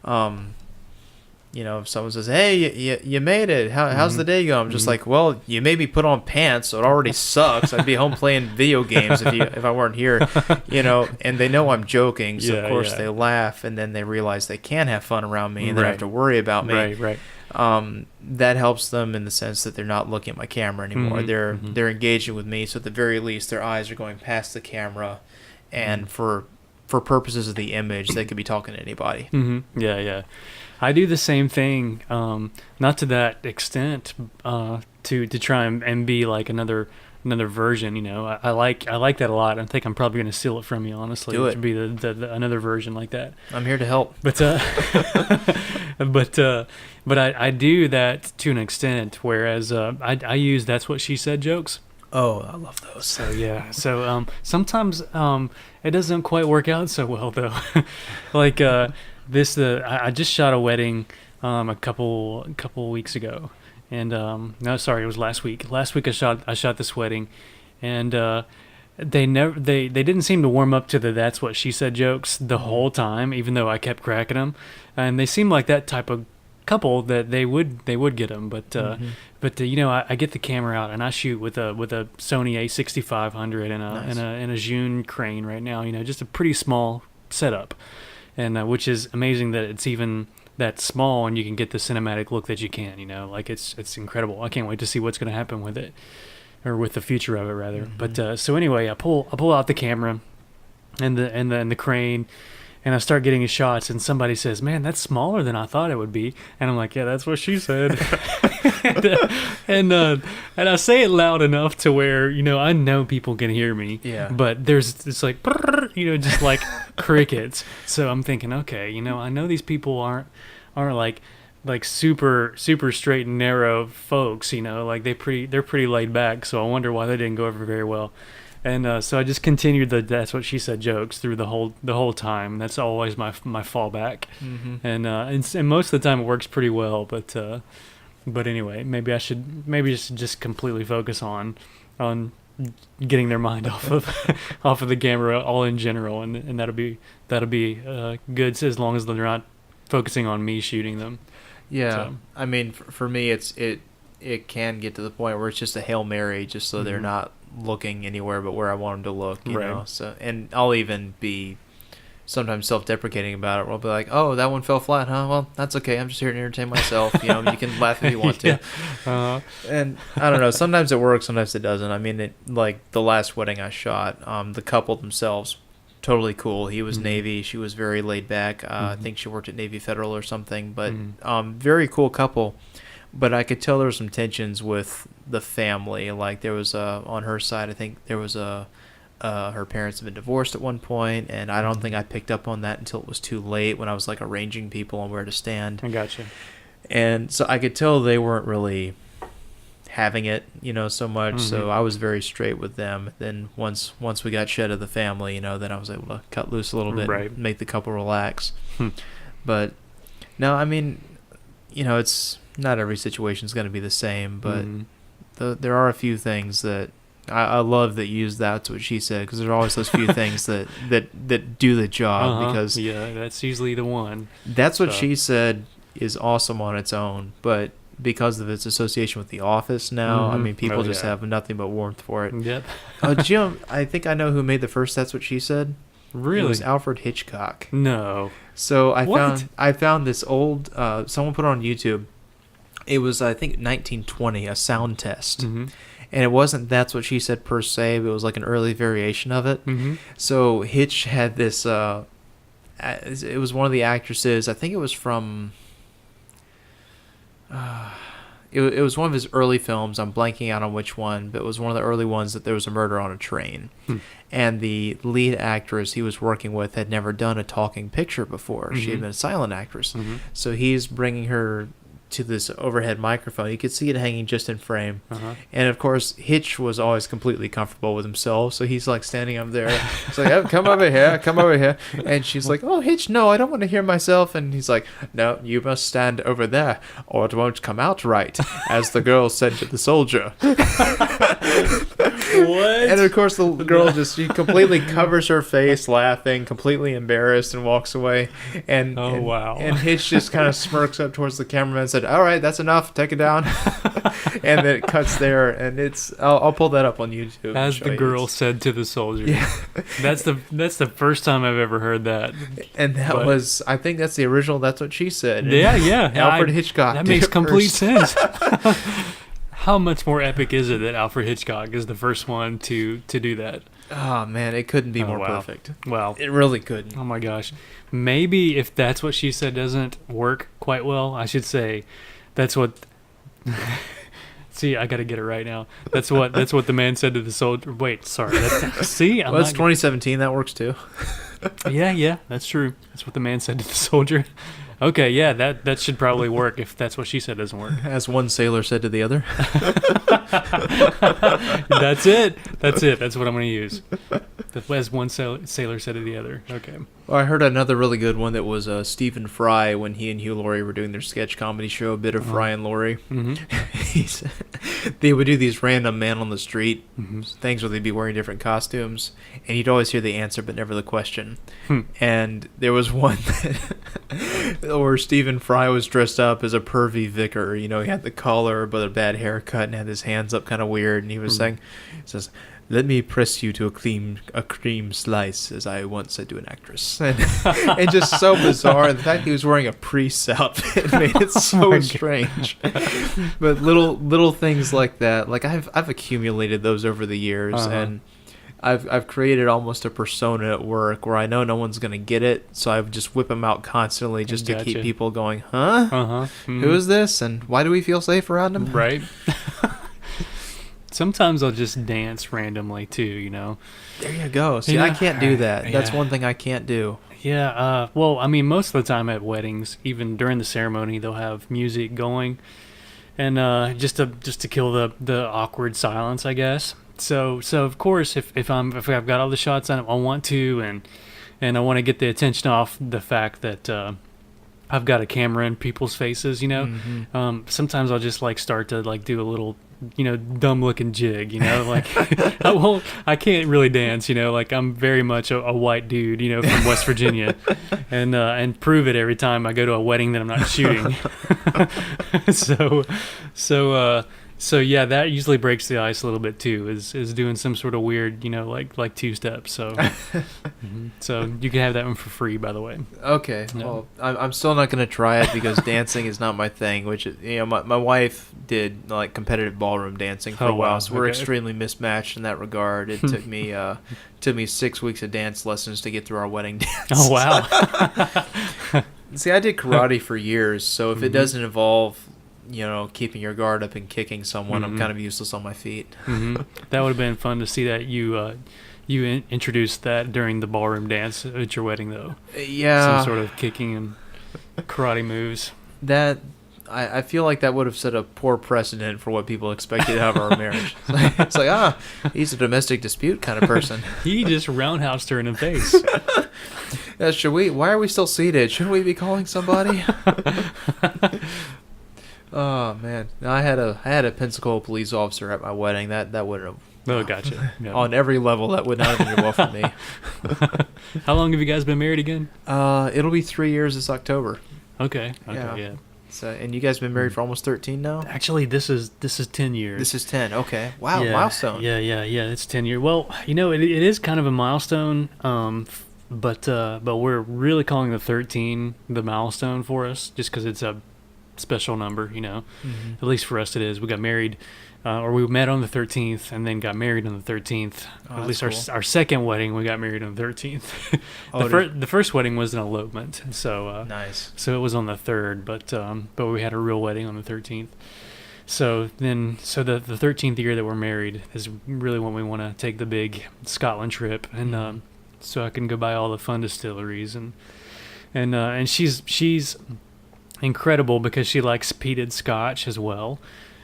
A: if someone says, hey, you made it. How's the day going? I'm just like, well, you made me put on pants, so it already sucks. I'd be home playing video games if I weren't here, and they know I'm joking. So, of course, they laugh, and then they realize they can have fun around me and they don't have to worry about me.
B: Right.
A: That helps them in the sense that they're not looking at my camera anymore. They're engaging with me, so at the very least, their eyes are going past the camera, and for purposes of the image, they could be talking to anybody.
B: Mm-hmm. Yeah. I do the same thing, not to that extent, to try and be like another version. I like that a lot. I think I'm probably going to steal it from you, honestly.
A: Do it.
B: To be the another version like that.
A: I'm here to help.
B: But but I do that to an extent. Whereas I use that's what she said jokes.
A: Oh, I love those.
B: So yeah. So sometimes it doesn't quite work out so well though. Like I just shot a wedding a couple weeks ago, and no, sorry, it was last week. Last week I shot this wedding, and they didn't seem to warm up to the that's what she said jokes the whole time, even though I kept cracking them, and they seemed like that type of couple that they would get them, but I get the camera out and I shoot with a Sony A6500 and a Zhun crane right now, just a pretty small setup, and which is amazing that it's even that small and you can get the cinematic look that you can, like it's incredible. I can't wait to see what's going to happen with it, or with the future of it rather. But so anyway, I pull out the camera and the crane, and I start getting shots, and somebody says, man, that's smaller than I thought it would be. And I'm like, yeah, that's what she said. and I say it loud enough to where, I know people can hear me.
A: Yeah.
B: But it's like, just like crickets. So I'm thinking, okay, I know these people aren't like super straight and narrow folks, like they're pretty laid back. So I wonder why they didn't go over very well. And so I just continued the that's what she said jokes through the whole time. That's always my fallback, and most of the time it works pretty well. But anyway, maybe I should just completely focus on getting their mind off of the camera all in general, and that'll be good as long as they're not focusing on me shooting them.
A: Yeah,
B: So.
A: I mean, for me, it can get to the point where it's just a Hail Mary, just so they're not looking anywhere but where I want them to look, you know. So, and I'll even be sometimes self-deprecating about it. I'll be like, "Oh, that one fell flat, huh? Well, that's okay. I'm just here to entertain myself. You know, you can laugh if you want to." And I don't know. Sometimes it works, sometimes it doesn't. I mean, like the last wedding I shot, the couple themselves, totally cool. He was Navy, she was very laid back. I think she worked at Navy Federal or something, but very cool couple. But I could tell there were some tensions with the family. Like there was on her side, I think there was her parents had been divorced at one point, and I don't think I picked up on that until it was too late when I was like arranging people on where to stand.
B: I gotcha.
A: And so I could tell they weren't really having it, you know, so much. So I was very straight with them. Then once we got shed of the family, you know, then I was able to cut loose a little bit and make the couple relax. But no, I mean, you know, it's not every situation is going to be the same, but there are a few things that I love that you use that's what she said, because there's always those few things that do the job. Because
B: yeah, that's usually the one.
A: That's what she said is awesome on its own, but because of its association with The Office now, I mean, people just have nothing but warmth for it.
B: Yep.
A: Jim, I think I know who made the first That's What She Said.
B: Really?
A: It was Alfred Hitchcock.
B: No.
A: So I found this old, someone put it on YouTube. It was, I think, 1920, a sound test. And it wasn't That's What She Said per se, but it was like an early variation of it. So Hitch had this, it was one of the actresses, I think it was from, it was one of his early films. I'm blanking out on which one, but it was one of the early ones that there was a murder on a train. And the lead actress he was working with had never done a talking picture before. She had been a silent actress. So he's bringing her to this overhead microphone. You could see it hanging just in frame. And of course, Hitch was always completely comfortable with himself, so he's like standing up there. He's like, oh, come over here. And she's like, oh, Hitch, no, I don't want to hear myself. And he's like, no, you must stand over there, or it won't come out right, as the girl said to the soldier.
B: What?
A: And of course, the girl she completely covers her face, laughing, completely embarrassed, and walks away. And
B: wow.
A: And Hitch just kind of smirks up towards the cameraman and said, all right, that's enough, take it down. And then it cuts there, and I'll pull that up on YouTube.
B: As the girl said to the soldier. Yeah. That's the first time I've ever heard that.
A: And was, I think that's the original That's What She Said.
B: Yeah.
A: Alfred Hitchcock.
B: That makes complete sense. How much more epic is it that Alfred Hitchcock is the first one to do that?
A: Oh, man, it couldn't be more perfect.
B: Wow.
A: It really couldn't.
B: Oh, my gosh. Maybe if That's What She Said doesn't work quite well, I should say that's what... See, I got to get it right now. That's what the man said to the soldier. Wait, sorry. See?
A: Well, it's 2017. That works, too.
B: Yeah, that's true. That's what the man said to the soldier. Okay, yeah, that should probably work if That's What She Said doesn't work.
A: As one sailor said to the other.
B: That's it. That's what I'm going to use. As one sailor said to the other. Okay.
A: Well, I heard another really good one that was Stephen Fry when he and Hugh Laurie were doing their sketch comedy show, A Bit of Fry and Laurie. They would do these random man on the street things where they'd be wearing different costumes, and you'd always hear the answer but never the question. And there was one where Stephen Fry was dressed up as a pervy vicar. You know, he had the collar but a bad haircut and had his hands up kind of weird, and he was saying, says, let me press you to a cream slice, as I once said to an actress. And just so bizarre. The fact he was wearing a priest's outfit made it so strange. But little things like that, like I've accumulated those over the years, and I've created almost a persona at work where I know no one's gonna get it, so I just whip them out constantly just to keep people going, huh? Who is this, and why do we feel safe around him?
B: Right. Sometimes I'll just dance randomly too, you know.
A: There you go. See, I can't do that. That's one thing I can't do.
B: Yeah. Well, I mean, most of the time at weddings, even during the ceremony, they'll have music going, and just to kill the awkward silence, I guess. So of course, if I've got all the shots I want to, and I want to get the attention off the fact that I've got a camera in people's faces, you know. Sometimes I'll just like start to like do a little dumb looking jig, like I can't really dance, like I'm very much a white dude, from West Virginia, and prove it every time I go to a wedding that I'm not shooting. So yeah, that usually breaks the ice a little bit too. Is doing some sort of weird, like two steps. So, so you can have that one for free, by the way.
A: Okay.
B: No.
A: Well, I'm still not going to try it because dancing is not my thing. Which my wife did like competitive ballroom dancing for a while,
B: wow.
A: so we're
B: Okay.
A: extremely mismatched in that regard. It took me 6 weeks of dance lessons to get through our wedding dance.
B: Oh wow.
A: See, I did karate for years, so if it doesn't involve keeping your guard up and kicking someone, I'm kind of useless on my feet.
B: That would have been fun to see that you introduced that during the ballroom dance at your wedding, though.
A: Yeah.
B: Some sort of kicking and karate moves.
A: That I feel like that would have set a poor precedent for what people expected out of our marriage. It's like, he's a domestic dispute kind of person.
B: He just roundhoused her in the face.
A: Why are we still seated? Should we be calling somebody? Oh man, no, I had a Pensacola police officer at my wedding. That would have.
B: Oh, gotcha. Yeah.
A: On every level, that would not have been well for me.
B: How long have you guys been married again?
A: It'll be 3 years this October.
B: Okay.
A: Yeah.
B: Yeah.
A: So, and you guys been married for almost 13 now?
B: Actually, this is 10 years.
A: This is 10. Okay. Wow,
B: Yeah,
A: milestone.
B: Yeah. It's 10 years. Well, it is kind of a milestone. But we're really calling the 13 the milestone for us, just because it's a special number. At least for us it is. We got married, or we met on the 13th, and then got married on the 13th. At least
A: cool.
B: our second wedding, we got married on the 13th. The first wedding was an elopement, so
A: Nice.
B: so it was on the 3rd, but we had a real wedding on the 13th. So the 13th year that we're married is really when we want to take the big Scotland trip, and so I can go by all the fun distilleries, and she's incredible because she likes peated Scotch as well,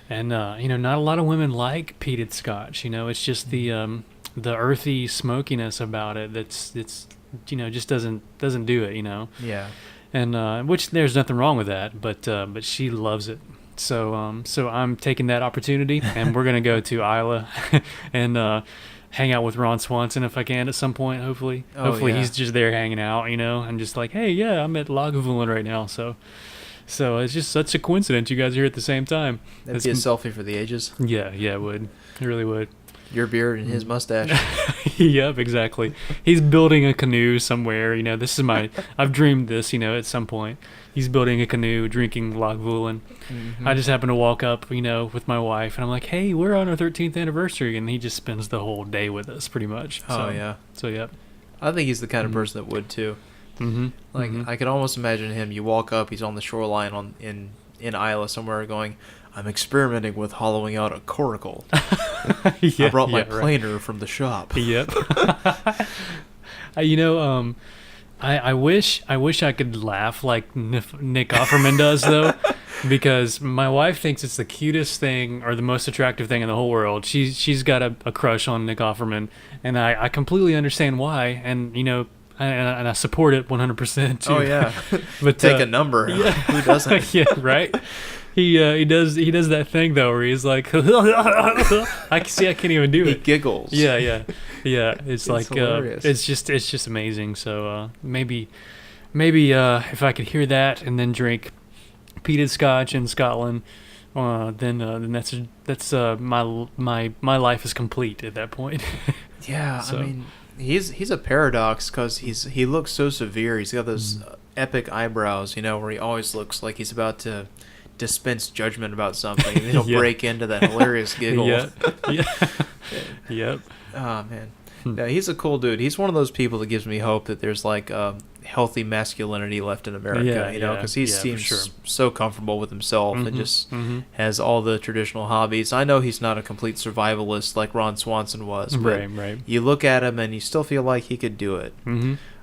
B: and not a lot of women like peated Scotch. It's just the earthy smokiness about it that's just doesn't do it.
A: Yeah.
B: And which there's nothing wrong with that, but she loves it. So I'm taking that opportunity, and we're gonna go to Isla and hang out with Ron Swanson if I can at some point. Hopefully,
A: Yeah.
B: he's just there hanging out. I'm just like, hey, yeah, I'm at Lagavulin right now. So it's just such a coincidence you guys are here at the same time.
A: That'd be a selfie for the ages.
B: Yeah, it would. It really would.
A: Your beard and his mustache.
B: Yep, exactly. He's building a canoe somewhere. This is I've dreamed this, at some point. He's building a canoe, drinking Lagavulin. I just happen to walk up, with my wife, and I'm like, hey, we're on our 13th anniversary. And he just spends the whole day with us, pretty much.
A: Oh, yeah.
B: So, yep.
A: I think he's the kind of person that would, too. Like, I could almost imagine him. You walk up, he's on the shoreline in Isla somewhere going, I'm experimenting with hollowing out a coracle.
B: Yeah,
A: I brought my
B: right.
A: planer from the shop.
B: Yep. I wish I could laugh like Nick Offerman does, though, because my wife thinks it's the cutest thing or the most attractive thing in the whole world. She's got a crush on Nick Offerman, and I completely understand why, and and I support it 100% too.
A: Oh, yeah.
B: But
A: Take a number.
B: Yeah.
A: Who doesn't?
B: Yeah, right. He does that thing though where he's like, I can't even do
A: He
B: it.
A: giggles.
B: Yeah. It's like
A: hilarious.
B: it's just amazing. So maybe if I could hear that and then drink peated Scotch in Scotland, then that's my life is complete at that point.
A: Yeah,
B: So.
A: I mean, he's a paradox because he looks so severe. He's got those epic eyebrows, where he always looks like he's about to dispense judgment about something, and then he'll
B: Yeah.
A: break into that hilarious giggle.
B: Yep.
A: Oh man, yeah, he's a cool dude. He's one of those people that gives me hope that there's like healthy masculinity left in America. Because he
B: for
A: seems
B: sure.
A: so comfortable with himself and just has all the traditional hobbies. I know he's not a complete survivalist like Ron Swanson was, but
B: Right.
A: you look at him and you still feel like he could do it.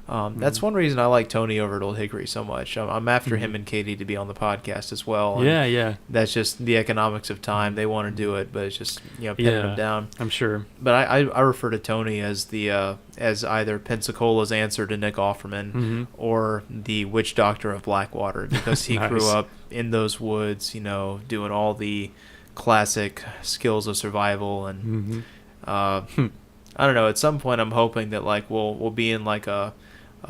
A: That's one reason I like Tony over at Old Hickory so much. I'm after him and Katie to be on the podcast as well. And
B: Yeah.
A: that's just the economics of time. They want to do it, but it's just pinning them down.
B: I'm sure.
A: But I refer to Tony as the as either Pensacola's answer to Nick Offerman or the witch doctor of Blackwater, because he
B: Nice.
A: grew up in those woods, doing all the classic skills of survival. And
B: Mm-hmm.
A: I don't know. At some point, I'm hoping that like we'll be in like a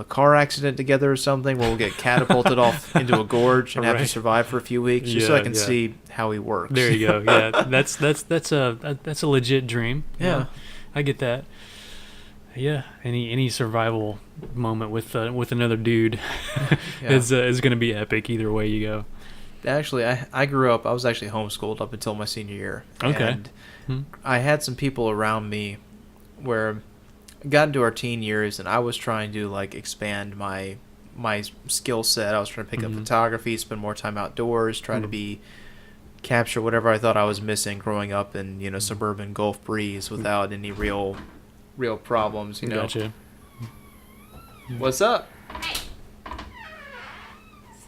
A: car accident together or something, where we'll get catapulted off into a gorge and have to
B: Right.
A: survive for a few weeks, just so I
B: Yeah,
A: can
B: yeah.
A: see how he works.
B: There you go. Yeah, that's a legit dream.
A: Yeah.
B: I get that. Yeah, any survival moment with another dude
A: Yeah.
B: is going to be epic either way you go.
A: Actually, I grew up. I was actually homeschooled up until my senior year.
B: Okay.
A: And
B: Hmm.
A: I had some people around me where I got into our teen years, and I was trying to like expand my skill set. I was trying to pick up
B: Mhm.
A: photography, spend more time outdoors, try to
B: Mhm.
A: be capture whatever I thought I was missing growing up in suburban Gulf breeze without any real problems.
B: Gotcha.
A: What's up?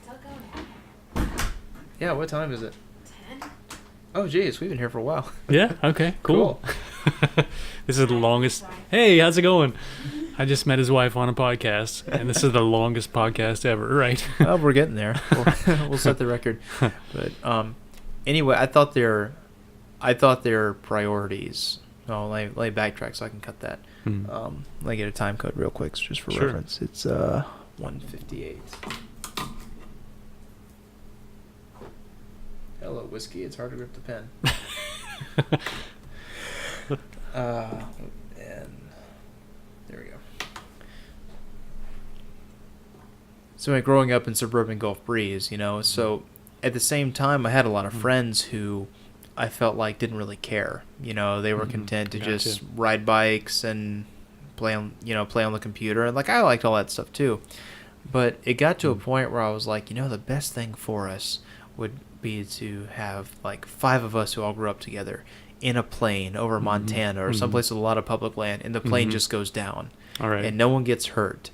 C: Still going.
A: Yeah, what time is it?
C: 10?
A: Oh, geez, we've been here for a while.
B: Yeah. Okay. Cool. This is the longest. Hey, how's it going? I just met his wife on a podcast, and this is the longest podcast ever. Right.
A: Well, we're getting there. We'll set the record. But anyway, I thought their priorities. Oh, let me backtrack so I can cut that.
B: Hmm.
A: Let me get a time code real quick, just for
B: Sure.
A: reference. It's 1:58. Hello, whiskey. It's hard to grip the pen. And there we go. So growing up in suburban Gulf breeze, so at the same time, I had a lot of friends who I felt like didn't really care. They were
B: Mhm.
A: content to
B: Gotcha.
A: just ride bikes and play on the computer. And like, I liked all that stuff too. But it got to a point where I was like, the best thing for us would be to have like 5 of us who all grew up together in a plane over Montana or
B: Mhm.
A: someplace with a lot of public land, and the plane
B: Mhm.
A: just goes down
B: All right.
A: and no one gets hurt.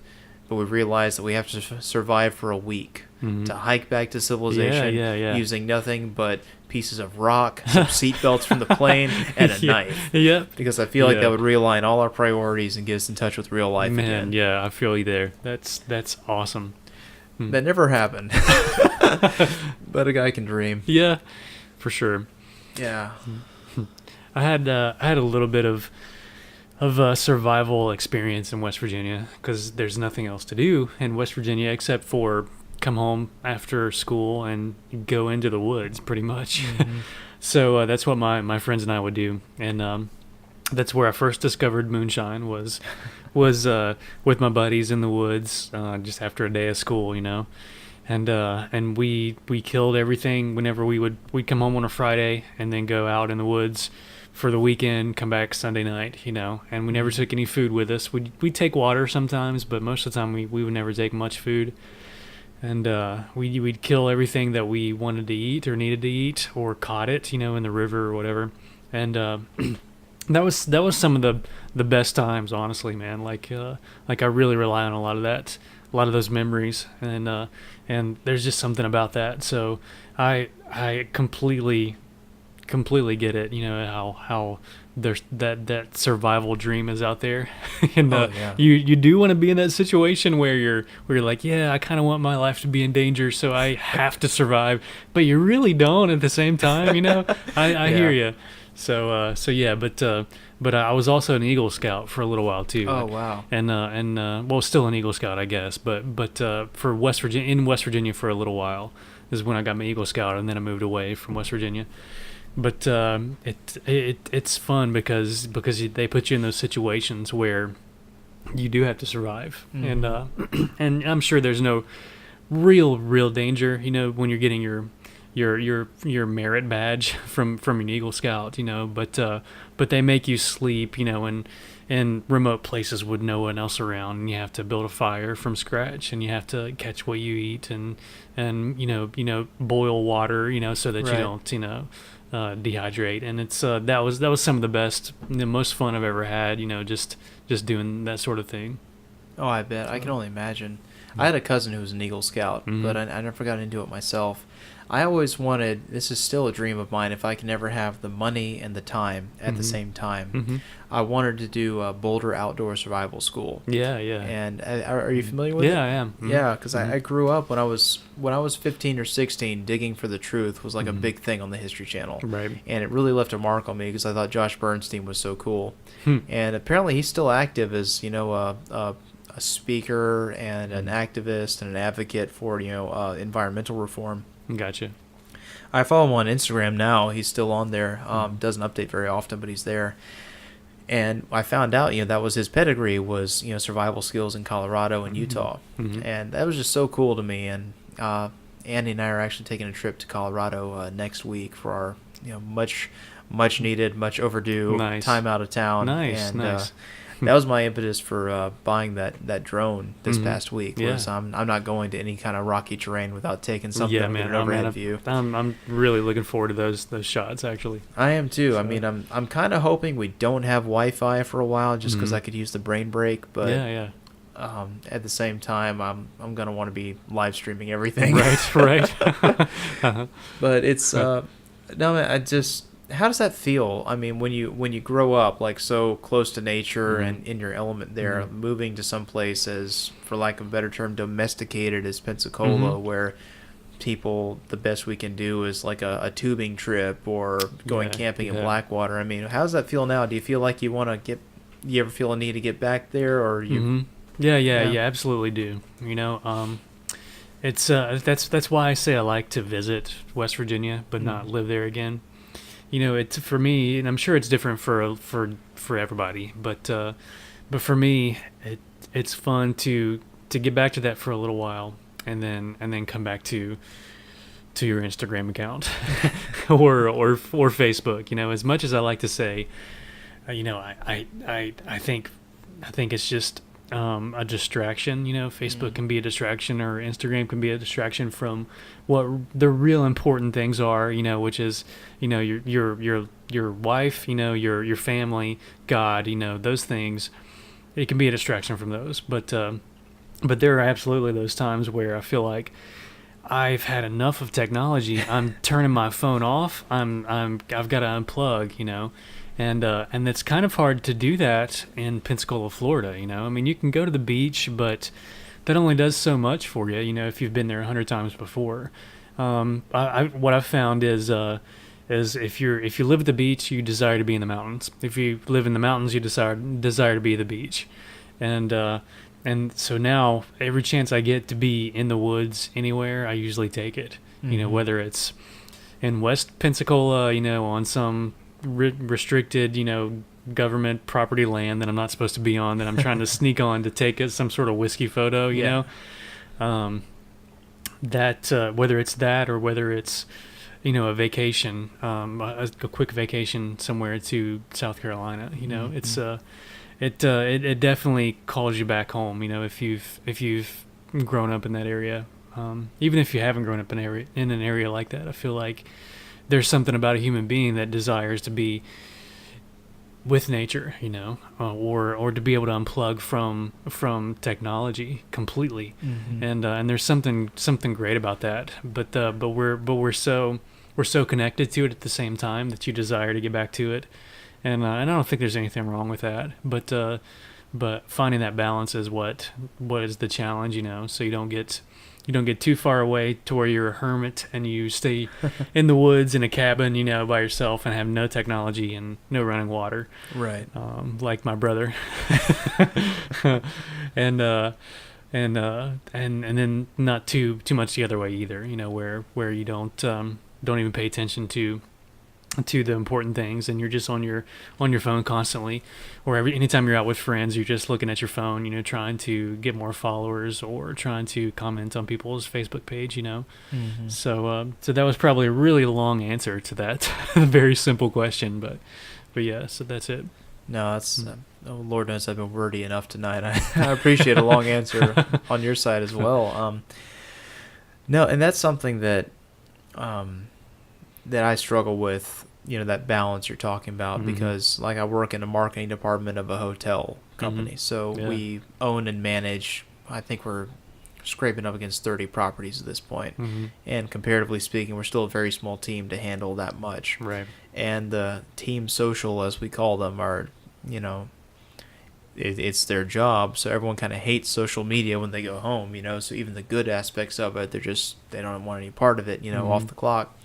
A: But we realize that we have to survive for a week
B: Mhm.
A: to hike back to civilization
B: Yeah.
A: using nothing but pieces of rock, some seat belts from the plane, and a
B: Yeah.
A: knife.
B: Yep.
A: Because I feel like
B: Yeah.
A: that would realign all our priorities and get us in touch with real life
B: Man,
A: again.
B: yeah, I feel you there. That's awesome. Hmm.
A: That never happened. But a guy can dream.
B: Yeah, for sure.
A: Yeah.
B: I had a little bit of survival experience in West Virginia because there's nothing else to do in West Virginia except for come home after school and go into the woods, pretty much. So that's what my friends and I would do, and that's where I first discovered moonshine was with my buddies in the woods just after a day of school, and we killed everything whenever we'd come home on a Friday and then go out in the woods for the weekend, come back Sunday night, and we never took any food with us. We'd take water sometimes, but most of the time we would never take much food. And we'd kill everything that we wanted to eat or needed to eat or caught it, in the river or whatever. And that was some of the best times, honestly, man. Like I really rely on a lot of those memories, and there's just something about that. So I completely get it. How there's that survival dream is out there, and
A: Yeah.
B: you do want to be in that situation where you're like, yeah, I kind of want my life to be in danger, so I have to survive, but you really don't at the same time. I hear you. So yeah, but I was also an Eagle Scout for a little while too.
A: Oh, wow.
B: And well, still an Eagle Scout, I guess. But for West Virginia for a little while is when I got my Eagle Scout, and then I moved away from West Virginia. But it's fun because they put you in those situations where you do have to survive, and and I'm sure there's no real danger, when you're getting your merit badge from an Eagle Scout, but they make you sleep, in remote places with no one else around, and you have to build a fire from scratch, and you have to catch what you eat, and boil water, so that
A: Right.
B: you don't dehydrate. And it's that was some of the most fun I've ever had, just doing that sort of thing.
A: Oh, I bet. I can only imagine. I had a cousin who was an Eagle Scout,
B: Mhm.
A: but I never got into it myself. I always wanted, this is still a dream of mine, if I can ever have the money and the time at the same time, I wanted to do a Boulder Outdoor Survival School.
B: Yeah.
A: And are you familiar with it?
B: Yeah, I am.
A: Yeah, because I grew up when I was 15 or 16, digging for the truth was like a big thing on the History Channel.
B: Right.
A: And it really left a mark on me because I thought Josh Bernstein was so cool.
B: Hmm.
A: And apparently he's still active as, a speaker and an activist and an advocate for, environmental reform.
B: Gotcha.
A: I follow him on Instagram now. He's still on there. Doesn't update very often, but he's there. And I found out, that was his pedigree was, survival skills in Colorado and Utah. And that was just so cool to me. And Andy and I are actually taking a trip to Colorado next week for our, much needed, much overdue time out of town.
B: Nice.
A: That was my impetus for buying that drone this past week. Was I'm not going to any kind of rocky terrain without taking something with an overhead view.
B: I'm really looking forward to those shots actually.
A: I am too. So. I mean, I'm kind of hoping we don't have Wi-Fi for a while, just because I could use the brain break. But at the same time, I'm gonna want to be live streaming everything.
B: Right.
A: But it's no, I just. How does that feel? I mean, when you grow up like so close to nature and in your element there, moving to some place as, for lack of a better term, domesticated as Pensacola, where people, the best we can do is like a tubing trip or going camping in Blackwater. I mean, how does that feel now? Do you feel like you ever feel a need to get back there, or you?
B: Yeah, absolutely do. It's that's why I say I like to visit West Virginia, but not live there again. It's for me, and I'm sure it's different for everybody, but for me, it's fun to get back to that for a little while, and then come back to your Instagram account or Facebook. As much as I like to say, I think it's just a distraction. Facebook can be a distraction, or Instagram can be a distraction from what the real important things are, which is, your wife, your family, God, those things. It can be a distraction from those, but there are absolutely those times where I feel like I've had enough of technology. I'm turning my phone off. I've got to unplug, and it's kind of hard to do that in Pensacola, Florida. I mean, you can go to the beach, but that only does so much for you. If you've been there 100 times before. What I've found is if you live at the beach, you desire to be in the mountains. If you live in the mountains, you desire to be at the beach, and so now every chance I get to be in the woods anywhere, I usually take it. Whether it's in West Pensacola, on some restricted, government property land that I'm not supposed to be on, that I'm trying to sneak on to take some sort of whiskey photo, that whether it's that or whether it's a vacation, a quick vacation somewhere to South Carolina, it's it definitely calls you back home, if you've grown up in that area, even if you haven't grown up in an area like that. I feel like there's something about a human being that desires to be with nature, or to be able to unplug from technology completely, and there's something great about that. But we're so connected to it at the same time that you desire to get back to it, and I don't think there's anything wrong with that. But finding that balance is what is the challenge, so you don't get too far away to where you're a hermit and you stay in the woods in a cabin, by yourself, and have no technology and no running water.
A: Right.
B: Like my brother. and then not too much the other way either, where you don't even pay attention to the important things, and you're just on your phone constantly, or anytime you're out with friends, you're just looking at your phone, trying to get more followers or trying to comment on people's Facebook page, So that was probably a really long answer to that very simple question, but yeah, so that's it.
A: No, that's Lord knows I've been wordy enough tonight. I appreciate a long answer on your side as well. No, and that's something that I struggle with, that balance you're talking about, because like I work in a marketing department of a hotel company. So we own and manage, I think we're scraping up against 30 properties at this point.
B: Mm-hmm.
A: And comparatively speaking, we're still a very small team to handle that much.
B: Right.
A: And the team social, as we call them, are, it's their job. So everyone kind of hates social media when they go home, So even the good aspects of it, they don't want any part of it, off the clock.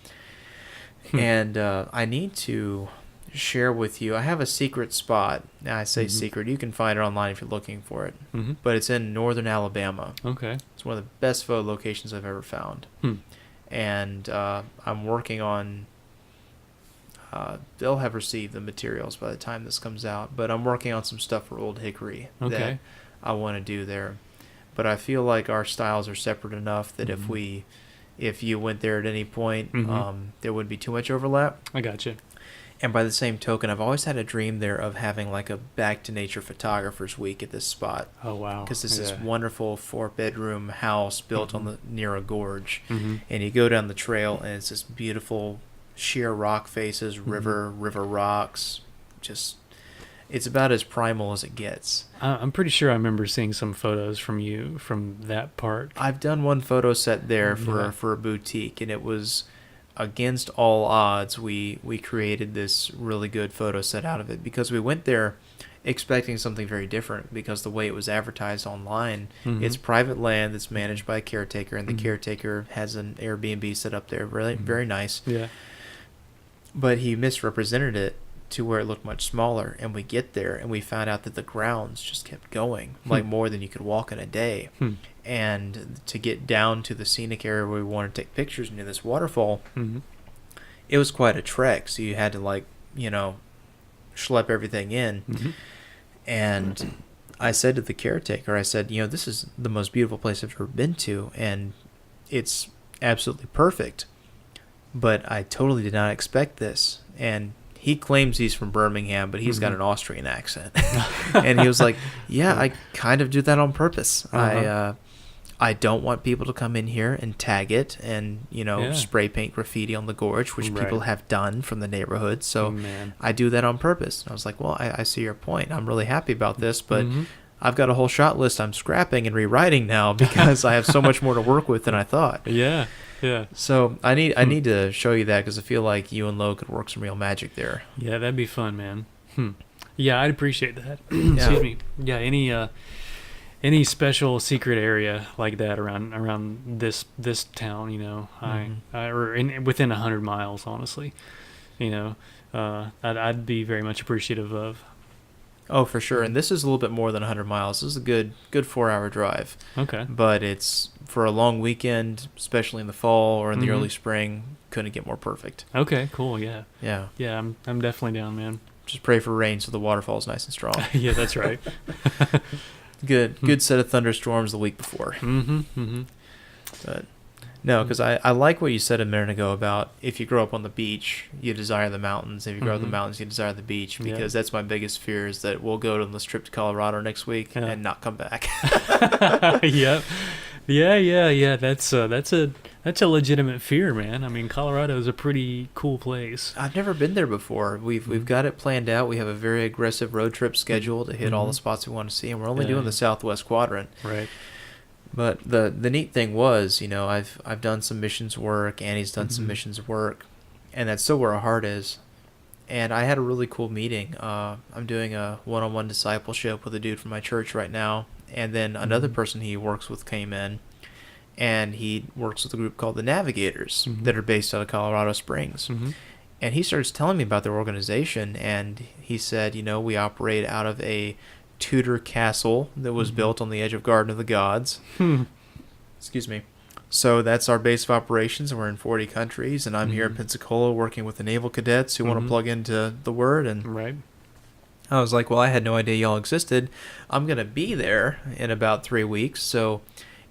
A: And I need to share with you, I have a secret spot. Now I say secret, you can find it online if you're looking for it. But it's in northern Alabama.
B: Okay.
A: It's one of the best photo locations I've ever found. And I'm working on, they'll have received the materials by the time this comes out, but I'm working on some stuff for Old Hickory that I want to do there. But I feel like our styles are separate enough that if you went there at any point, there wouldn't be too much overlap.
B: I gotcha.
A: And by the same token, I've always had a dream there of having like a back to nature photographers week at this spot.
B: Oh wow!
A: Because it's this wonderful 4-bedroom house built on near a gorge, and you go down the trail and it's this beautiful sheer rock faces, river rocks. Just, it's about as primal as it gets.
B: I'm pretty sure I remember seeing some photos from you from that part.
A: I've done one photo set there for a boutique, and it was, against all odds, we created this really good photo set out of it, because we went there expecting something very different, because the way it was advertised online, it's private land that's managed by a caretaker, and the caretaker has an Airbnb set up there, really very nice.
B: Yeah.
A: But he misrepresented it to where it looked much smaller, and we get there and we found out that the grounds just kept going, like more than you could walk in a day. And to get down to the scenic area where we wanted to take pictures near this waterfall, it was quite a trek. So you had to schlep everything in. And I said to the caretaker, this is the most beautiful place I've ever been to, and it's absolutely perfect. But I totally did not expect this. And he claims he's from Birmingham, but he's got an Austrian accent. And he was like, yeah, I kind of do that on purpose. I don't want people to come in here and tag it and, spray paint graffiti on the gorge, which people have done from the neighborhood. So I do that on purpose. And I was like, well, I see your point. I'm really happy about this, but I've got a whole shot list I'm scrapping and rewriting now because I have so much more to work with than I thought.
B: Yeah. Yeah.
A: So I need to show you that, because I feel like you and Lo could work some real magic there.
B: Yeah, that'd be fun, man. Yeah, I'd appreciate that. Excuse me. Yeah, any special secret area like that around this town, within 100 miles, honestly, I'd be very much appreciative of.
A: Oh, for sure. And this is a little bit more than 100 miles. This is a good 4-hour drive.
B: Okay.
A: But it's for a long weekend, especially in the fall or in the early spring, couldn't get more perfect.
B: Okay, cool. Yeah.
A: Yeah.
B: Yeah, I'm definitely down, man.
A: Just pray for rain so the waterfall's nice and strong.
B: Yeah, that's right.
A: Good set of thunderstorms the week before. But no, because I like what you said a minute ago about if you grow up on the beach, you desire the mountains. If you grow up in the mountains, you desire the beach, because that's my biggest fear, is that we'll go on this trip to Colorado next week and not come back.
B: Yep. Yeah. That's a legitimate fear, man. I mean, Colorado is a pretty cool place.
A: I've never been there before. We've got it planned out. We have a very aggressive road trip scheduled to hit all the spots we want to see, and we're only doing the southwest quadrant.
B: Right.
A: But the neat thing was, I've done some missions work. Annie's done some missions work, and that's still where our heart is. And I had a really cool meeting. I'm doing a one-on-one discipleship with a dude from my church right now, and then another person he works with came in, and he works with a group called the Navigators that are based out of Colorado Springs. And he starts telling me about their organization, and he said, we operate out of a Tudor castle that was built on the edge of Garden of the Gods. Excuse me. So that's our base of operations, and we're in 40 countries, and I'm here in Pensacola working with the naval cadets who want to plug into the Word. And
B: right.
A: I was like, well, I had no idea y'all existed. I'm going to be there in about 3 weeks, so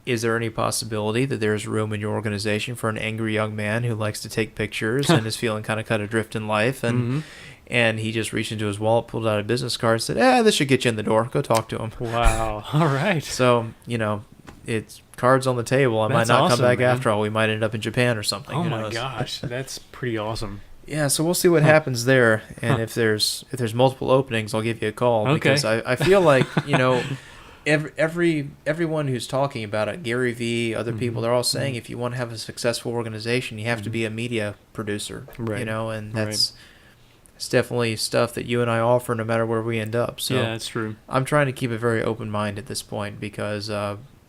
A: is there any possibility that there's room in your organization for an angry young man who likes to take pictures and is feeling kind of cut adrift in life? And he just reached into his wallet, pulled out a business card, and said, this should get you in the door. Go talk to him.
B: Wow. All right.
A: So, it's cards on the table. I might not come back after all. We might end up in Japan or something.
B: Oh, my gosh. That's pretty awesome.
A: Yeah, so we'll see what happens there. And if there's multiple openings, I'll give you a call.
B: Okay.
A: Because I feel like, everyone who's talking about it, Gary Vee, other people, they're all saying if you want to have a successful organization, you have to be a media producer,
B: Right.
A: you know, and it's definitely stuff that you and I offer no matter where we end up. So
B: Yeah, that's true.
A: I'm trying to keep it very open mind at this point because,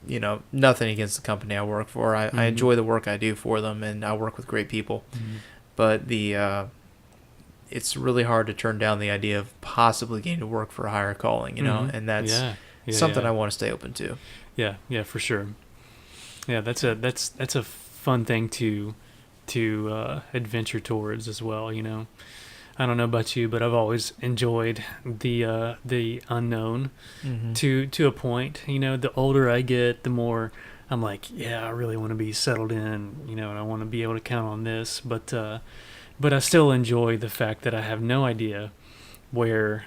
A: you know, nothing against the company I work for. I enjoy the work I do for them, and I work with great people. But it's really hard to turn down the idea of possibly getting to work for a higher calling, you know, and that's something I want to stay open to.
B: Yeah, for sure. Yeah, that's a fun thing to adventure towards as well, you know. I don't know about you, but I've always enjoyed the unknown to a point. You know, the older I get, the more I'm like, yeah, I really want to be settled in, you know, and I want to be able to count on this. But I still enjoy the fact that I have no idea where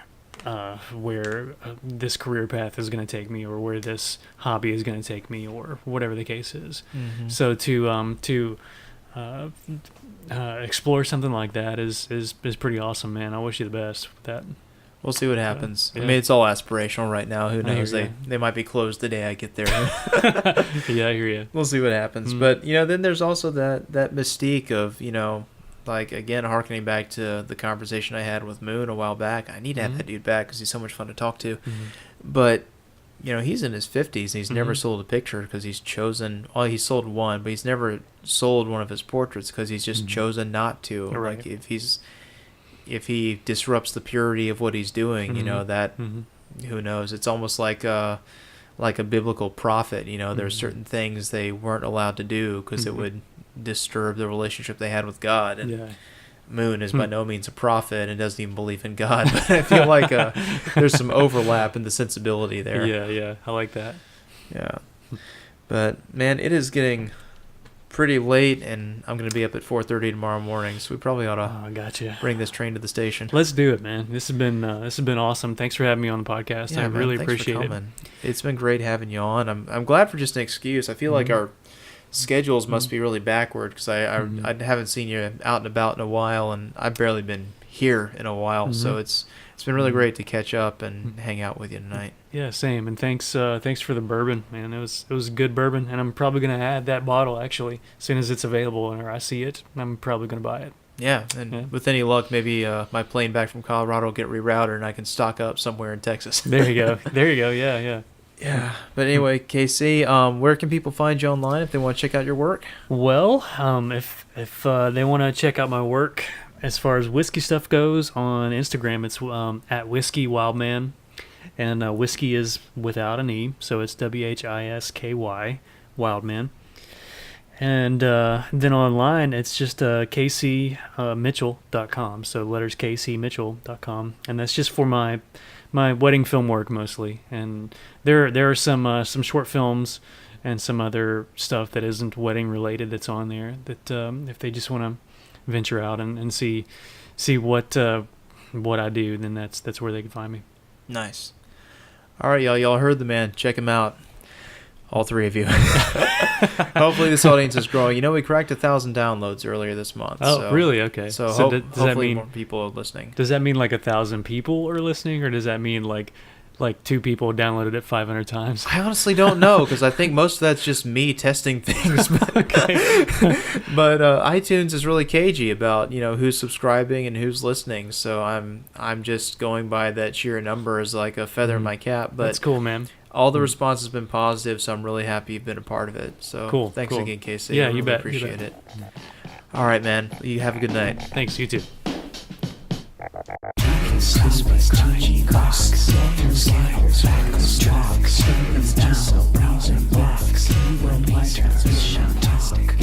B: this career path is going to take me, or where this hobby is going to take me, or whatever the case is. So to explore something like that is pretty awesome, man. I wish you the best with that.
A: We'll see what happens.
B: Yeah.
A: I mean, it's all aspirational right now. Who knows?
B: hear
A: They might be closed the day I get there.
B: Yeah, I hear you.
A: We'll see what happens. But, you know, then there's also that mystique of, you know, like, again, harkening back to the conversation I had with Moon a while back. I need to have that dude back because he's so much fun to talk to. But, you know, he's in his 50s and he's never sold a picture because he's chosen. Well, he sold one, but he's never sold one of his portraits because he's just chosen not to.
B: Right.
A: Like, if he disrupts the purity of what he's doing, you know, that who knows? It's almost like a biblical prophet. You know, there's certain things they weren't allowed to do because it would disturb the relationship they had with God. And Moon is by no means a prophet and doesn't even believe in God, but I feel like there's some overlap in the sensibility there.
B: Yeah, I like that.
A: Yeah. But, man, it is getting pretty late, and I'm going to be up at 4:30 tomorrow morning, so we probably ought to
B: gotcha.
A: bring this train to the station.
B: Let's do it, man. This has been awesome. Thanks for having me on the podcast.
A: Yeah,
B: I
A: man,
B: really
A: thanks
B: appreciate
A: for
B: it.
A: coming. It's been great having you on. I'm glad for just an excuse. I feel like our schedules must be really backward because I haven't seen you out and about in a while, and I've barely been here in a while, so it's been really great to catch up and hang out with you tonight.
B: Yeah, same. And thanks for the bourbon, man. It was good bourbon, and I'm probably gonna add that bottle actually as soon as it's available or I see it. I'm probably gonna buy it.
A: Yeah, and with any luck, maybe my plane back from Colorado will get rerouted and I can stock up somewhere in Texas.
B: There you go. Yeah.
A: Yeah, but anyway, KC, where can people find you online if they want to check out your work?
B: Well, if they want to check out my work as far as whiskey stuff goes, on Instagram it's at Whisky Wildman, and whiskey is without an E, so it's WHISKY Wildman. And then online it's just kcmitchell.com, so letters kcmitchell.com, and that's just for my wedding film work mostly. And there are some short films and some other stuff that isn't wedding related that's on there that if they just want to venture out and see what I do, then that's where they can find me.
A: Nice. All right, y'all heard the man. Check him out. All three of you. Hopefully this audience is growing. You know, we cracked 1,000 downloads earlier this month.
B: Oh,
A: so,
B: really? Okay.
A: So,
B: does
A: hopefully
B: that mean
A: more people are listening.
B: Does that mean like 1,000 people are listening, or does that mean like 2 people downloaded it 500 times?
A: I honestly don't know because I think most of that's just me testing things. But, but iTunes is really cagey about, you know, who's subscribing and who's listening. So I'm just going by that sheer number as like a feather in my cap. But
B: that's cool, man.
A: All the response has been positive, so I'm really happy you've been a part of it. So
B: cool.
A: Thanks
B: cool.
A: again, Casey.
B: Yeah,
A: I really
B: you bet.
A: Appreciate it. All right, man. You have a good night.
B: Thanks. You too.
D: Browser box, keyword lighter, fantastic.